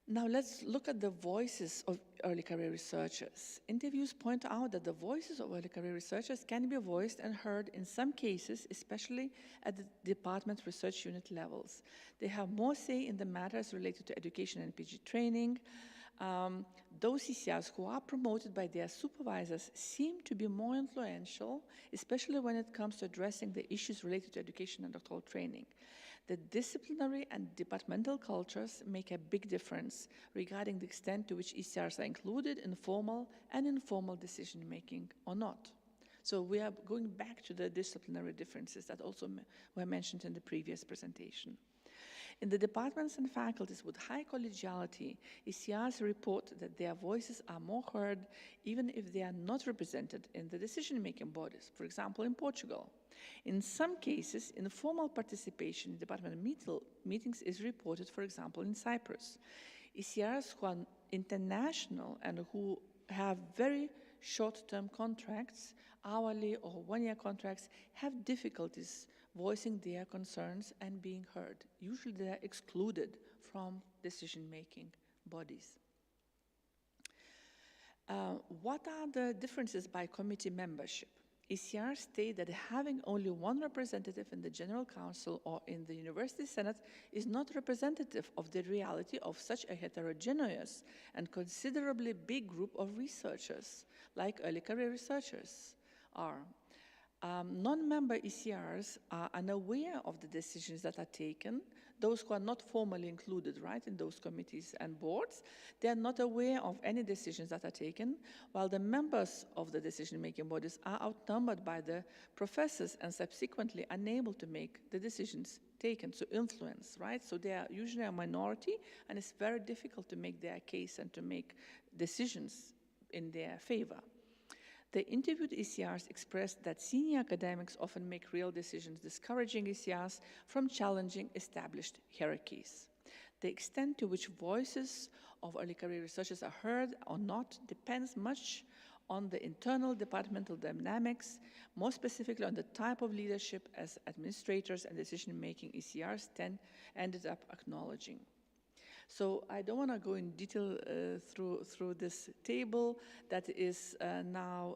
Now let's look at the voices of early career researchers. Interviews point out that the voices of early career researchers can be voiced and heard in some cases, especially at the department research unit levels. They have more say in the matters related to education and PhD training. Those ECRs who are promoted by their supervisors seem to be more influential, especially when it comes to addressing the issues related to education and doctoral training. The disciplinary and departmental cultures make a big difference regarding the extent to which ECRs are included in formal and informal decision-making or not. So we are going back to the disciplinary differences that also were mentioned in the previous presentation. In the departments and faculties with high collegiality, ECRs report that their voices are more heard even if they are not represented in the decision-making bodies, for example, in Portugal. In some cases, informal participation in department meetings is reported, for example, in Cyprus. ECRs who are international and who have very short-term contracts, hourly or one-year contracts, have difficulties voicing their concerns and being heard. Usually they are excluded from decision-making bodies. What are the differences by committee membership? ECRs state that having only one representative in the General Council or in the University Senate is not representative of the reality of such a heterogeneous and considerably big group of researchers, like early career researchers are. Non-member ECRs are unaware of the decisions that are taken. Those who are not formally included, right, in those committees and boards, they are not aware of any decisions that are taken, while the members of the decision-making bodies are outnumbered by the professors and subsequently unable to make the decisions taken, to influence, right? So they are usually a minority, and it's very difficult to make their case and to make decisions in their favor. The interviewed ECRs expressed that senior academics often make real decisions, discouraging ECRs from challenging established hierarchies. The extent to which voices of early career researchers are heard or not depends much on the internal departmental dynamics, more specifically on the type of leadership as administrators and decision-making ECRs ended up acknowledging. So I don't want to go in detail through this table that is now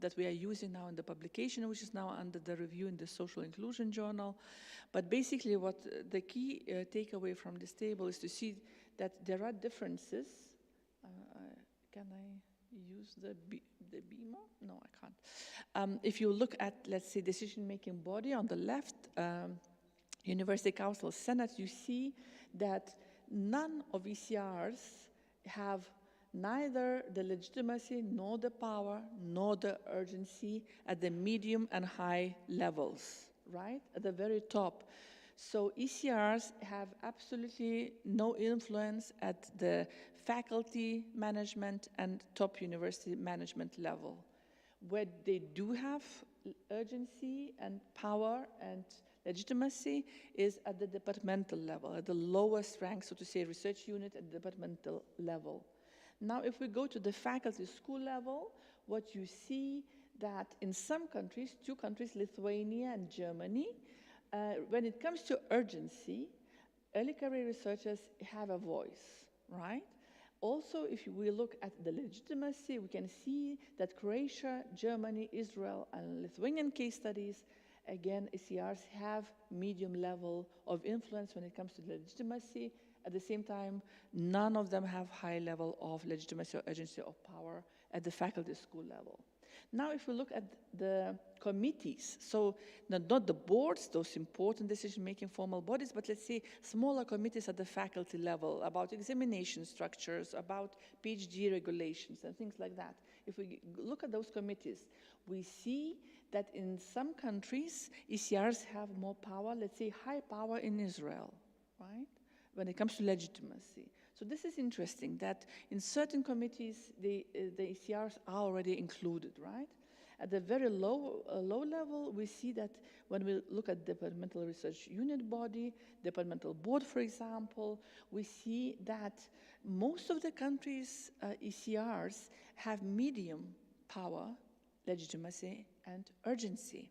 that we are using now in the publication, which is now under the review in the Social Inclusion Journal. But basically, what the key takeaway from this table is to see that there are differences. Can I use the beamer? No, I can't. If you look at, let's say, decision-making body on the left, University Council Senate, you see that none of ECRs have neither the legitimacy, nor the power, nor the urgency at the medium and high levels, right? At the very top. So ECRs have absolutely no influence at the faculty management and top university management level. Where they do have urgency and power and legitimacy is at the departmental level, at the lowest rank, so to say, research unit at the departmental level. Now, if we go to the faculty school level, what you see that in some countries, 2 countries, Lithuania and Germany, when it comes to urgency, early career researchers have a voice, right? Also, if we look at the legitimacy, we can see that Croatia, Germany, Israel, and Lithuanian case studies, again, ECRs have medium level of influence when it comes to legitimacy. At the same time, none of them have high level of legitimacy or urgency or power at the faculty school level. Now, if we look at the committees, so not the boards, those important decision-making formal bodies, but let's say smaller committees at the faculty level about examination structures, about PhD regulations and things like that. If we look at those committees, we see that in some countries, ECRs have more power, let's say high power in Israel, right? When it comes to legitimacy. So this is interesting that in certain committees, the ECRs are already included, right? At the very low level, we see that when we look at departmental research unit body, departmental board, for example, we see that most of the countries' ECRs have medium power, legitimacy, and urgency.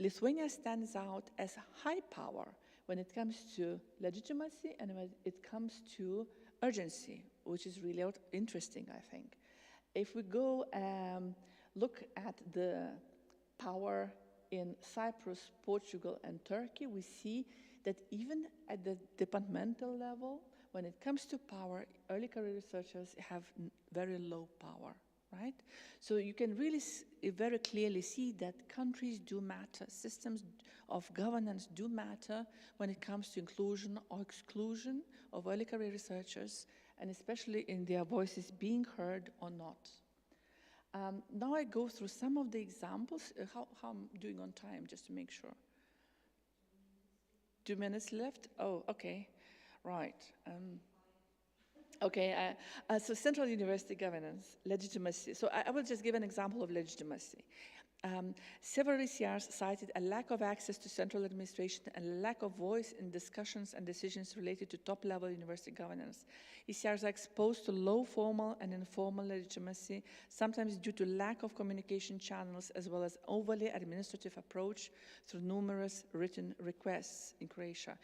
Lithuania stands out as high power when it comes to legitimacy and when it comes to urgency, which is really interesting, I think. If we go look at the power in Cyprus, Portugal, and Turkey, we see that even at the departmental level, when it comes to power, early career researchers have very low power, right? So you can really very clearly see that countries do matter, systems of governance do matter when it comes to inclusion or exclusion of early career researchers, and especially in their voices being heard or not. Now I go through some of the examples. How I'm doing on time, just to make sure. 2 minutes left? Oh, okay, right. So central university governance, legitimacy. So I will just give an example of legitimacy. Several ECRs cited a lack of access to central administration and a lack of voice in discussions and decisions related to top-level university governance. ECRs are exposed to low formal and informal legitimacy, sometimes due to lack of communication channels as well as overly administrative approach through numerous written requests in Croatia.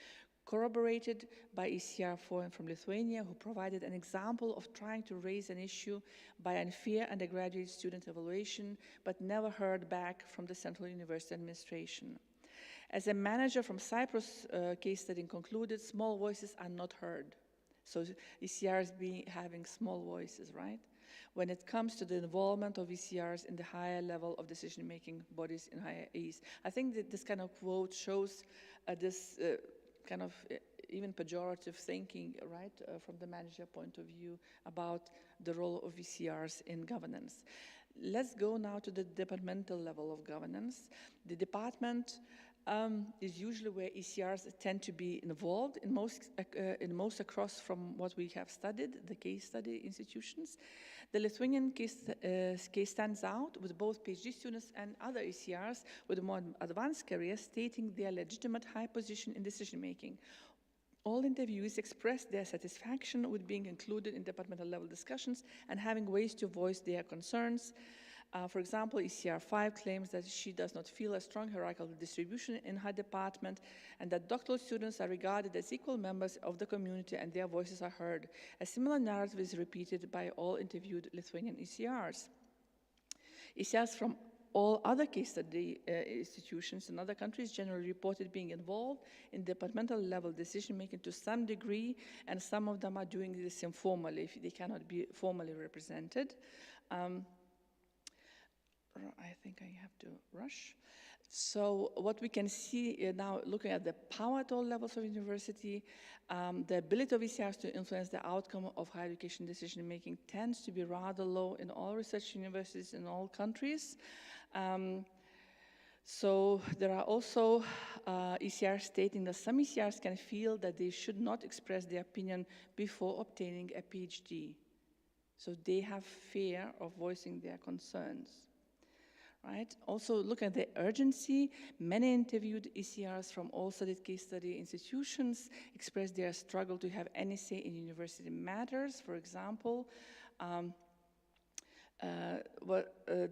Corroborated by ECR Forum from Lithuania, who provided an example of trying to raise an issue by unfair undergraduate student evaluation, but never heard back from the Central University Administration. As a manager from Cyprus case study concluded, small voices are not heard. So ECRs having small voices, right? when it comes to the involvement of ECRs in the higher level of decision-making bodies in higher E's. I think that this kind of quote shows this kind of even pejorative thinking, right, from the manager point of view about the role of ECRs in governance. Let's go now to the departmental level of governance. The department is usually where ECRs tend to be involved in most across from what we have studied, the case study institutions. The Lithuanian case stands out with both PhD students and other ECRs with more advanced careers stating their legitimate high position in decision-making. All interviewees expressed their satisfaction with being included in departmental level discussions and having ways to voice their concerns. For example, ECR 5 claims that she does not feel a strong hierarchical distribution in her department and that doctoral students are regarded as equal members of the community and their voices are heard. A similar narrative is repeated by all interviewed Lithuanian ECRs. ECRs from all other case study institutions in other countries generally reported being involved in departmental level decision-making to some degree, and some of them are doing this informally if they cannot be formally represented. I think I have to rush. So what we can see now, looking at the power at all levels of university, the ability of ECRs to influence the outcome of higher education decision-making tends to be rather low in all research universities in all countries. So there are also ECRs stating that some ECRs can feel that they should not express their opinion before obtaining a PhD. So they have fear of voicing their concerns. Right? Also, look at the urgency. Many interviewed ECRs from all studied case study institutions expressed their struggle to have any say in university matters. For example, the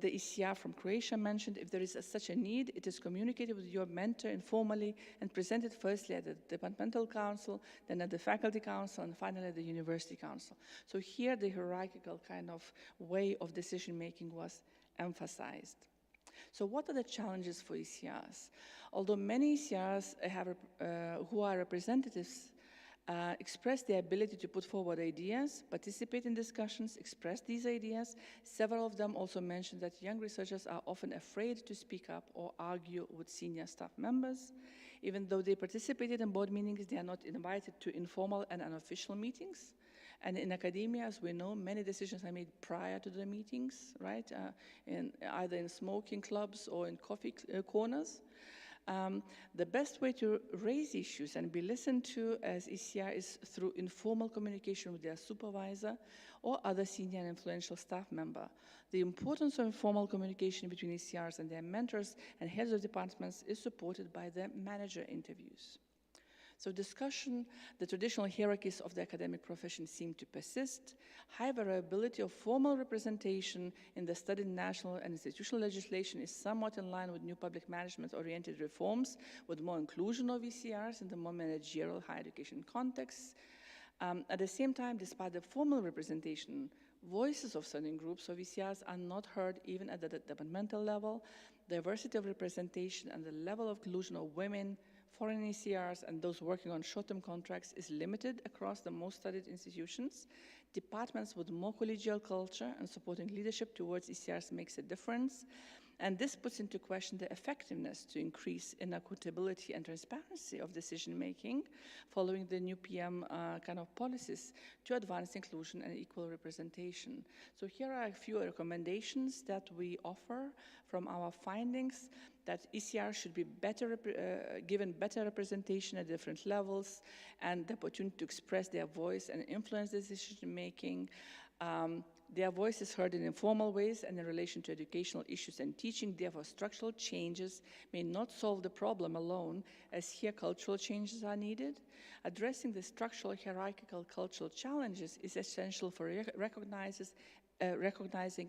ECR from Croatia mentioned, if there is such a need, it is communicated with your mentor informally and presented firstly at the departmental council, then at the faculty council, and finally at the university council. So here the hierarchical kind of way of decision-making was emphasized. So what are the challenges for ECRs? Although many ECRs who are representatives express their ability to put forward ideas, participate in discussions, express these ideas, several of them also mentioned that young researchers are often afraid to speak up or argue with senior staff members. Even though they participated in board meetings, they are not invited to informal and unofficial meetings. And in academia, as we know, many decisions are made prior to the meetings, right? Either in smoking clubs or in coffee corners. The best way to raise issues and be listened to as ECR is through informal communication with their supervisor or other senior and influential staff member. The importance of informal communication between ECRs and their mentors and heads of departments is supported by the manager interviews. So discussion, the traditional hierarchies of the academic profession seem to persist. High variability of formal representation in the studied national and institutional legislation is somewhat in line with new public management-oriented reforms, with more inclusion of ECRs in the more managerial higher education contexts. At the same time, despite the formal representation, voices of certain groups of ECRs are not heard even at the departmental level. Diversity of representation and the level of inclusion of women, foreign ECRs, and those working on short-term contracts is limited across the most studied institutions. Departments with more collegial culture and supporting leadership towards ECRs makes a difference. And this puts into question the effectiveness to increase in accountability and transparency of decision-making following the new PM kind of policies to advance inclusion and equal representation. So here are a few recommendations that we offer from our findings, that ECR should be given better representation at different levels and the opportunity to express their voice and influence decision-making. Their voice is heard in informal ways and in relation to educational issues and teaching. Therefore, structural changes may not solve the problem alone, as here cultural changes are needed. Addressing the structural hierarchical cultural challenges is essential for recognizing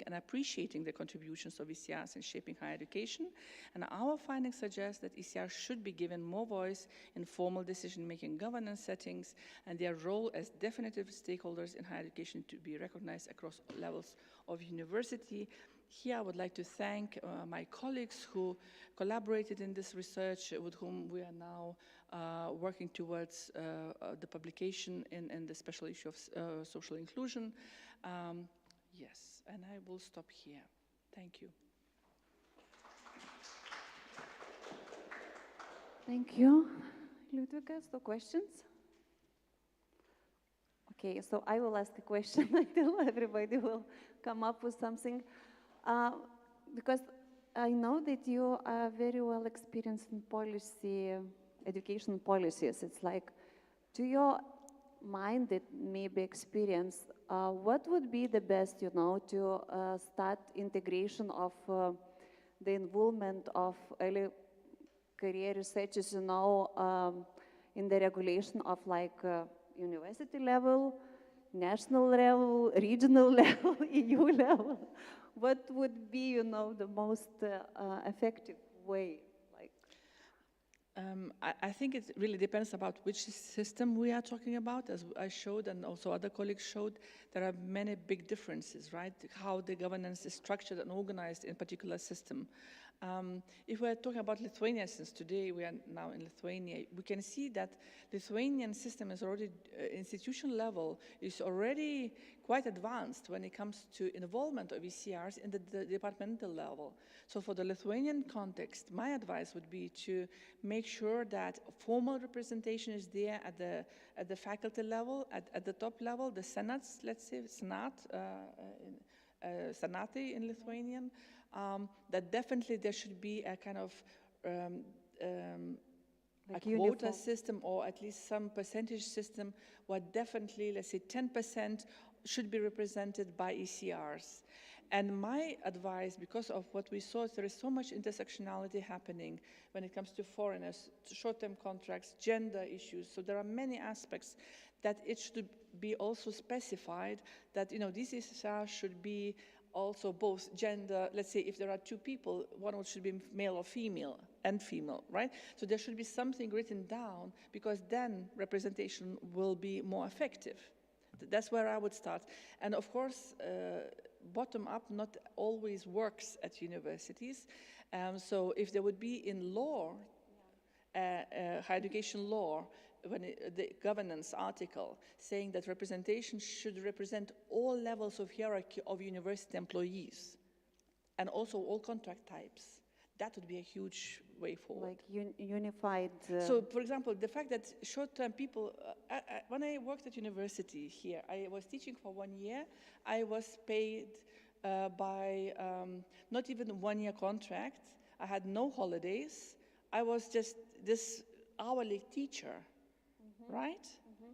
and appreciating the contributions of ECRs in shaping higher education. And our findings suggest that ECRs should be given more voice in formal decision-making governance settings, and their role as definitive stakeholders in higher education to be recognized across levels of university. Here I would like to thank my colleagues who collaborated in this research, with whom we are now working towards the publication in the special issue of social inclusion. Yes, and I will stop here. Thank you. Thank you. Ludvikas, the questions? Okay, so I will ask a question until everybody will come up with something. Because I know that you are very well experienced in policy, education policies. It's like, to your mind that maybe experience, what would be the best, to start integration of the involvement of early career researchers, in the regulation of university level, national level, regional level, EU level? What would be, the most effective way? I think it really depends about which system we are talking about. As I showed, and also other colleagues showed, there are many big differences, right? How the governance is structured and organized in a particular system. If we're talking about Lithuania, since today we are now in Lithuania, we can see that Lithuanian system is already, institutional level, is already quite advanced when it comes to involvement of ECRs in the departmental level. So for the Lithuanian context, my advice would be to make sure that formal representation is there at the faculty level, at the top level, the senates, let's say, senat, senati in Lithuanian, that definitely there should be a kind of a quota system, or at least some percentage system where definitely, let's say 10% should be represented by ECRs. And my advice, because of what we saw, there is so much intersectionality happening when it comes to foreigners, to short-term contracts, gender issues. So there are many aspects that it should be also specified that, these ECRs should be also both gender, let's say if there are two people, one should be male or female, right? So there should be something written down, because then representation will be more effective. That's where I would start. And of course, bottom-up not always works at universities. So if there would be in law, higher education law, when the governance article saying that representation should represent all levels of hierarchy of university employees and also all contract types, that would be a huge way forward. Like unified... So, for example, the fact that short-term people, when I worked at university here, I was teaching for 1 year, I was paid by not even a 1-year contract, I had no holidays, I was just this hourly teacher. Right?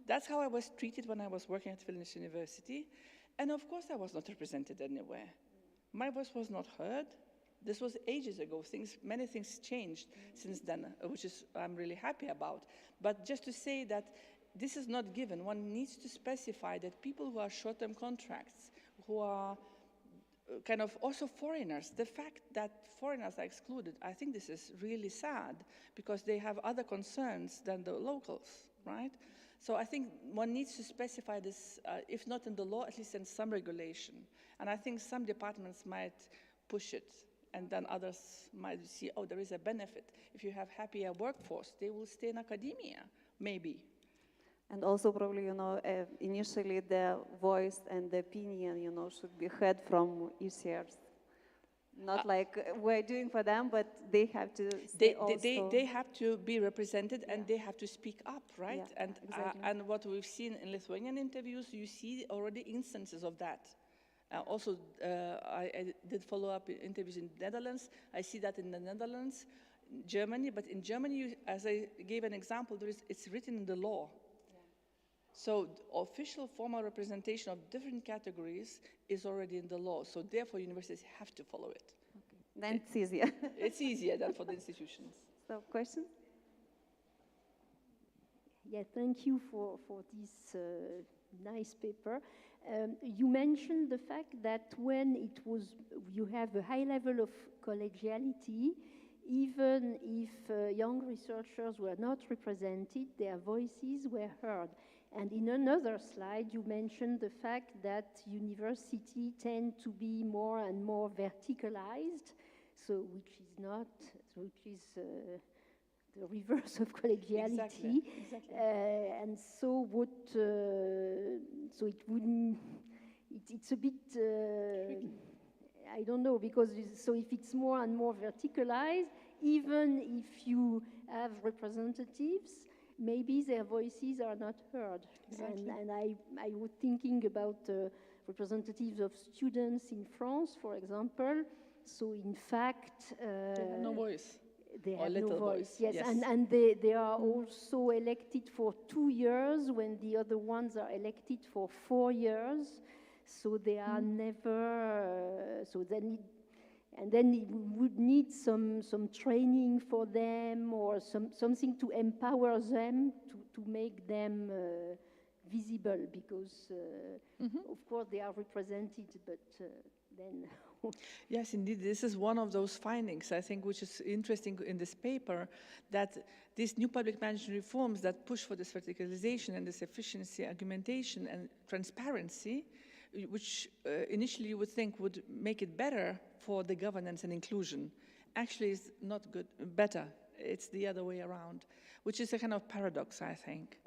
That's how I was treated when I was working at Vilnius University. And of course, I was not represented anywhere. My voice was not heard. This was ages ago. Many things changed since then, which is I'm really happy about. But just to say that this is not given. One needs to specify that people who are short-term contracts, who are kind of also foreigners, the fact that foreigners are excluded, I think this is really sad, because they have other concerns than the locals. Right? So I think one needs to specify this, if not in the law, at least in some regulation. And I think some departments might push it, and then others might see, oh, there is a benefit. If you have happier workforce, they will stay in academia, maybe. And also probably, initially the voice and the opinion, should be heard from ECRs. Not like we're doing for them, but they have to they have to be represented, and they have to speak up, right? Yeah, and exactly. And what we've seen in Lithuanian interviews, you see already instances of that. Also, I did follow-up interviews in the Netherlands. I see that in the Netherlands, Germany, but in Germany, as I gave an example, it's written in the law. So official formal representation of different categories is already in the law. So therefore, universities have to follow it. Okay. Then it's easier. It's easier than for the institutions. So, questions? Yeah, thank you for this nice paper. You mentioned the fact that when you have a high level of collegiality, even if young researchers were not represented, their voices were heard. And in another slide, you mentioned the fact that universities tend to be more and more verticalized, which is the reverse of collegiality. Exactly. And so it wouldn't. it's a bit, I don't know, because so if it's more and more verticalized, even if you have representatives, maybe their voices are not heard. Exactly. And I was thinking about representatives of students in France, for example. So in fact, they have no voice. They or have little no voice. Yes, Yes. and they are also elected for 2 years when the other ones are elected for 4 years. So they are never. So then, and then we would need some training for them or something to empower them to make them visible, because of course they are represented, but then. Yes, indeed. This is one of those findings, I think, which is interesting in this paper, that these new public management reforms that push for this verticalization and this efficiency, argumentation, and transparency, which initially you would think would make it better for the governance and inclusion, actually is not good, better. It's the other way around, which is a kind of paradox, I think.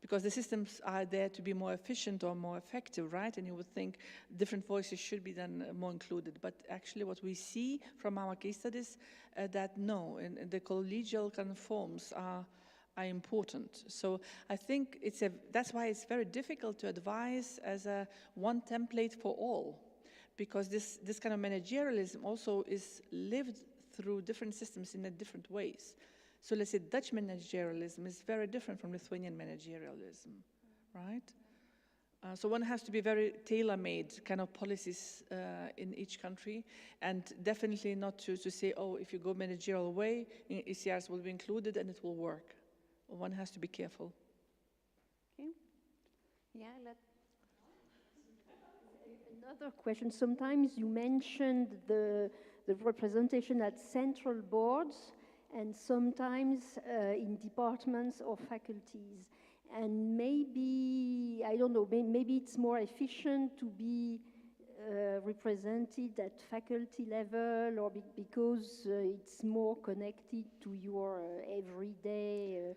Because the systems are there to be more efficient or more effective, right? And you would think different voices should be then more included. But actually what we see from our case studies, that no, and the collegial kind of forms are important. So I think that's why it's very difficult to advise as a one template for all, because this kind of managerialism also is lived through different systems in different ways. So let's say Dutch managerialism is very different from Lithuanian managerialism, right? So one has to be very tailor-made kind of policies in each country, and definitely not to say, oh, if you go managerial way, ECRs will be included and it will work. One has to be careful. Okay. Yeah, another question. Sometimes you mentioned the representation at central boards, and sometimes in departments or faculties. And maybe, I don't know, maybe it's more efficient to be represented at faculty level, or because it's more connected to your everyday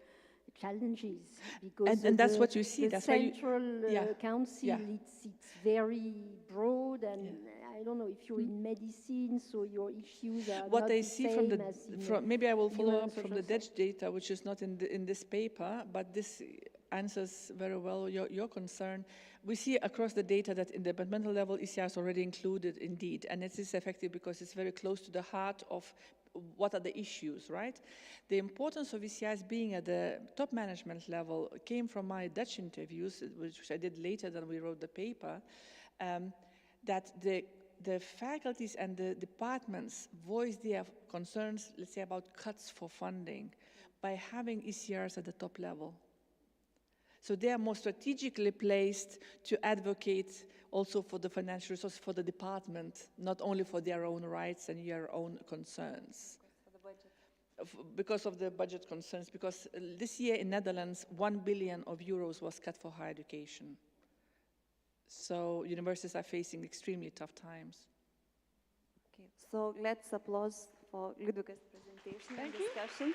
challenges. Because and that's what you see. The that's central council, yeah. it's very broad, and I don't know if you're in medicine, so your issues are what not I the see same maybe I will follow up social from the Dutch data, which is not in this paper, but this answers very well your concern. We see across the data that in the departmental level, ECR is already included indeed, and it is effective because it's very close to the heart of what are the issues, right? The importance of ECRs being at the top management level came from my Dutch interviews, which I did later than we wrote the paper, that the faculties and the departments voice their concerns, let's say, about cuts for funding by having ECRs at the top level. So they are more strategically placed to advocate also for the financial resources for the department, not only for their own rights and your own concerns. Because of the budget concerns, because this year in Netherlands, 1 billion euros was cut for higher education. So universities are facing extremely tough times. Okay, so let's applaud for Ludwig's presentation and discussion.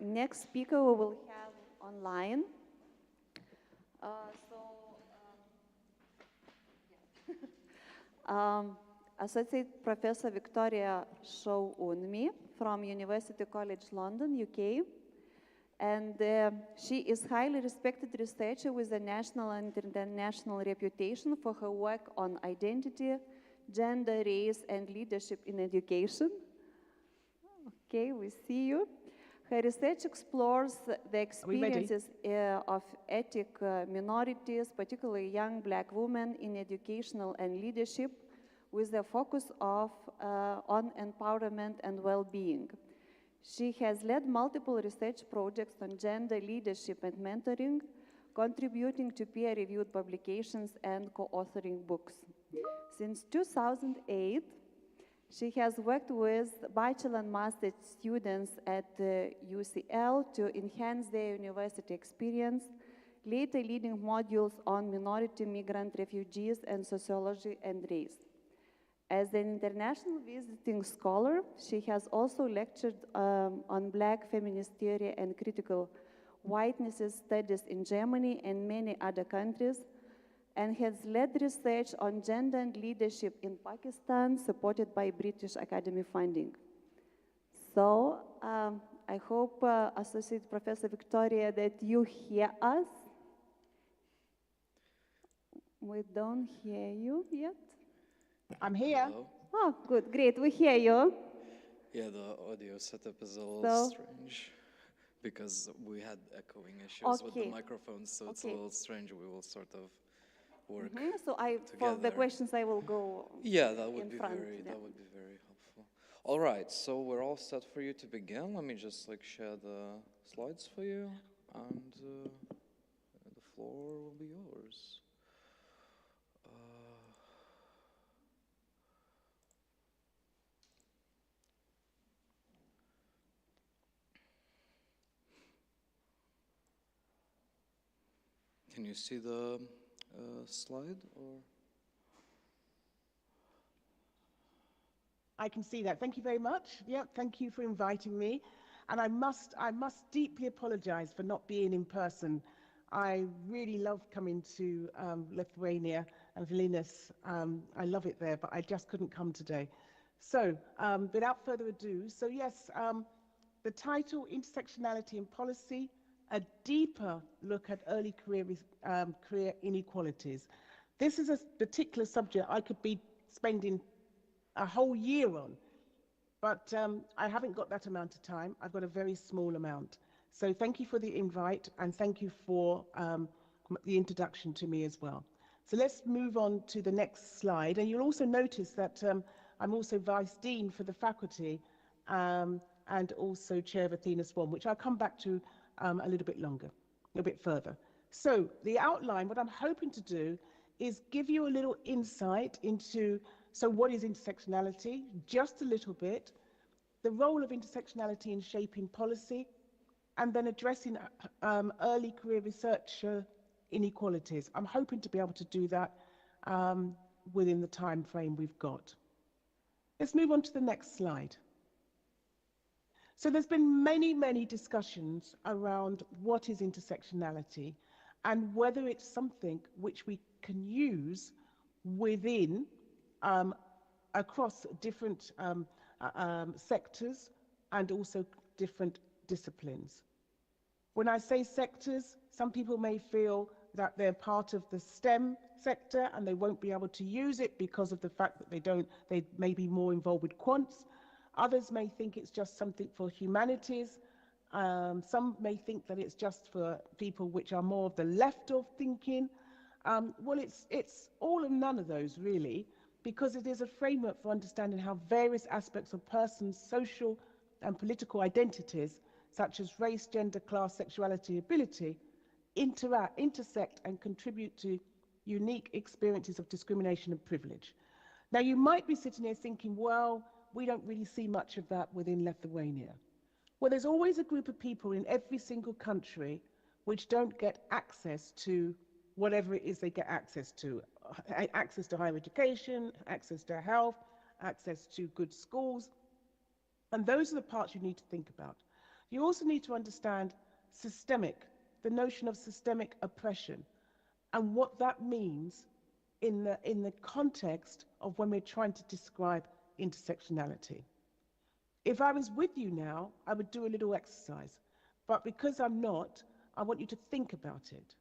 Next speaker we will have online. Associate Professor Victoria Shaw-Unmi from University College London, UK. And she is highly respected researcher with a national and international reputation for her work on identity, gender, race, and leadership in education. Okay, we see you. Her research explores the experiences of ethnic minorities, particularly young Black women, in educational and leadership, with a focus on empowerment and well-being. She has led multiple research projects on gender leadership and mentoring, contributing to peer-reviewed publications and co-authoring books. Since 2008, she has worked with bachelor and master students at UCL to enhance their university experience, later leading modules on minority, migrant, refugees, and sociology and race. As an international visiting scholar, she has also lectured on Black feminist theory and critical whiteness studies in Germany and many other countries, and has led research on gender and leadership in Pakistan, supported by British Academy funding. So I hope, Associate Professor Victoria, that you hear us. We don't hear you yet. I'm here. Hello? Oh, good, great, we hear you. Yeah, the audio setup is a little strange because we had echoing issues with the microphones, so it's a little strange. We will sort of work So for the questions, I will go that would in be front. that would be very helpful. All right, so we're all set for you to begin. Let me just share the slides for you, and the floor will be yours. Can you see the slide, or? I can see that. Thank you very much. Yeah, thank you for inviting me. And I must deeply apologize for not being in person. I really love coming to Lithuania and Vilnius. I love it there, but I just couldn't come today. So without further ado, yes, the title, Intersectionality in Policy, a deeper look at early career inequalities. This is a particular subject I could be spending a whole year on, but I haven't got that amount of time. I've got a very small amount. So thank you for the invite, and thank you for the introduction to me as well. So let's move on to the next slide, and you'll also notice that I'm also Vice Dean for the faculty and also Chair of Athena Swan, which I'll come back to a little bit further. So the outline, what I'm hoping to do is give you a little insight into, so what is intersectionality, just a little bit, the role of intersectionality in shaping policy, and then addressing early career researcher inequalities. I'm hoping to be able to do that within the time frame we've got. Let's move on to the next slide. So there's been many discussions around what is intersectionality and whether it's something which we can use within, across different sectors and also different disciplines. When I say sectors, some people may feel that they're part of the STEM sector and they won't be able to use it because of the fact that they may be more involved with quants. Others may think it's just something for humanities. Some may think that it's just for people which are more of the left of thinking. Well, it's all and none of those, really, because it is a framework for understanding how various aspects of persons' social and political identities, such as race, gender, class, sexuality, ability, intersect and contribute to unique experiences of discrimination and privilege. Now, you might be sitting here thinking, well, we don't really see much of that within Lithuania. Well, there's always a group of people in every single country which don't get access to whatever it is they get access to higher education, access to health, access to good schools. And those are the parts you need to think about. You also need to understand the notion of systemic oppression, and what that means in the context of when we're trying to describe intersectionality. If I was with you now, I would do a little exercise, but because I'm not, I want you to think about it.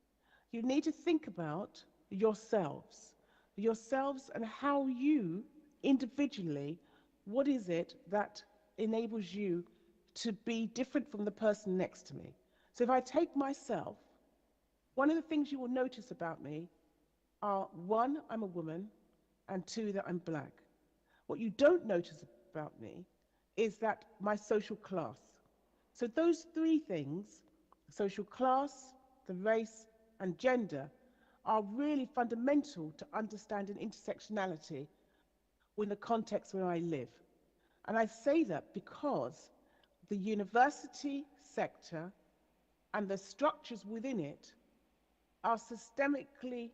You need to think about yourselves and how you individually, what is it that enables you to be different from the person next to me? So if I take myself, one of the things you will notice about me are, one, I'm a woman, and two, that I'm black. What you don't notice about me is that my social class. So those three things, social class, the race, and gender, are really fundamental to understanding intersectionality in the context where I live. And I say that because the university sector and the structures within it are systemically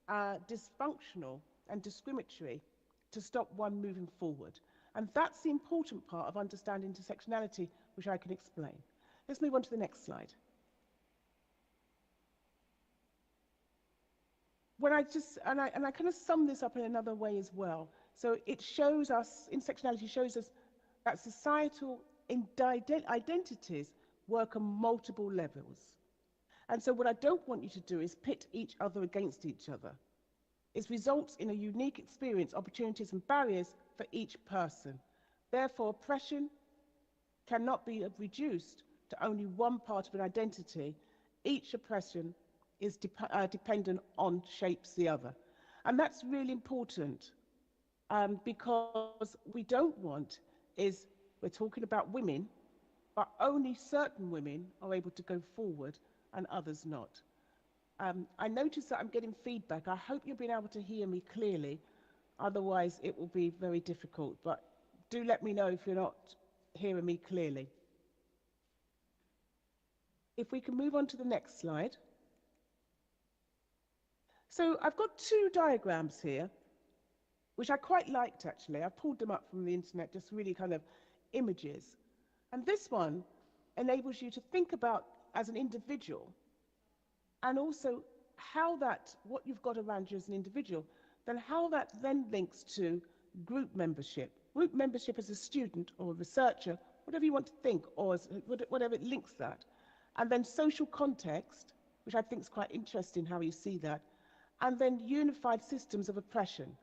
dysfunctional and discriminatory to stop one moving forward. And that's the important part of understanding intersectionality, which I can explain. Let's move on to the next slide. when I kind of sum this up in another way as well. So it shows us, intersectionality shows us that societal identities work on multiple levels. And so what I don't want you to do is pit each other against each other. It results in a unique experience, opportunities and barriers for each person. Therefore, oppression cannot be reduced to only one part of an identity. Each oppression is dependent on shapes the other. And that's really important because we don't want is, we're talking about women, but only certain women are able to go forward and others not. I notice that I'm getting feedback. I hope you've been able to hear me clearly. Otherwise, it will be very difficult. But do let me know if you're not hearing me clearly. If we can move on to the next slide. So I've got two diagrams here, which I quite liked, actually. I pulled them up from the internet, just really kind of images. And this one enables you to think about as an individual, and also how that, what you've got around you as an individual, then how that then links to group membership. Group membership as a student or a researcher, whatever you want to think, or as, whatever it links that. And then social context, which I think is quite interesting how you see that. And then unified systems of oppression.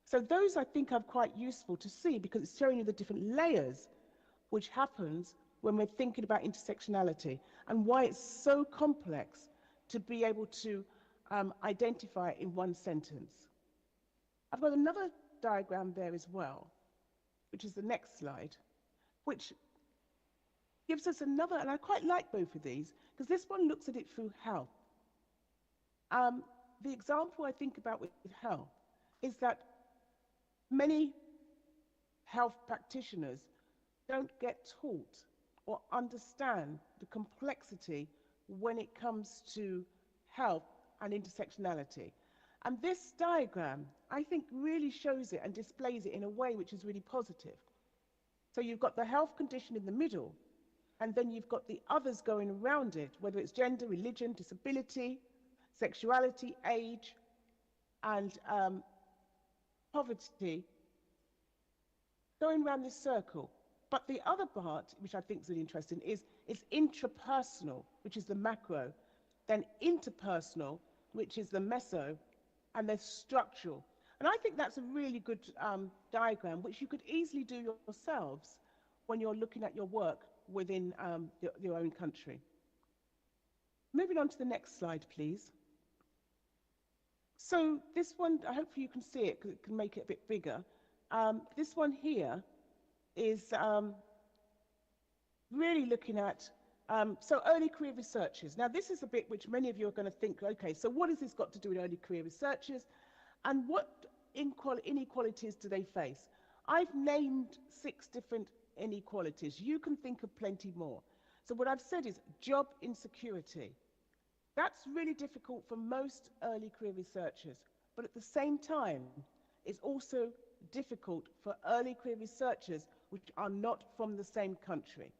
So those I think are quite useful to see because it's showing you the different layers which happens when we're thinking about intersectionality and why it's so complex to be able to identify it in one sentence. I've got another diagram there as well, which is the next slide, which gives us another, and I quite like both of these, because this one looks at it through health. The example I think about with health is that many health practitioners don't get taught or understand the complexity when it comes to health and intersectionality. And this diagram, I think, really shows it and displays it in a way which is really positive. So you've got the health condition in the middle, and then you've got the others going around it, whether it's gender, religion, disability, sexuality, age, and poverty, going around this circle. But the other part, which I think is really interesting, is intrapersonal, which is the macro, then interpersonal, which is the meso, and then structural. And I think that's a really good diagram, which you could easily do yourselves when you're looking at your work within your own country. Moving on to the next slide, please. So this one, hopefully you can see it because it can make it a bit bigger. This one here is really looking at, so early career researchers. Now this is a bit which many of you are going to think, okay, so what has this got to do with early career researchers? And what inequalities do they face? I've named 6 different inequalities. You can think of plenty more. So what I've said is job insecurity. That's really difficult for most early career researchers, but at the same time, it's also difficult for early career researchers which are not from the same country.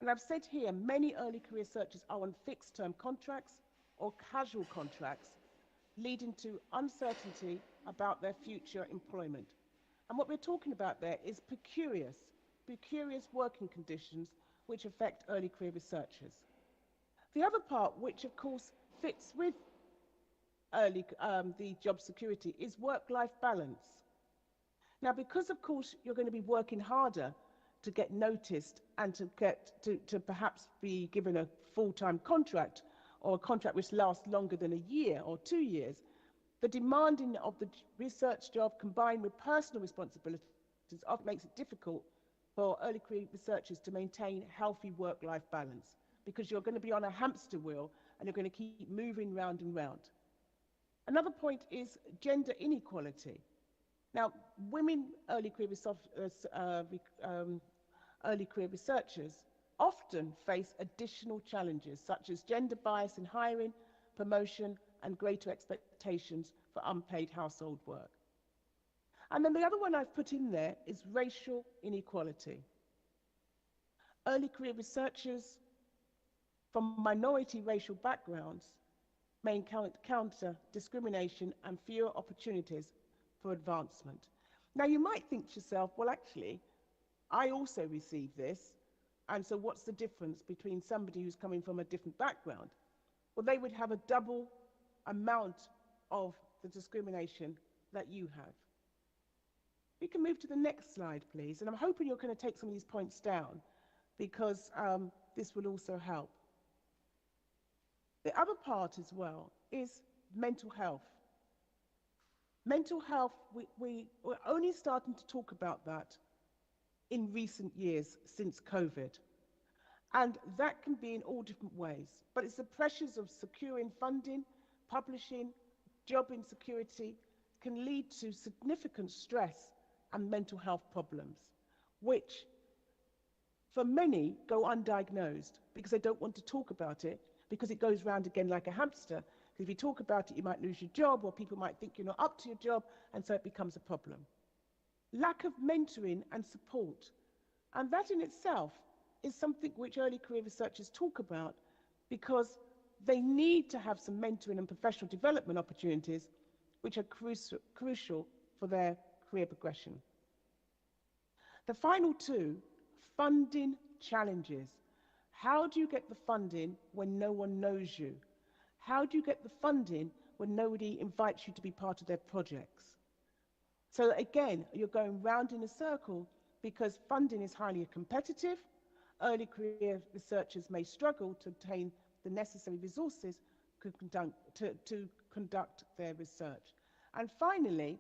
And I've said here, many early career researchers are on fixed-term contracts or casual contracts, leading to uncertainty about their future employment. And what we're talking about there is precarious working conditions which affect early career researchers. The other part, which of course fits with the job security, is work-life balance. Now, because of course you're going to be working harder to get noticed and to perhaps be given a full-time contract or a contract which lasts longer than a year or 2 years, the demanding of the research job combined with personal responsibilities often makes it difficult for early career researchers to maintain healthy work-life balance, because you're going to be on a hamster wheel and you're going to keep moving round and round. Another point is gender inequality. Now, women early career researchers often face additional challenges such as gender bias in hiring, promotion, and greater expectations for unpaid household work. And then the other one I've put in there is racial inequality. Early career researchers from minority racial backgrounds may encounter discrimination and fewer opportunities for advancement. Now, you might think to yourself, well, actually, I also receive this, and so what's the difference between somebody who's coming from a different background? Well, they would have a double amount of the discrimination that you have. We can move to the next slide, please, and I'm hoping you're going to take some of these points down, because this will also help. The other part as well is mental health. Mental health, we're only starting to talk about that in recent years since COVID. And that can be in all different ways. But it's the pressures of securing funding, publishing, job insecurity can lead to significant stress and mental health problems, which for many go undiagnosed because they don't want to talk about it, because it goes round again like a hamster. Because if you talk about it, you might lose your job, or people might think you're not up to your job, and so it becomes a problem. Lack of mentoring and support. And that in itself is something which early career researchers talk about, because they need to have some mentoring and professional development opportunities which are crucial for their career progression. The final two, funding challenges. How do you get the funding when no one knows you? How do you get the funding when nobody invites you to be part of their projects? So again, you're going round in a circle because funding is highly competitive. Early career researchers may struggle to obtain the necessary resources to conduct their research. And finally,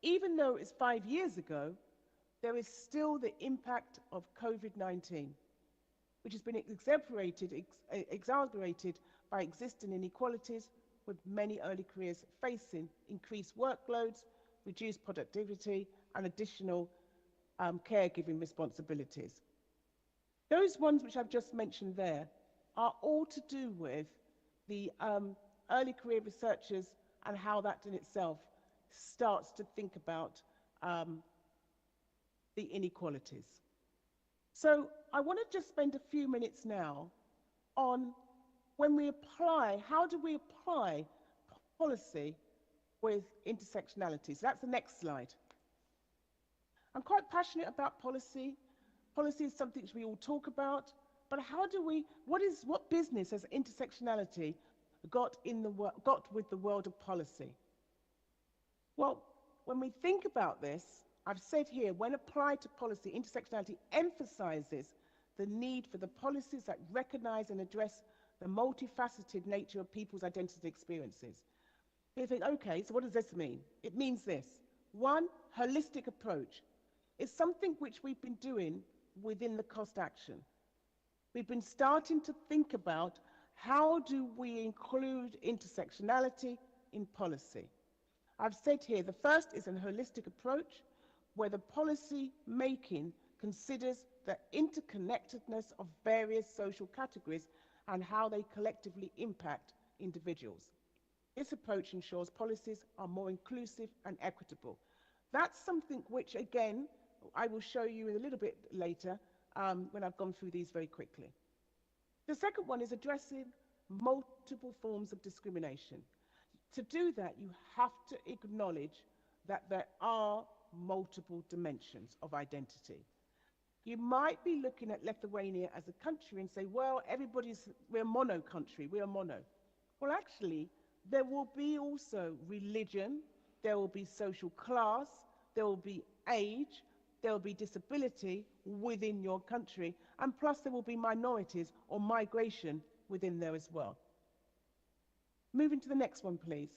even though it's 5 years ago, there is still the impact of COVID-19, which has been exaggerated by existing inequalities, with many early careers facing increased workloads, reduced productivity, and additional caregiving responsibilities. Those ones which I've just mentioned there are all to do with the early career researchers and how that in itself starts to think about the inequalities. So I want to just spend a few minutes now on when we apply, how do we apply policy with intersectionality? So that's the next slide. I'm quite passionate about policy. Policy is something which we all talk about, but how do we, what business has intersectionality got with the world of policy? Well, when we think about this, I've said here, when applied to policy, intersectionality emphasizes the need for the policies that recognize and address the multifaceted nature of people's identity experiences. You think, okay, so what does this mean? It means this. One, holistic approach. It's something which we've been doing within the cost action. We've been starting to think about how do we include intersectionality in policy. I've said here, the first is a holistic approach where the policy making considers the interconnectedness of various social categories and how they collectively impact individuals. This approach ensures policies are more inclusive and equitable. That's something which, again, I will show you a little bit later when I've gone through these very quickly. The second one is addressing multiple forms of discrimination. To do that, you have to acknowledge that there are multiple dimensions of identity. You might be looking at Lithuania as a country and say, well, we're a mono country, we're a mono. Well, actually, there will be also religion, there will be social class, there will be age, there will be disability within your country, and plus there will be minorities or migration within there as well. Moving to the next one, please.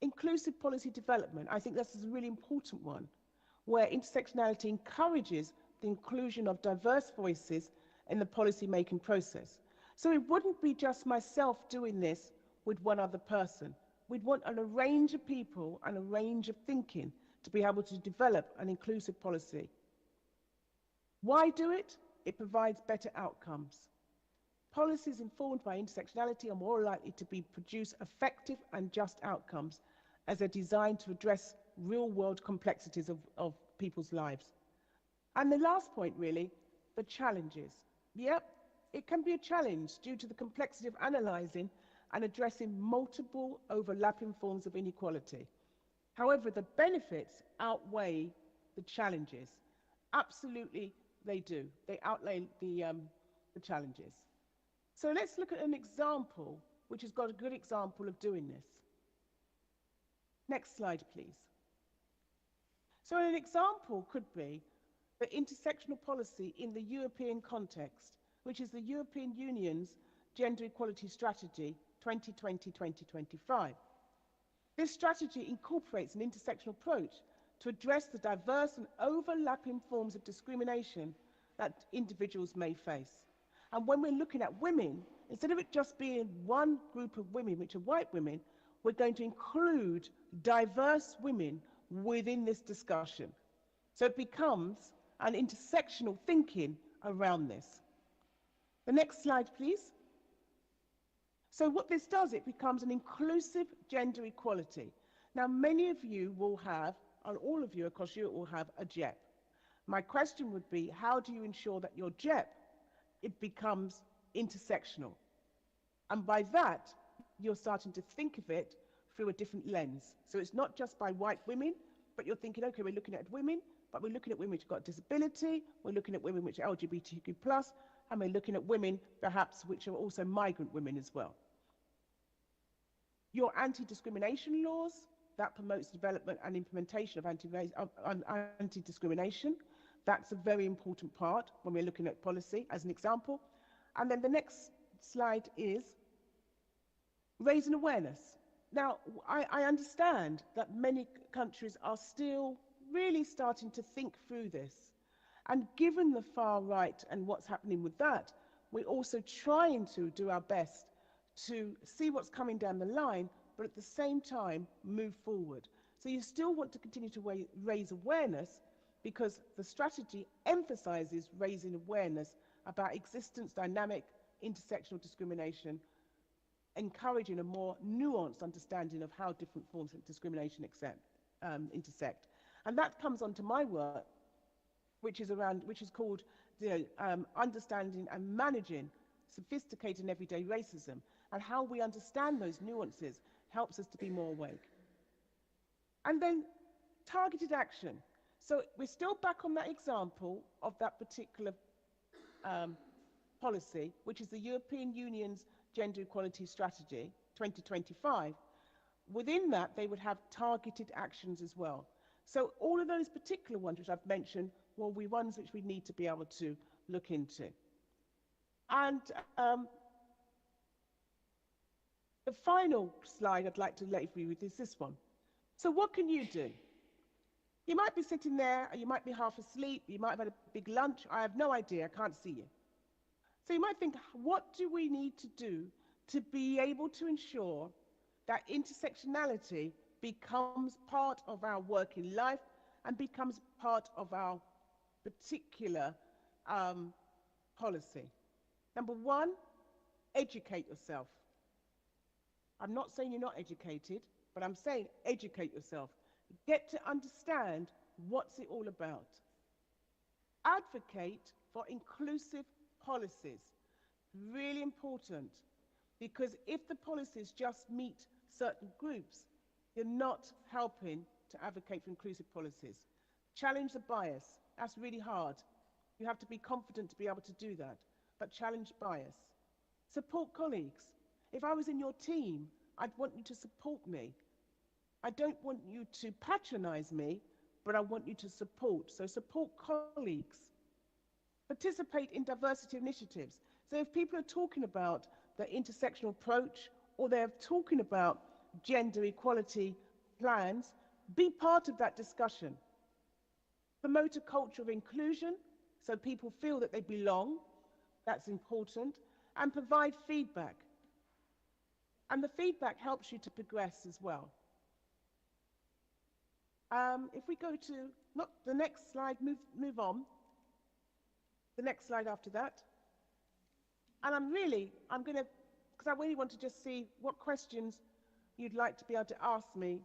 Inclusive policy development. I think this is a really important one, where intersectionality encourages the inclusion of diverse voices in the policy-making process. So it wouldn't be just myself doing this with one other person. We'd want a range of people and a range of thinking to be able to develop an inclusive policy. Why do it? It provides better outcomes. Policies informed by intersectionality are more likely to produce effective and just outcomes as they're designed to address real-world complexities of people's lives. And the last point, really, the challenges. Yep, it can be a challenge due to the complexity of analysing and addressing multiple overlapping forms of inequality. However, the benefits outweigh the challenges. Absolutely, they do. They outweigh the challenges. So let's look at an example which has got a good example of doing this. Next slide, please. So an example could be the intersectional policy in the European context, which is the European Union's Gender Equality Strategy 2020-2025. This strategy incorporates an intersectional approach to address the diverse and overlapping forms of discrimination that individuals may face. And when we're looking at women, instead of it just being one group of women, which are white women, we're going to include diverse women within this discussion. So it becomes an intersectional thinking around this. The next slide, please. So what this does, it becomes an inclusive gender equality. Now, many of you will have, and all of you across Europe will have a JEP. My question would be, how do you ensure that your JEP, it becomes intersectional? And by that, you're starting to think of it through a different lens. So it's not just by white women, but you're thinking, okay, we're looking at women, but we're looking at women which have got disability, we're looking at women which are LGBTQ+, and we're looking at women, perhaps, which are also migrant women as well. Your anti-discrimination laws, that promotes development and implementation of anti-discrimination. That's a very important part when we're looking at policy, as an example. And then the next slide is raising awareness. Now, I understand that many countries are still really starting to think through this. And given the far right and what's happening with that, we're also trying to do our best to see what's coming down the line, but at the same time, move forward. So you still want to continue to raise awareness, because the strategy emphasizes raising awareness about existence, dynamic, intersectional discrimination, encouraging a more nuanced understanding of how different forms of discrimination intersect. And that comes onto my work, which is called Understanding and Managing Sophisticated and Everyday Racism, and how we understand those nuances helps us to be more awake. And then targeted action. So we're still back on that example of that particular policy, which is the European Union's Gender Equality Strategy 2025. Within that, they would have targeted actions as well. So all of those particular ones which I've mentioned will be ones which we need to be able to look into. And the final slide I'd like to leave you with is this one. So what can you do? You might be sitting there, or you might be half asleep, you might have had a big lunch, I have no idea, I can't see you. So you might think, what do we need to do to be able to ensure that intersectionality becomes part of our working life and becomes part of our particular policy? Number one, educate yourself. I'm not saying you're not educated, but I'm saying educate yourself. Get to understand what's it all about. Advocate for inclusive policies. Really important, because if the policies just meet certain groups, you're not helping to advocate for inclusive policies. Challenge the bias. That's really hard. You have to be confident to be able to do that, but challenge bias. Support colleagues. If I was in your team, I'd want you to support me. I don't want you to patronize me, but I want you to support. So support colleagues. Participate in diversity initiatives. So if people are talking about the intersectional approach, or they're talking about gender equality plans, be part of that discussion. Promote a culture of inclusion, so people feel that they belong. That's important. And provide feedback. And the feedback helps you to progress as well. If we go to, not the next slide, move on. The next slide after that. And I'm going to, because I really want to just see what questions you'd like to be able to ask me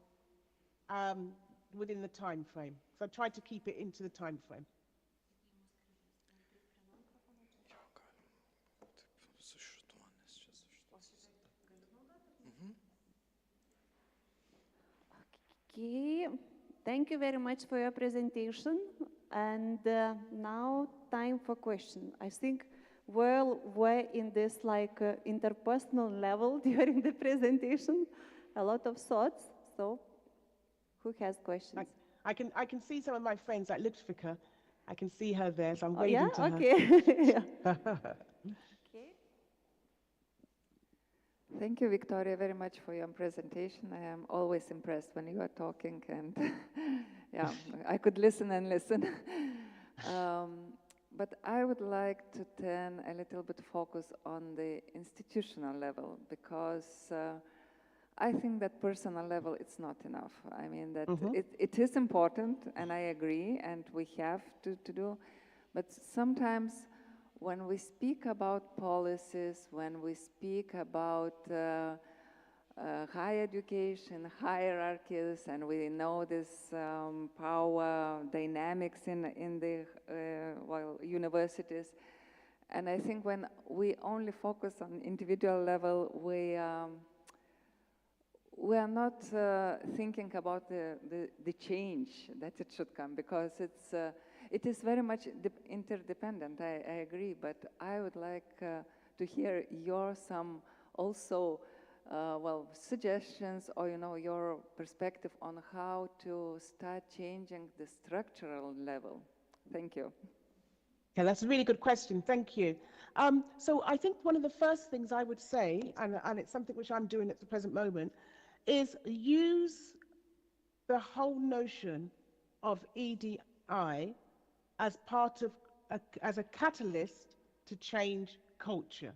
within the time frame. So I tried to keep it into the time frame. Okay, thank you very much for your presentation. And now time for question. I think we're in this like interpersonal level during the presentation, a lot of thoughts. So who has questions? I can see some of my friends like Ludvika. I can see her there, so I'm Oh, waving yeah? to her. Okay. Okay. Thank you, Victoria, very much for your presentation. I am always impressed when you are talking, and yeah, I could listen and listen. But I would like to turn a little bit focus on the institutional level, because I think that personal level it's not enough. I mean that it is important, and I agree, and we have to do, but sometimes when we speak about policies, when we speak about higher education, hierarchies, and we know this power dynamics in the universities, and I think when we only focus on individual level, we are not thinking about the change that it should come, because it is very much interdependent. I agree, but I would like to hear your some also suggestions, or your perspective on how to start changing the structural level. Thank you. Yeah, that's a really good question. Thank you. So I think one of the first things I would say, and it's something which I'm doing at the present moment, is use the whole notion of EDI as part of as a catalyst to change culture.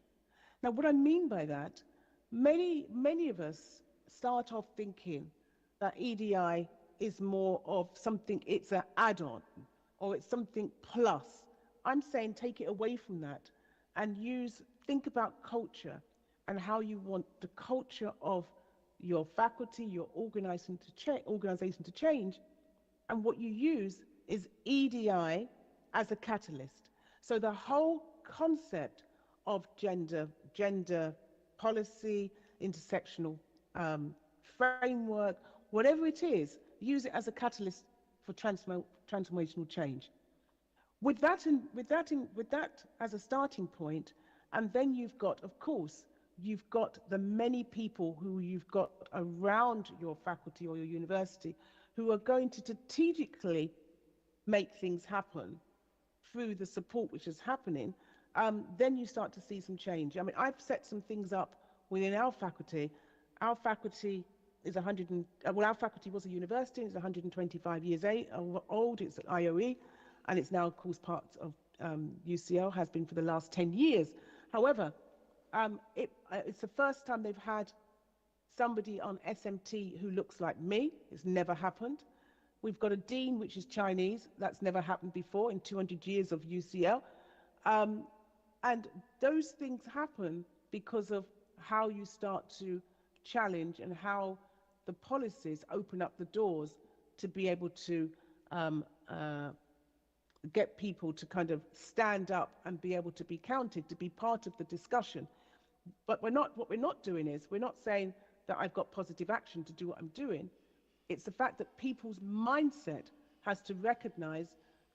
Now, what I mean by that, many of us start off thinking that EDI is more of something, it's an add-on, or it's something plus. I'm saying take it away from that and think about culture and how you want the culture of your faculty, your organization to change, and what you use is EDI as a catalyst. So the whole concept of gender policy, intersectional framework, whatever it is, use it as a catalyst for transformational change. With that as a starting point, and then you've got, of course, you've got the many people who you've got around your faculty or your university who are going to strategically make things happen through the support which is happening, then you start to see some change. I mean, I've set some things up within our faculty. Our faculty is our faculty was a university, it's 125 years old, it's an IOE, and it's now, of course, part of UCL, has been for the last 10 years. However, it's the first time they've had somebody on SMT who looks like me. It's never happened. We've got a dean which is Chinese. That's never happened before in 200 years of UCL. And those things happen because of how you start to challenge and how the policies open up the doors to be able to get people to kind of stand up and be able to be counted, to be part of the discussion. But what we're not doing is, we're not saying that I've got positive action to do what I'm doing. It's the fact that people's mindset has to recognize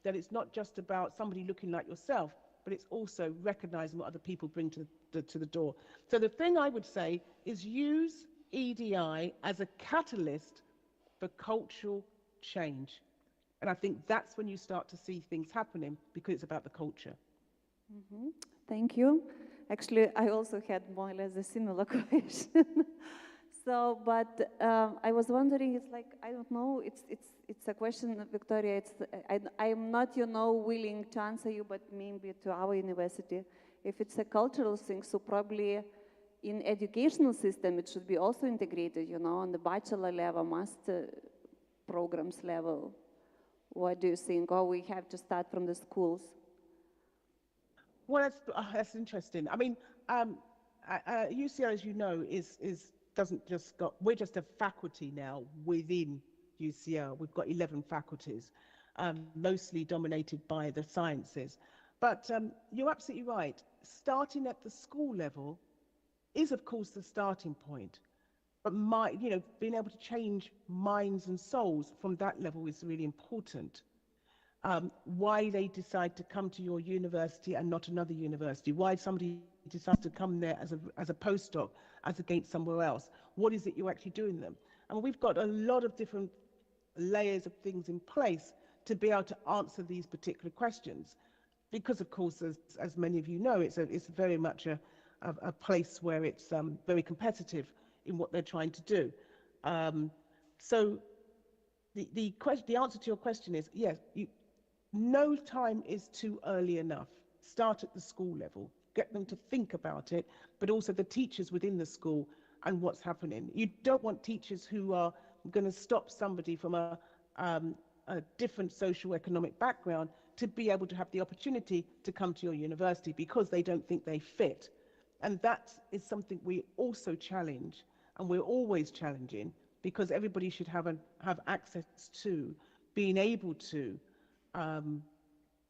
that it's not just about somebody looking like yourself, but it's also recognizing what other people bring to the door. So the thing I would say is use EDI as a catalyst for cultural change. And I think that's when you start to see things happening, because it's about the culture. Thank you. Actually, I also had more or less a similar question. So, but I was wondering, it's like, I don't know, it's a question, Victoria, I'm not, willing to answer you, but maybe to our university. If it's a cultural thing, so probably in educational system, it should be also integrated, on the bachelor level, master programs level. What do you think? Or we have to start from the schools? Well, that's interesting. I mean, UCL, as you know, we're just a faculty now within UCL. We've got 11 faculties, mostly dominated by the sciences. But you're absolutely right. Starting at the school level is, of course, the starting point. but being able to change minds and souls from that level is really important. Why they decide to come to your university and not another university, why somebody decides to come there as a postdoc as against somewhere else. What is it you're actually doing them? And we've got a lot of different layers of things in place to be able to answer these particular questions. Because of course, as many of you know, it's very much a place where it's very competitive in what they're trying to do. So the answer to your question is yes, no time is too early enough. Start at the school level, get them to think about it, but also the teachers within the school and what's happening. You don't want teachers who are going to stop somebody from a different socio-economic background to be able to have the opportunity to come to your university because they don't think they fit. And that is something we also challenge, and we're always challenging, because everybody should have access to being able to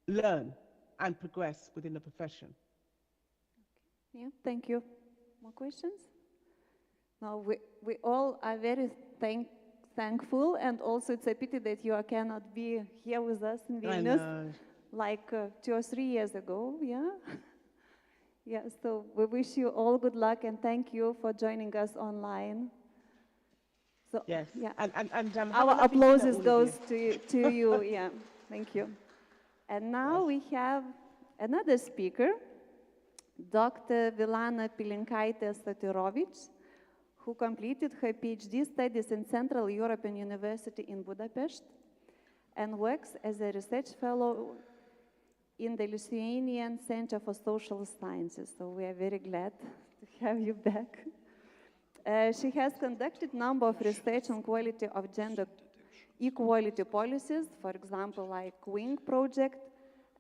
learn and progress within the profession. Yeah, thank you. More questions? No, we all are very thankful, and also it's a pity that you cannot be here with us in Vilnius like 2 or 3 years ago, yeah? Yeah, so we wish you all good luck and thank you for joining us online. So, yes, yeah. and our applause goes to you, yeah, thank you. And now we have another speaker, Dr. Vilana Pilinkaitė-Satirovič, who completed her PhD studies in Central European University in Budapest and works as a research fellow in the Lithuanian Center for Social Sciences. So we are very glad to have you back. She has conducted a number of research on quality of gender equality policies, for example, like WING project,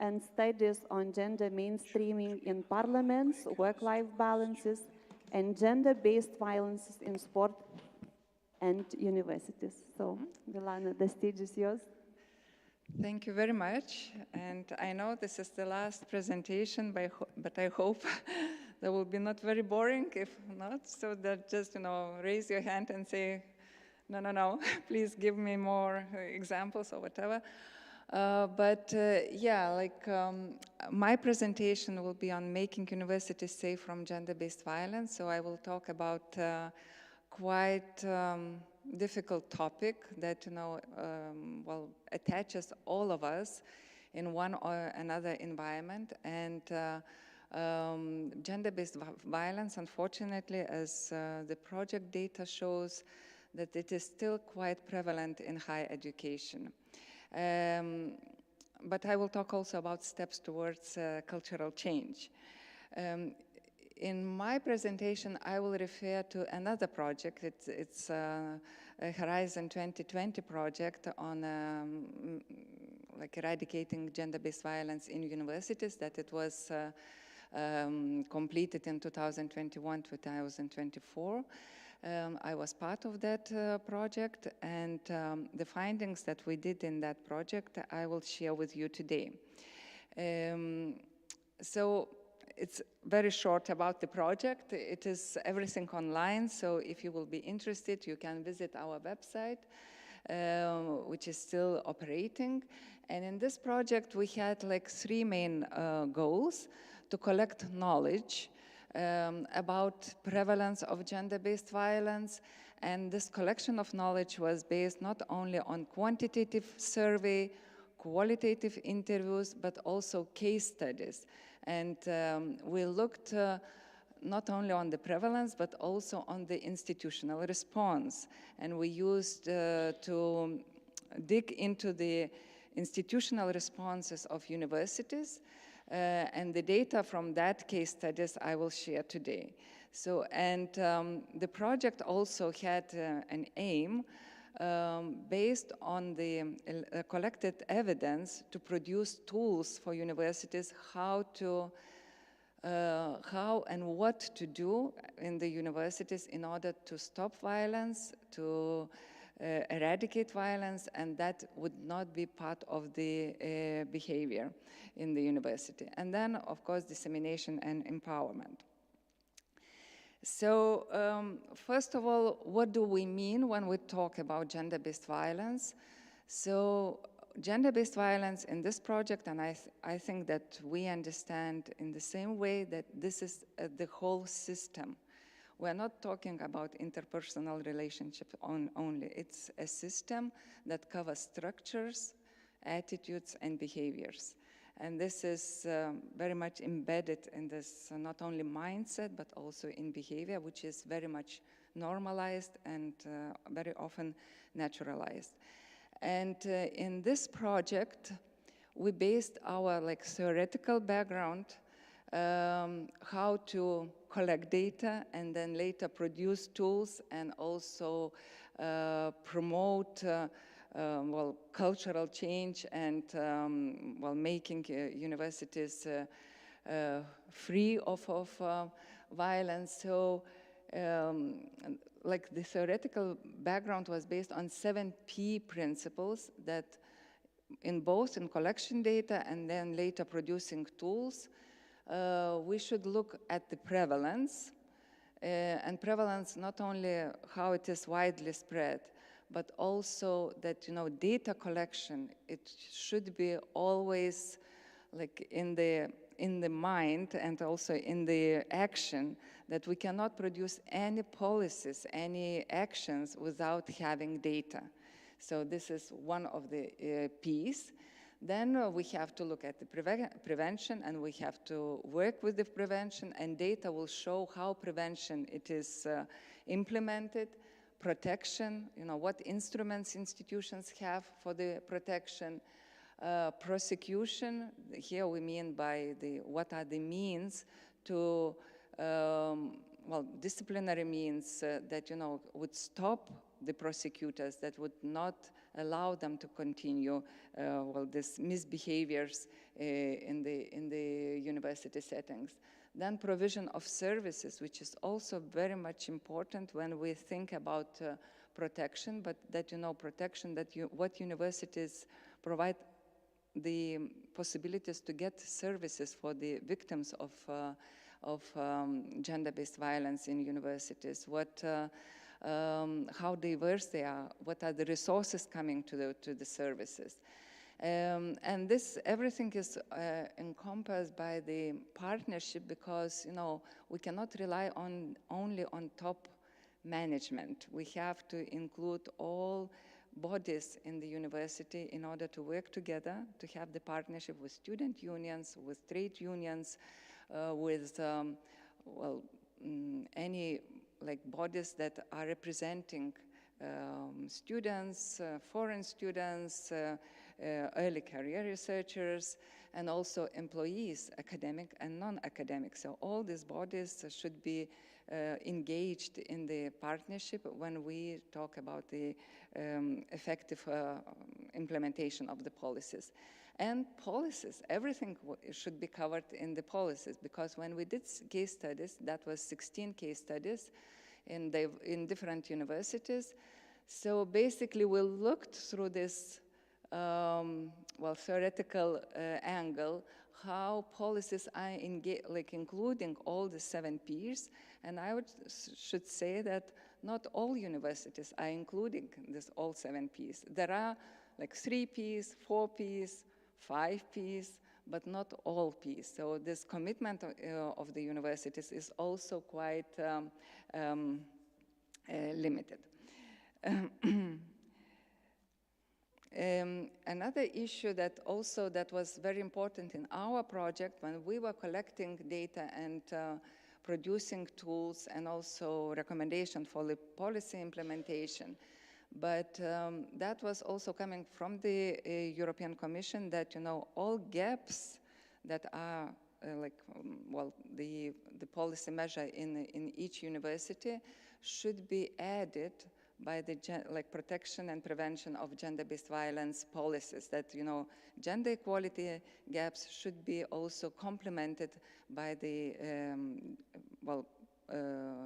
and studies on gender mainstreaming in parliaments, work-life balances, and gender-based violences in sport and universities. So, Vilana, the stage is yours. Thank you very much. And I know this is the last presentation, but I hope that will be not very boring. If not, so that just, raise your hand and say, no, please give me more examples or whatever. My presentation will be on making universities safe from gender-based violence. So I will talk about quite difficult topic that, attaches all of us in one or another environment. And gender-based violence, unfortunately, as the project data shows, that it is still quite prevalent in higher education. But I will talk also about steps towards cultural change. In my presentation, I will refer to another project. It's a Horizon 2020 project on eradicating gender-based violence in universities, that it was completed in 2021-2024. I was part of that project, and the findings that we did in that project I will share with you today. So it's very short about the project. It is everything online, so if you will be interested, you can visit our website, which is still operating. And in this project, we had 3 main goals: to collect knowledge about prevalence of gender-based violence, and this collection of knowledge was based not only on quantitative survey, qualitative interviews, but also case studies. And we looked not only on the prevalence, but also on the institutional response. And we used to dig into the institutional responses of universities, and the data from that case studies I will share today. So, and the project also had an aim based on the collected evidence to produce tools for universities how and what to do in the universities in order to stop violence, to eradicate violence, and that would not be part of the behavior in the university. And then, of course, dissemination and empowerment. So first of all, what do we mean when we talk about gender-based violence? So gender-based violence in this project, and I think that we understand in the same way that this is the whole system. We're not talking about interpersonal relationships only. It's a system that covers structures, attitudes, and behaviors. And this is very much embedded in this not only mindset, but also in behavior, which is very much normalized and very often naturalized. And in this project, we based our theoretical background, how to collect data and then later produce tools and also promote cultural change and making universities free of violence. So the theoretical background was based on 7 P principles that in collection data and then later producing tools, we should look at the prevalence, and prevalence not only how it is widely spread, but also that, data collection, it should be always in the mind and also in the action, that we cannot produce any policies, any actions without having data. So this is one of the P's. Then we have to look at the prevention, and we have to work with the prevention, and data will show how prevention it is implemented. Protection, what instruments institutions have for the protection. Prosecution, here we mean by what are the means to, disciplinary means that, would stop the prosecutors, that would not allow them to continue, these misbehaviors in the university settings. Then provision of services, which is also very much important when we think about protection, but that, protection, that what universities provide the possibilities to get services for the victims of gender-based violence in universities, how diverse they are, what are the resources coming to the services. And this, everything is encompassed by the partnership, because, we cannot rely only on top management. We have to include all bodies in the university in order to work together, to have the partnership with student unions, with trade unions, with any bodies that are representing students, foreign students, early career researchers, and also employees, academic and non-academic. So all these bodies should be engaged in the partnership when we talk about the effective implementation of the policies. And policies, everything should be covered in the policies, because when we did case studies, that was 16 case studies in different universities. So basically we looked through this theoretical angle, how policies are including all the 7 Ps, and I should say that not all universities are including all 7 Ps. There are 3 Ps, 4 Ps, 5 Ps, but not all Ps. So this commitment of the universities is also quite limited. Another issue that was very important in our project, when we were collecting data and producing tools and also recommendations for the policy implementation, but that was also coming from the European Commission, that all gaps that are the policy measure in each university should be added by the protection and prevention of gender-based violence policies, that gender equality gaps should be also complemented by the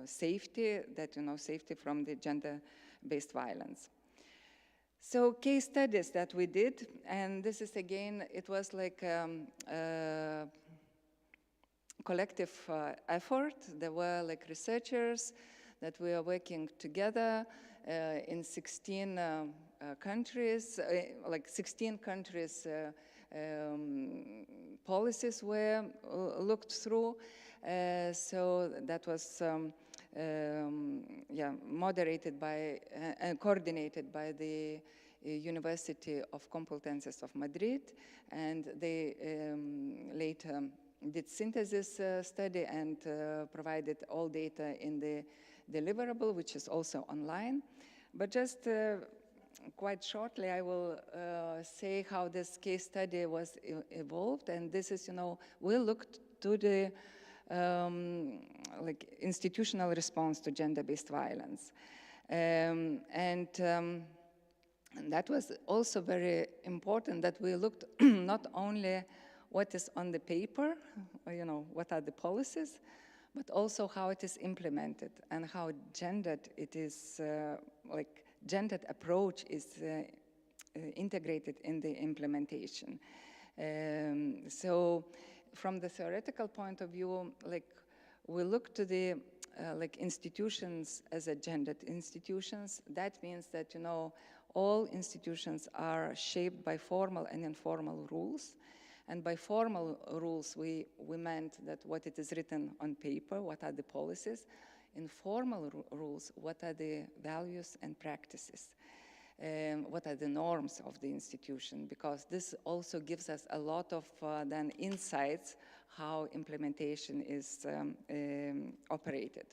safety, that safety from the gender-based violence. So case studies that we did, and this is again, it was collective effort. There were like researchers that we are working together in 16 countries, like 16 countries policies were looked through. So that was moderated by and coordinated by the University of Complutenses of Madrid, and they later did synthesis study and provided all data in the deliverable, which is also online. But just quite shortly, I will say how this case study was evolved, and this is, we looked to the like institutional response to gender-based violence, and that was also very important that we looked not only what is on the paper, what are the policies, but also how it is implemented and how gendered it is, like gendered approach is integrated in the implementation. So from the theoretical point of view, like we look to the like institutions as a gendered institutions. That means that, all institutions are shaped by formal and informal rules. And by formal rules, we meant that what it is written on paper, what are the policies. Informal rules, what are the values and practices. What are the norms of the institution, because this also gives us a lot of then insights how implementation is operated.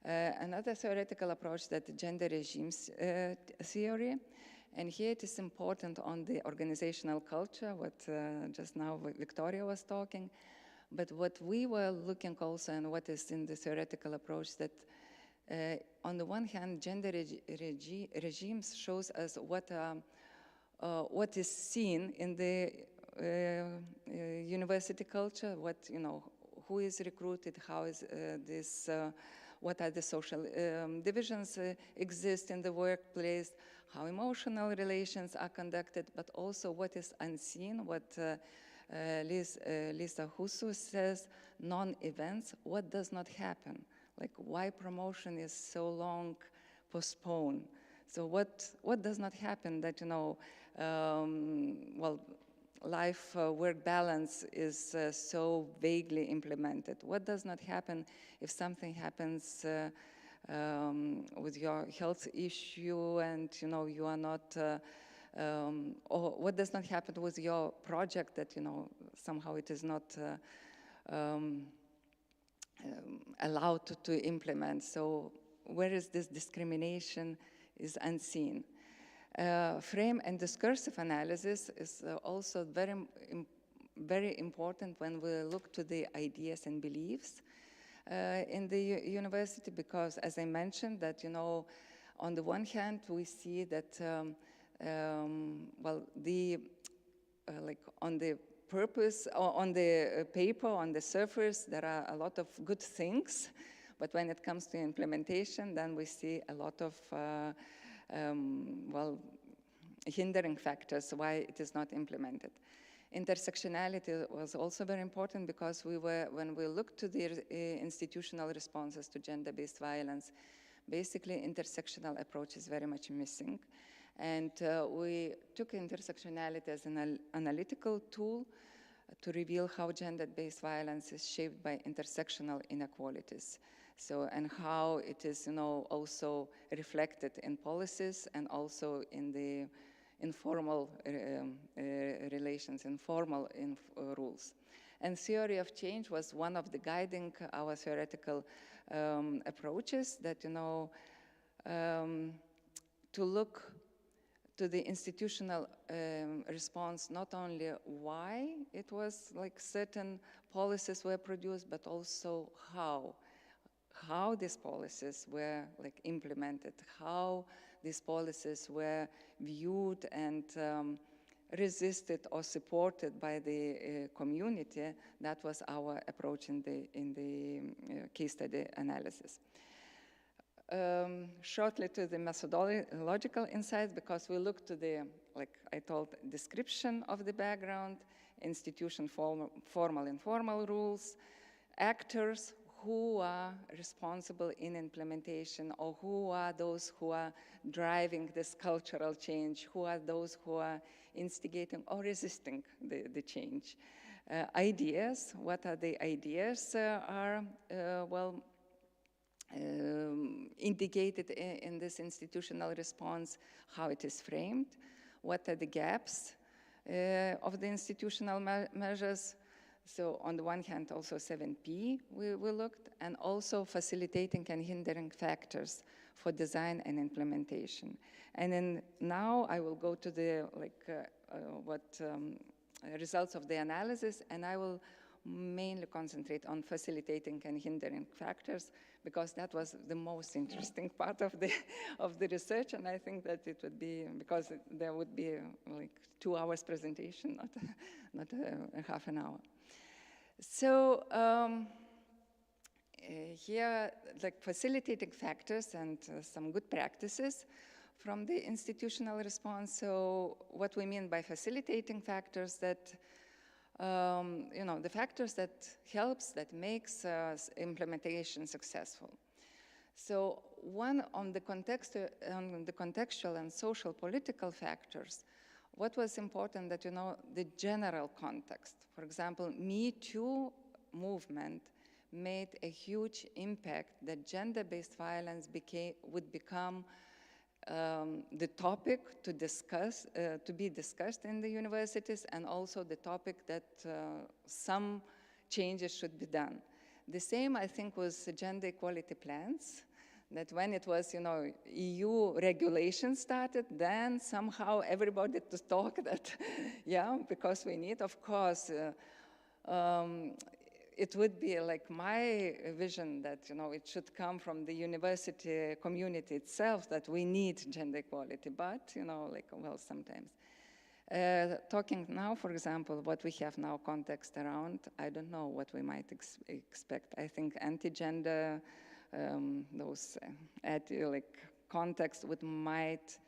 Another theoretical approach that the gender regimes theory, and here it is important on the organizational culture, what just now Victoria was talking, but what we were looking also and what is in the theoretical approach that on the one hand, gender regimes shows us what is seen in the university culture, what, who is recruited, how is this, what are the social divisions exist in the workplace, how emotional relations are conducted, but also what is unseen, what Lisa Husu says, non-events, what does not happen. Like why promotion is so long postponed. So what does not happen that, well, life-work balance is so vaguely implemented? What does not happen if something happens with your health issue and, you are not, or what does not happen with your project that, somehow it is not allowed to implement. So where is this discrimination is unseen. Frame and discursive analysis is also very important when we look to the ideas and beliefs in the university, because as I mentioned that, on the one hand we see that, well, the, like on the purpose, on the paper, on the surface, there are a lot of good things, but when it comes to implementation, then we see a lot of, well, hindering factors why it is not implemented. Intersectionality was also very important because when we looked to the institutional responses to gender-based violence, basically intersectional approach is very much missing. And we took intersectionality as an analytical tool to reveal how gender-based violence is shaped by intersectional inequalities. So, and how it is, also reflected in policies and also in the informal relations, informal rules. And theory of change was one of the guiding our theoretical approaches that, to look to the institutional response, not only why it was like certain policies were produced, but also how these policies were like implemented, how these policies were viewed and resisted or supported by the community. That was our approach in the case study analysis. Shortly to the methodological insights, because we looked to the, like I told, description of the background, institution formal, informal rules, actors who are responsible in implementation, or who are those who are driving this cultural change, who are those who are instigating or resisting the change. Ideas, what are the ideas indicated in this institutional response, how it is framed, what are the gaps of the institutional measures. So on the one hand, also 7P we looked, and also facilitating and hindering factors for design and implementation. And then now I will go to the results of the analysis, and I will mainly concentrate on facilitating and hindering factors, because that was the most interesting part of the research, and I think that it would be, because there would be like 2 hours presentation, not a half an hour. So here, like facilitating factors and some good practices from the institutional response. So what we mean by facilitating factors, that the factors that helps, that makes implementation successful. So one on the contextual and social political factors, what was important that the general context. For example, Me Too movement made a huge impact that gender-based violence would become the topic to discuss, to be discussed in the universities, and also the topic that some changes should be done. The same, I think, was gender equality plans, that when it was, EU regulations started, then somehow everybody to talk that, yeah, because we need, of course, it would be like my vision that, it should come from the university community itself, that we need gender equality, but, sometimes. Talking now, for example, what we have now context around, I don't know what we might expect. I think anti-gender, those context might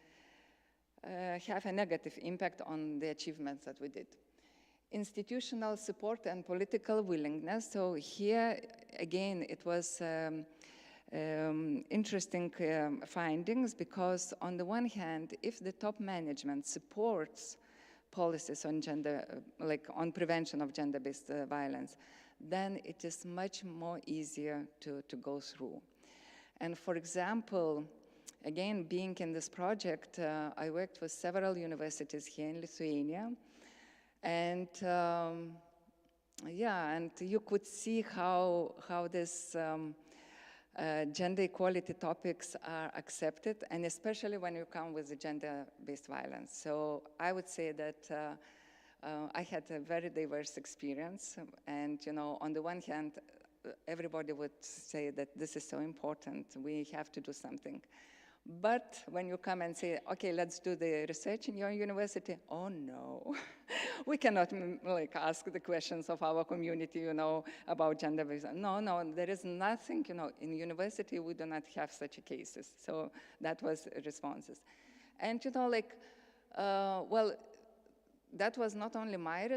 have a negative impact on the achievements that we did. Institutional support and political willingness. So here, again, it was interesting findings, because on the one hand, if the top management supports policies on gender, on prevention of gender-based violence, then it is much more easier to go through. And for example, again, being in this project, I worked with several universities here in Lithuania, and and you could see how this gender equality topics are accepted, and especially when you come with the gender-based violence. So I would say that I had a very diverse experience, and on the one hand, everybody would say that this is so important, we have to do something. But when you come and say, okay, let's do the research in your university, oh no, we cannot ask the questions of our community, about gender-based. No, there is nothing, in university we do not have such cases. So that was responses. And well, that was not only my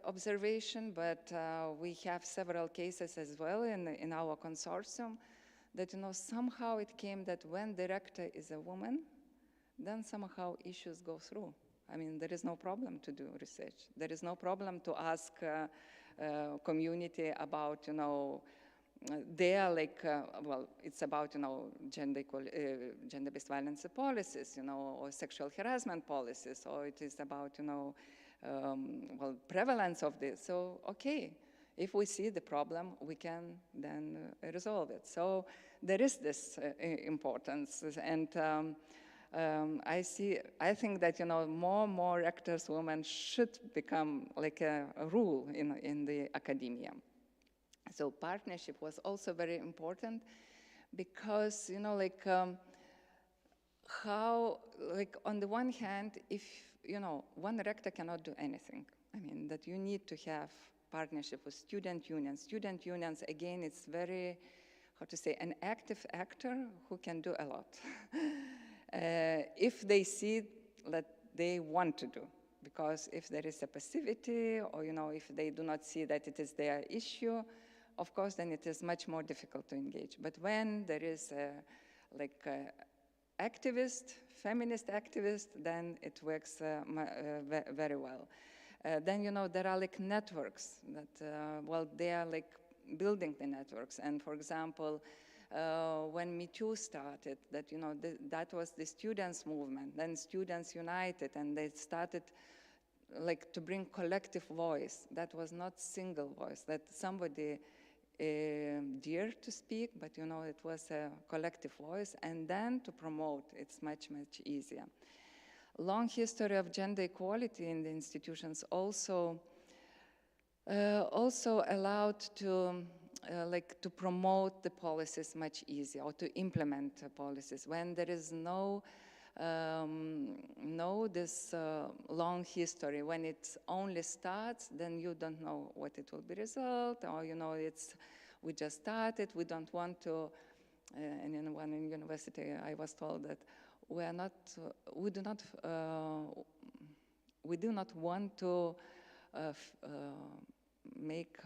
observation, but we have several cases as well in our consortium, that somehow it came that when the rector is a woman, then somehow issues go through. I mean, there is no problem to do research. There is no problem to ask community about, their well, it's about, gender-based violence policies, or sexual harassment policies, or it is about, well, prevalence of this. So, okay, if we see the problem, we can then resolve it. So there is this importance, and I think that, more rectors, women should become like a rule in the academia. So partnership was also very important, because, how, on the one hand, if, one rector cannot do anything. I mean, that you need to have partnership with student unions. Student unions, again, it's very, how to say, an active actor who can do a lot. If they see that they want to do, because if there is a passivity, or, if they do not see that it is their issue, of course, then it is much more difficult to engage. But when there is activist, feminist activist, then it works very well. Then, there are like networks that, they are like building the networks. And for example, when Me Too started, that, that was the students' movement, then Students United, and they started like to bring collective voice. That was not single voice, that somebody dared to speak, but it was a collective voice, and then to promote, it's much, much easier. Long history of gender equality in the institutions also allowed to to promote the policies much easier, or to implement policies when there is no this long history. When it only starts, then you don't know what it will be result, or we just started, we don't want to, and in one university I was told that we do not want to make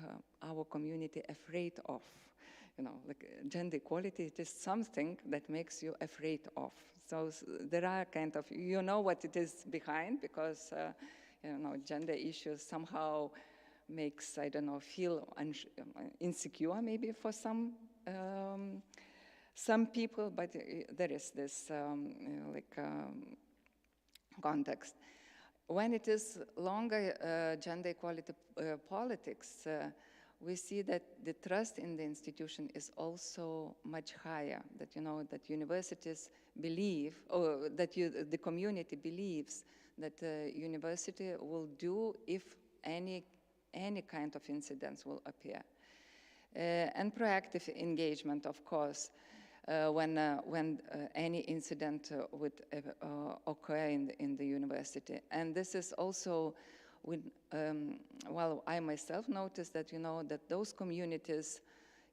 our community afraid of. Like gender equality, it is something that makes you afraid of. So there are kind of, what it is behind, because, gender issues somehow makes, I don't know, feel insecure maybe for some people, but there is this context. When it is longer gender equality politics, we see that the trust in the institution is also much higher, that, that universities believe, or that the community believes that the university will do if any kind of incidents will appear. And proactive engagement, of course, when any incident would occur in the university. And this is also, I myself noticed that, that those communities,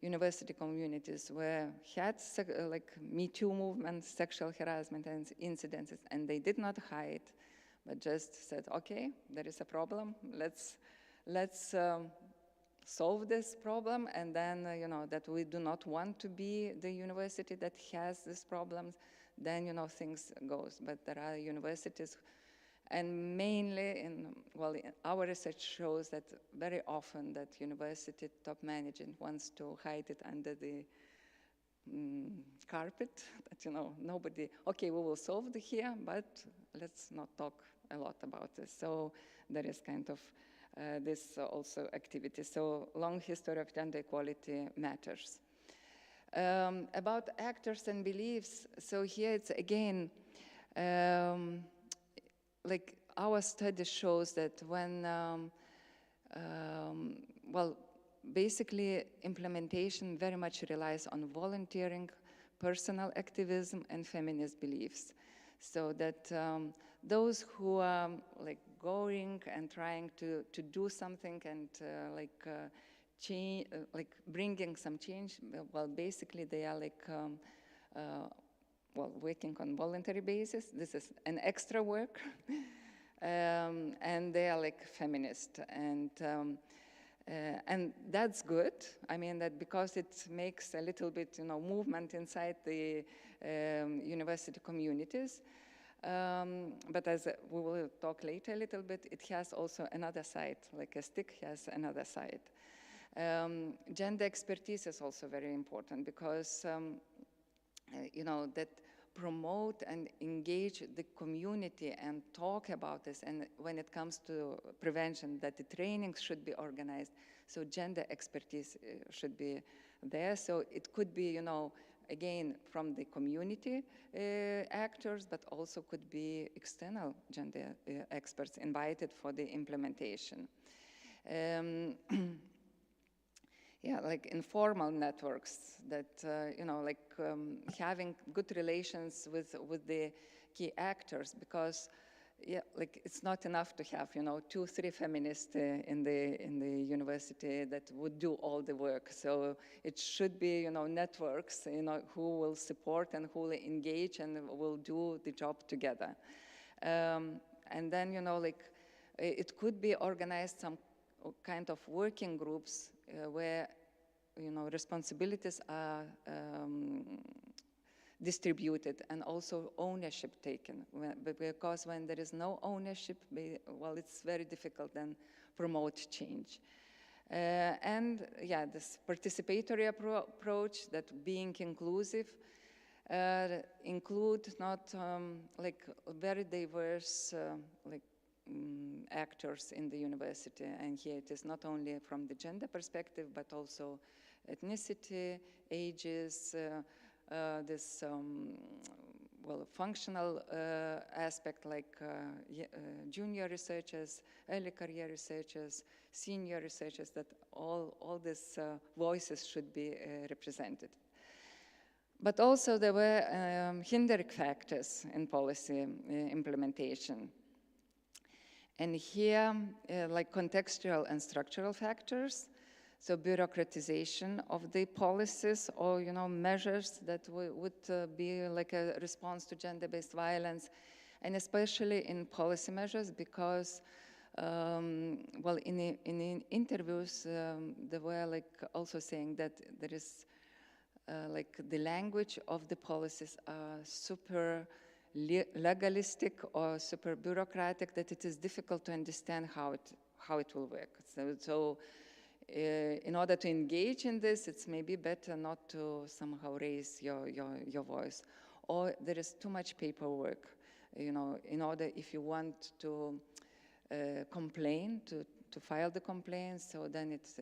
university communities, had Me Too movement, sexual harassment and incidents, and they did not hide, but just said, okay, there is a problem, let's solve this problem, and then, that we do not want to be the university that has these problems, then, things goes. But there are universities, and mainly our research shows that very often that university top management wants to hide it under the carpet, that, nobody, okay, we will solve it here, but let's not talk a lot about this. So there is kind of this also activity. So long history of gender equality matters. About actors and beliefs, so here it's again, our study shows that when, basically implementation very much relies on volunteering, personal activism, and feminist beliefs. So that those who are going and trying to do something and change, bringing some change, basically they are working on voluntary basis. This is an extra work. And they are feminist, and that's good. I mean that because it makes a little bit, movement inside the university communities. But as we will talk later a little bit, it has also another side, like a stick has another side. Gender expertise is also very important because, that promote and engage the community and talk about this. And when it comes to prevention, that the trainings should be organized. So gender expertise should be there. So it could be, again, from the community actors, but also could be external gender experts invited for the implementation. Yeah, informal networks that, having good relations with the key actors, because, yeah, it's not enough to have, 2, 3 feminists in the university that would do all the work. So it should be, networks, who will support and who will engage and will do the job together. And then, it could be organized some kind of working groups where responsibilities are distributed and also ownership taken. Because when there is no ownership, well, it's very difficult then promote change. And yeah, this participatory approach, that being inclusive, include not like very diverse actors in the university. And here it is not only from the gender perspective, but also ethnicity, ages, this well, functional aspect like junior researchers, early career researchers, senior researchers, that all these voices should be represented. But also there were hindering factors in policy implementation. And here, like contextual and structural factors, so bureaucratization of the policies or, measures that would be like a response to gender-based violence, and especially in policy measures, because, well, in interviews, they were like also saying that there is like the language of the policies are super legalistic or super bureaucratic, that it is difficult to understand how it will work. So in order to engage in this, it's maybe better not to somehow raise your voice. Or there is too much paperwork, in order, if you want to complain, to file the complaint, so then it's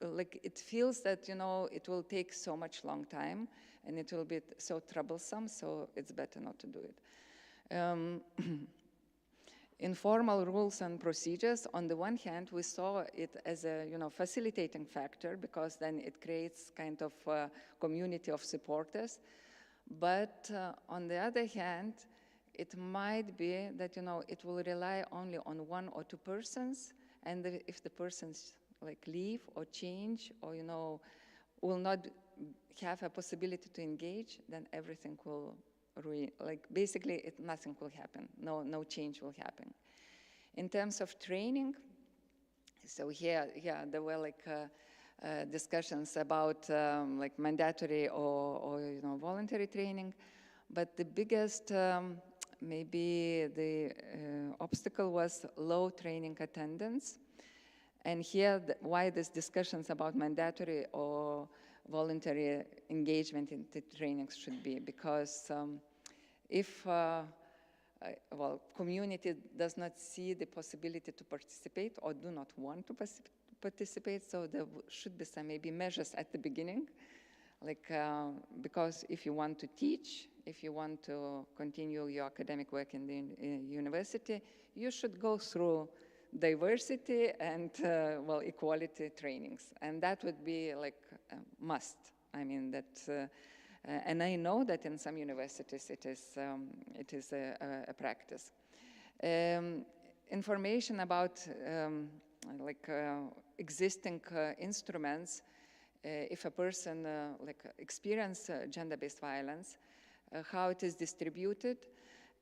like it feels that, it will take so much long time and it will be so troublesome, so it's better not to do it. Informal rules and procedures, on the one hand, we saw it as a facilitating factor, because then it creates kind of a community of supporters. But on the other hand, it might be that it will rely only on one or two persons, and if the persons like leave or change or will not have a possibility to engage, then everything will basically nothing will happen, no change will happen. In terms of training, so here, yeah, there were like discussions about like mandatory or voluntary training, but the biggest maybe the obstacle was low training attendance. And here, why these discussions about mandatory or voluntary engagement in the trainings should be, because if well, community does not see the possibility to participate or do not want to participate, so there should be some maybe measures at the beginning, like because if you want to teach, if you want to continue your academic work in the university, you should go through diversity and well, equality trainings, and that would be like a must. I mean that, and I know that in some universities it is a practice. Information about like existing instruments, if a person like experience gender-based violence, how it is distributed.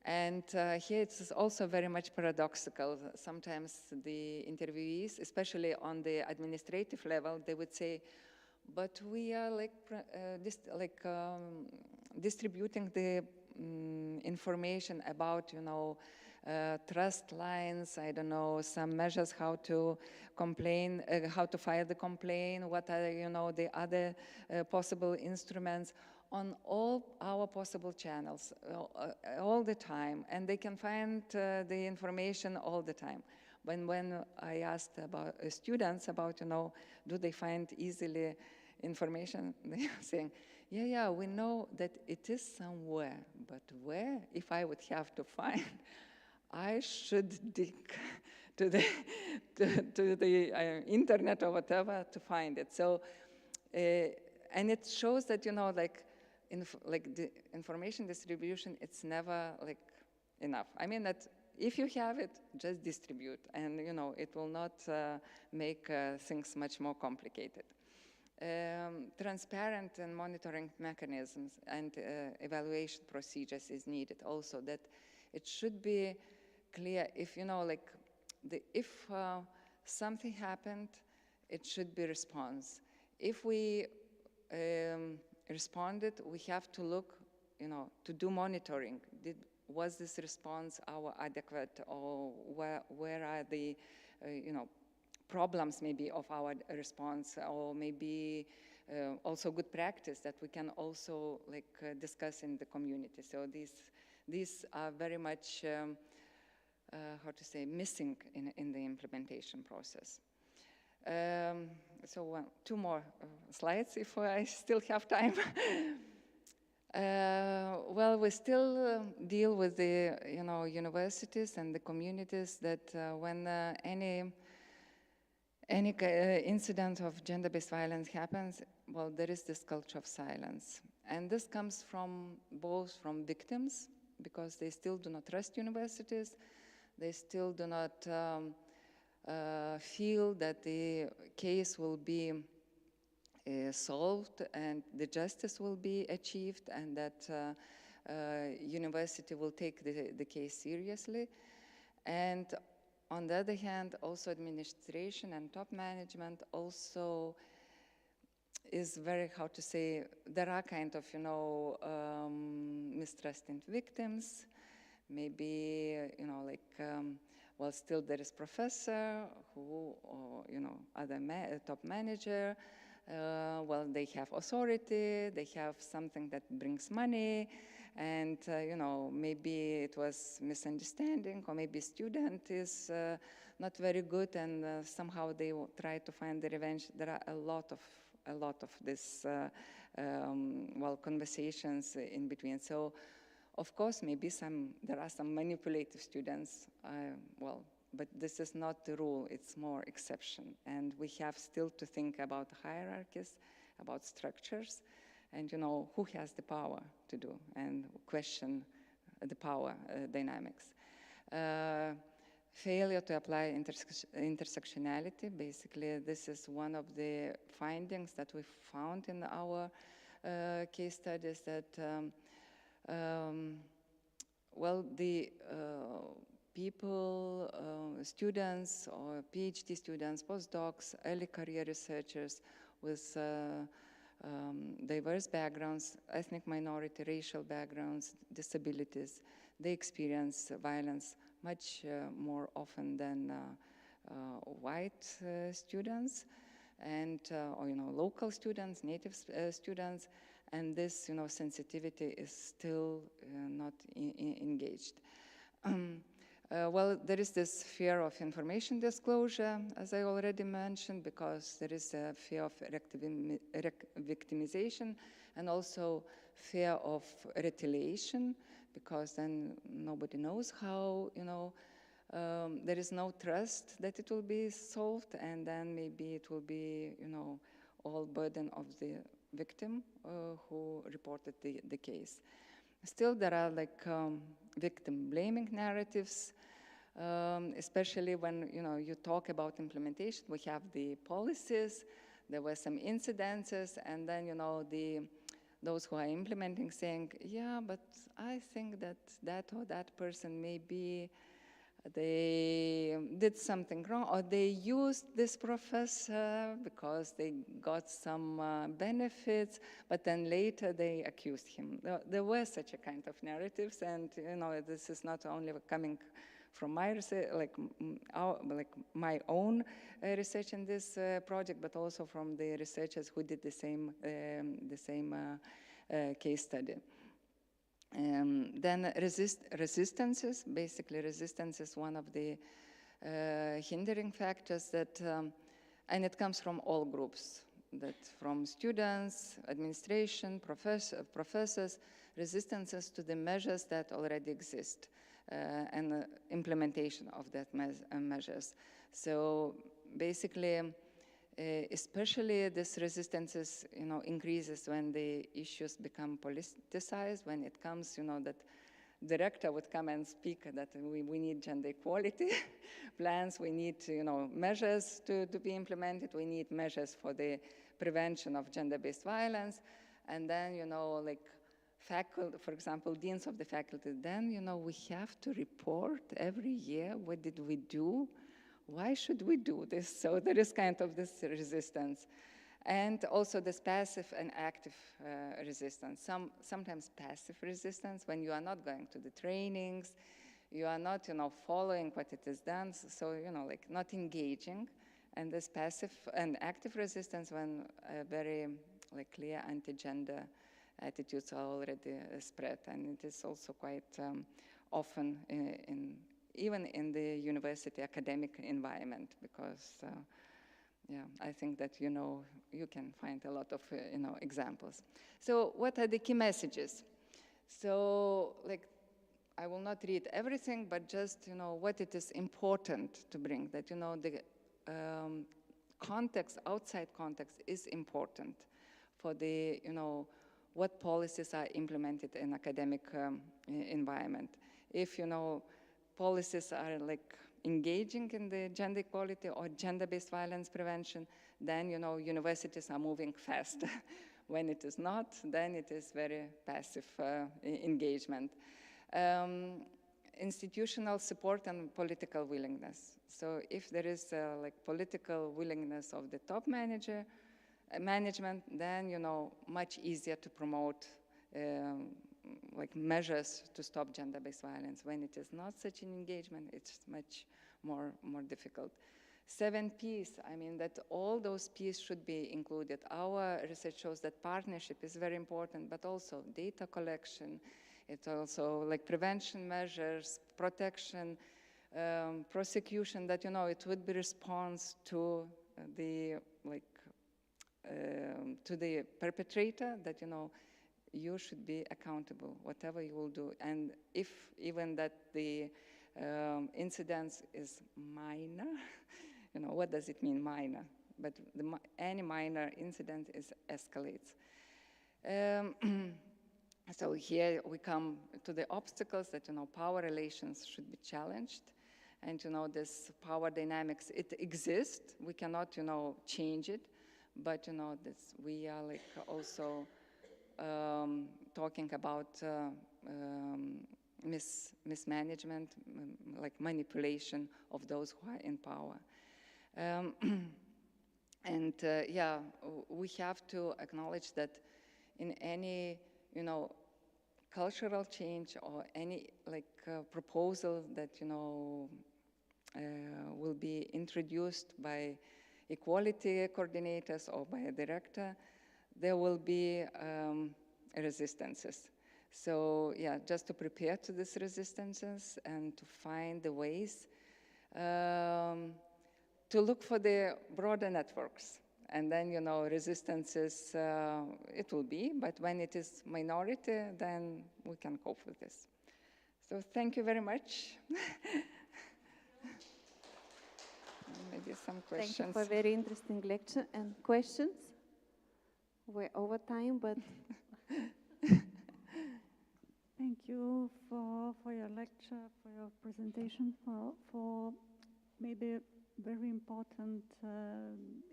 And here it's also very much paradoxical. Sometimes the interviewees, especially on the administrative level, they would say, but we are like, distributing the information about, trust lines, I don't know, some measures how to complain, how to file the complaint, what are, the other possible instruments, on all our possible channels, all the time, and they can find the information all the time. When I asked about students about, do they find easily information, they are saying, yeah, we know that it is somewhere, but where? If I would have to find, I should dig to the internet or whatever to find it. So, and it shows that, like the information distribution, it's never like enough. I mean that if you have it, just distribute, and it will not make things much more complicated. Transparent and monitoring mechanisms and evaluation procedures is needed also, that it should be clear if, if something happened, it should be response. if we responded, we have to look, to do monitoring. Was this response adequate, or where are the, problems maybe of our response, or maybe also good practice that we can also discuss in the community. So these are very much, missing in the implementation process. So two more slides if I still have time. Well, we still deal with the universities and the communities that when any incident of gender-based violence happens, well, there is this culture of silence. And this comes from both from victims, because they still do not trust universities, they still do not feel that the case will be solved and the justice will be achieved, and that university will take the case seriously. And on the other hand, also administration and top management also is very, there are kind of, mistrusting victims, maybe, well, still there is professor who, or, other top manager, well, they have authority, they have something that brings money, and, maybe it was misunderstanding, or maybe student is not very good, and somehow they will try to find the revenge. There are a lot of this, well, conversations in between. So, of course, maybe there are some manipulative students, well, but this is not the rule, it's more exception. And we have still to think about hierarchies, about structures, and who has the power to do, and question the power dynamics. Failure to apply intersectionality, basically this is one of the findings that we found in our case studies, that well, the people, students or PhD students, postdocs, early career researchers with diverse backgrounds, ethnic minority, racial backgrounds, disabilities, they experience violence much more often than white students, and or local students, native students, and this sensitivity is still not engaged. Well, there is this fear of information disclosure, as I already mentioned, because there is a fear of victimization, and also fear of retaliation, because then nobody knows how, there is no trust that it will be solved, and then maybe it will be, all burden of the victim who reported the case. Still, there are victim blaming narratives, especially when you talk about implementation. We have the policies, there were some incidences, and then those who are implementing saying, yeah, but I think that or that person maybe they did something wrong, or they used this professor because they got some benefits, but then later they accused him. There were such a kind of narratives, and this is not only coming from my research, my own research in this project, but also from the researchers who did the same case study. Then resistances, basically resistance is one of the hindering factors that, and it comes from all groups, that from students, administration, professors, resistances to the measures that already exist, and implementation of that measures. So basically, especially this resistance increases when the issues become politicized, when it comes, that the rector would come and speak that we need gender equality plans, we need measures to be implemented, we need measures for the prevention of gender-based violence, and then faculty, for example, deans of the faculty, then we have to report every year what did we do. Why should we do this? So there is kind of this resistance. And also this passive and active resistance. Sometimes passive resistance when you are not going to the trainings, you are not, following what it is done, so, like not engaging. And this passive and active resistance when very clear anti-gender attitudes are already spread. And it is also quite often even in the university academic environment, because I think that, you can find a lot of, examples. So what are the key messages? So, I will not read everything, but just, what it is important to bring, that, the context, outside context is important for the, what policies are implemented in academic environment. If, policies are engaging in the gender equality or gender-based violence prevention, then, universities are moving fast. When it is not, then it is very passive engagement. Institutional support and political willingness. So if there is political willingness of the top management, then, much easier to promote measures to stop gender-based violence. When it is not such an engagement, it's much more difficult. 7 Ps, I mean that all those Ps should be included. Our research shows that partnership is very important, but also data collection. It's also prevention measures, protection, prosecution, that, it would be response to the, to the perpetrator, that, you should be accountable, whatever you will do. And if even that the incidence is minor, what does it mean, minor? But any minor incident escalates. So here we come to the obstacles that, power relations should be challenged. And, this power dynamics, it exists. We cannot, change it. But, we are also talking about mismanagement, manipulation of those who are in power. And we have to acknowledge that in any, cultural change or any proposal that, will be introduced by equality coordinators or by a director, there will be resistances. So just to prepare to these resistances and to find the ways to look for the broader networks. And then, resistances, it will be, but when it is minority, then we can cope with this. So thank you very much. Maybe some questions. Thank you for a very interesting lecture and questions. We're over time, but... Thank you for your lecture, for your presentation, for maybe very important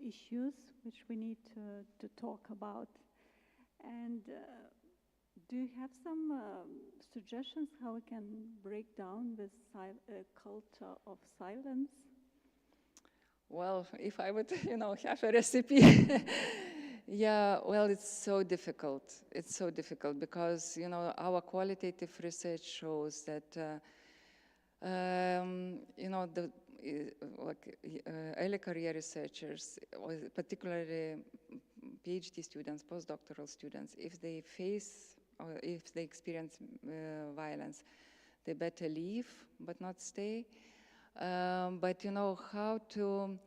issues which we need to talk about. And do you have some suggestions how we can break down this culture of silence? Well, if I would, have a recipe. Yeah, well, it's so difficult. It's so difficult because, our qualitative research shows that, the early career researchers, particularly PhD students, postdoctoral students, if they face or if they experience violence, they better leave but not stay. But how to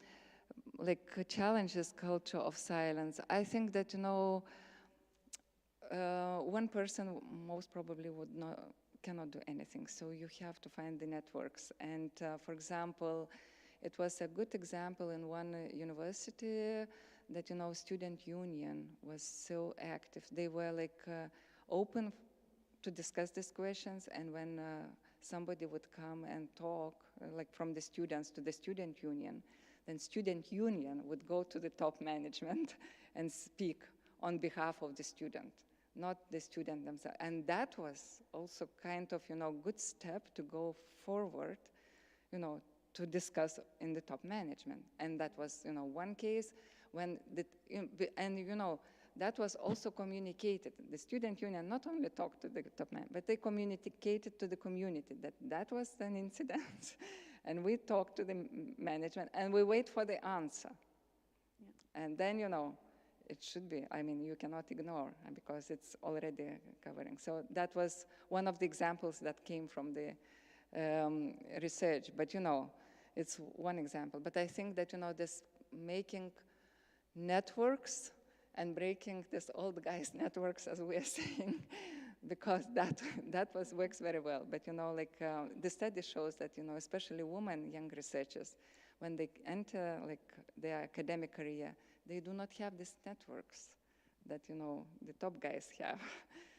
challenge this culture of silence? I think that one person most probably cannot do anything. So you have to find the networks. And for example, it was a good example in one university that, student union was so active. They were open to discuss these questions. And when somebody would come and talk, from the students to the student union, then student union would go to the top management and speak on behalf of the student, not the student themselves. And that was also kind of, good step to go forward, to discuss in the top management. And that was, one case when, that was also communicated. The student union not only talked to the top man, but they communicated to the community that was an incident. And we talked to the management and we wait for the answer. Yeah. And then, it should be, you cannot ignore because it's already covering. So that was one of the examples that came from the research. But, it's one example. But I think that, this making networks and breaking this old guys networks, as we are saying, because that works very well. But, the study shows that, especially women, young researchers, when they enter, their academic career, they do not have these networks that, the top guys have.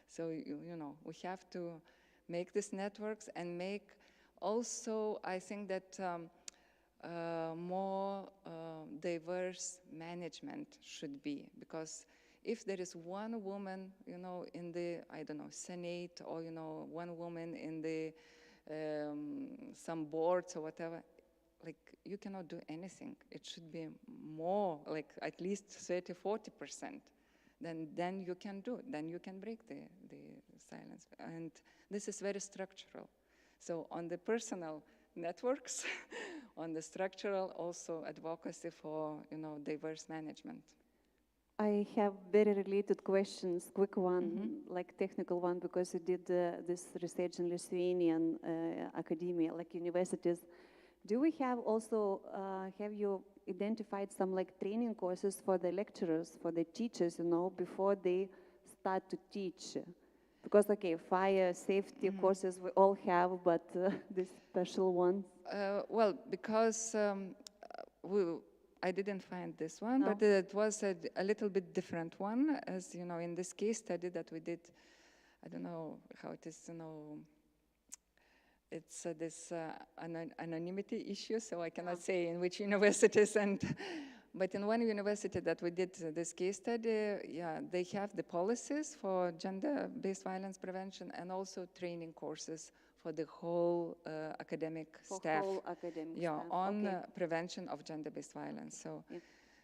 So, we have to make these networks and make also, I think that more diverse management should be, because if there is one woman, in the, Senate, or, one woman in the, some boards or whatever, you cannot do anything. It should be more, at least 30, 40%. Then you can do it. Then you can break the silence. And this is very structural. So on the personal networks, on the structural also advocacy for, diverse management. I have very related questions, quick one, technical one, because you did this research in Lithuanian academia, universities. Do we have also, have you identified some training courses for the lecturers, for the teachers, before they start to teach? Because, fire safety courses we all have, but these special ones? Well, because I didn't find this one, but it was a little bit different one, as in this case study that we did. I don't know how it is, it's this anonymity issue, so I cannot say in which universities. But in one university that we did this case study, they have the policies for gender-based violence prevention and also training courses for the whole academic staff. On prevention of gender-based violence. So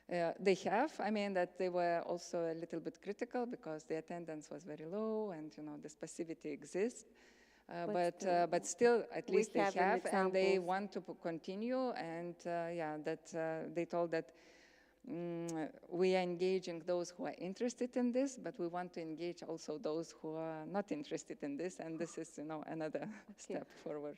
they have, that they were also a little bit critical because the attendance was very low and, the passivity exists. But still, at least they have, and they want to continue. And they told that we are engaging those who are interested in this, but we want to engage also those who are not interested in this, and this is, another step forward.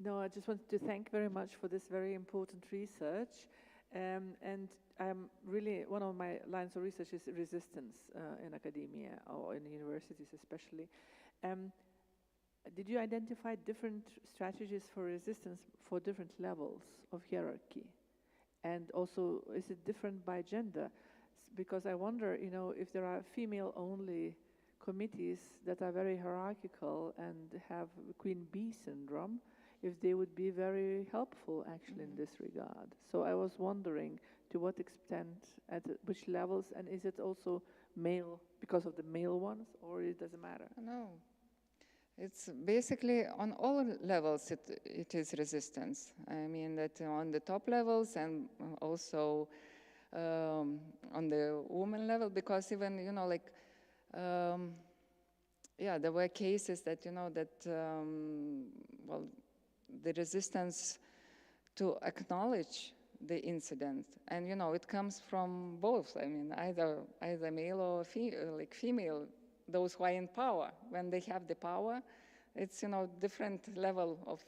No, I just wanted to thank very much for this very important research. And I'm really, one of my lines of research is resistance in academia or in universities especially. Did you identify different strategies for resistance for different levels of hierarchy? And also, is it different by gender? Because I wonder, if there are female-only committees that are very hierarchical and have Queen Bee syndrome, if they would be very helpful actually in this regard. So I was wondering to what extent, at which levels, and is it also male because of the male ones, or it doesn't matter? No, it's basically on all levels it is resistance. That on the top levels and also on the woman level, because even, there were cases that, the resistance to acknowledge the incident, and it comes from both. Either male or female. Those who are in power, when they have the power, it's different level of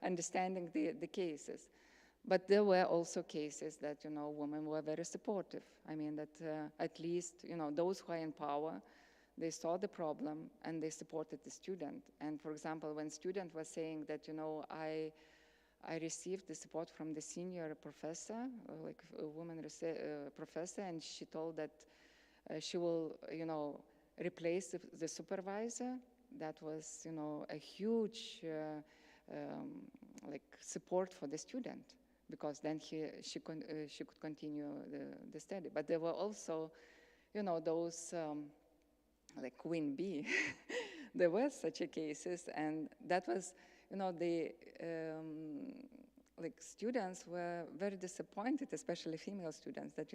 understanding the cases. But there were also cases that women were very supportive. That at least those who are in power, they saw the problem and they supported the student. And for example, when student was saying that, I received the support from the senior professor, a woman professor, and she told that she will, replace the supervisor. That was, a huge support for the student, because then she could continue the study. But there were also, those like Queen Bee, there were such a cases, and that was, the like students were very disappointed, especially female students, that,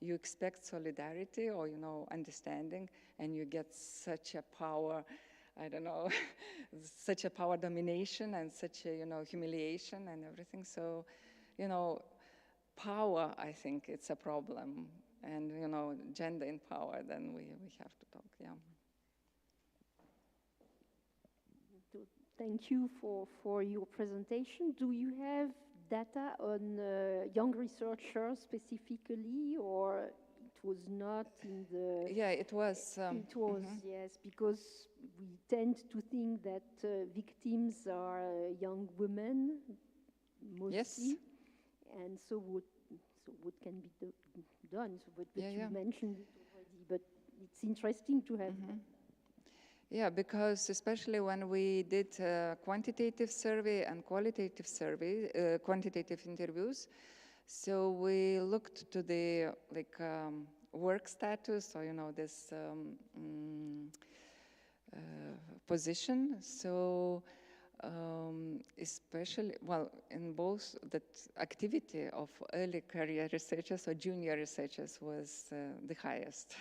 you expect solidarity or, understanding, and you get such a power, I don't know, such a power domination and such a, humiliation and everything. So, power, I think it's a problem. And, gender in power, then we have to talk, yeah. Thank you for your presentation. Do you have data on young researchers specifically, or it was not in the... Yeah, it was. It was, yes, because we tend to think that victims are young women, mostly. Yes. And so what can be done? So what you mentioned it already, but it's interesting to have that. Yeah, because especially when we did quantitative survey and qualitative survey, quantitative interviews, so we looked to the work status or this position. So especially, well, in both that activity of early career researchers or junior researchers was the highest,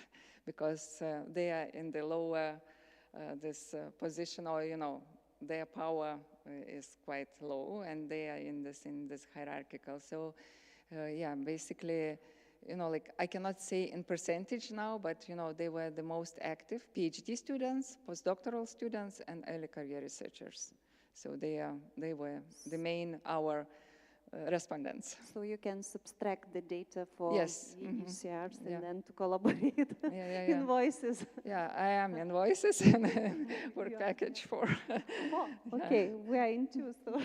because they are in the lower this position, or their power is quite low, and they are in this hierarchical. So yeah, basically, I cannot say in percentage now, but they were the most active PhD students, postdoctoral students, and early career researchers. So they were the main respondents. So you can subtract the data for yes. ECRs and then to collaborate in voices. Yeah, I am in voices and work package for. Okay, we are in two, so.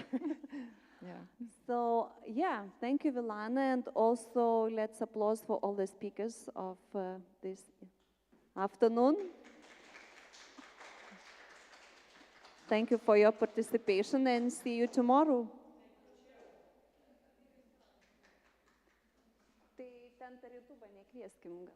Yeah. So yeah, thank you, Vilana, and also let's applaud for all the speakers of this afternoon. Thank you for your participation, and see you tomorrow. Tai ten per YouTube nekvieskim.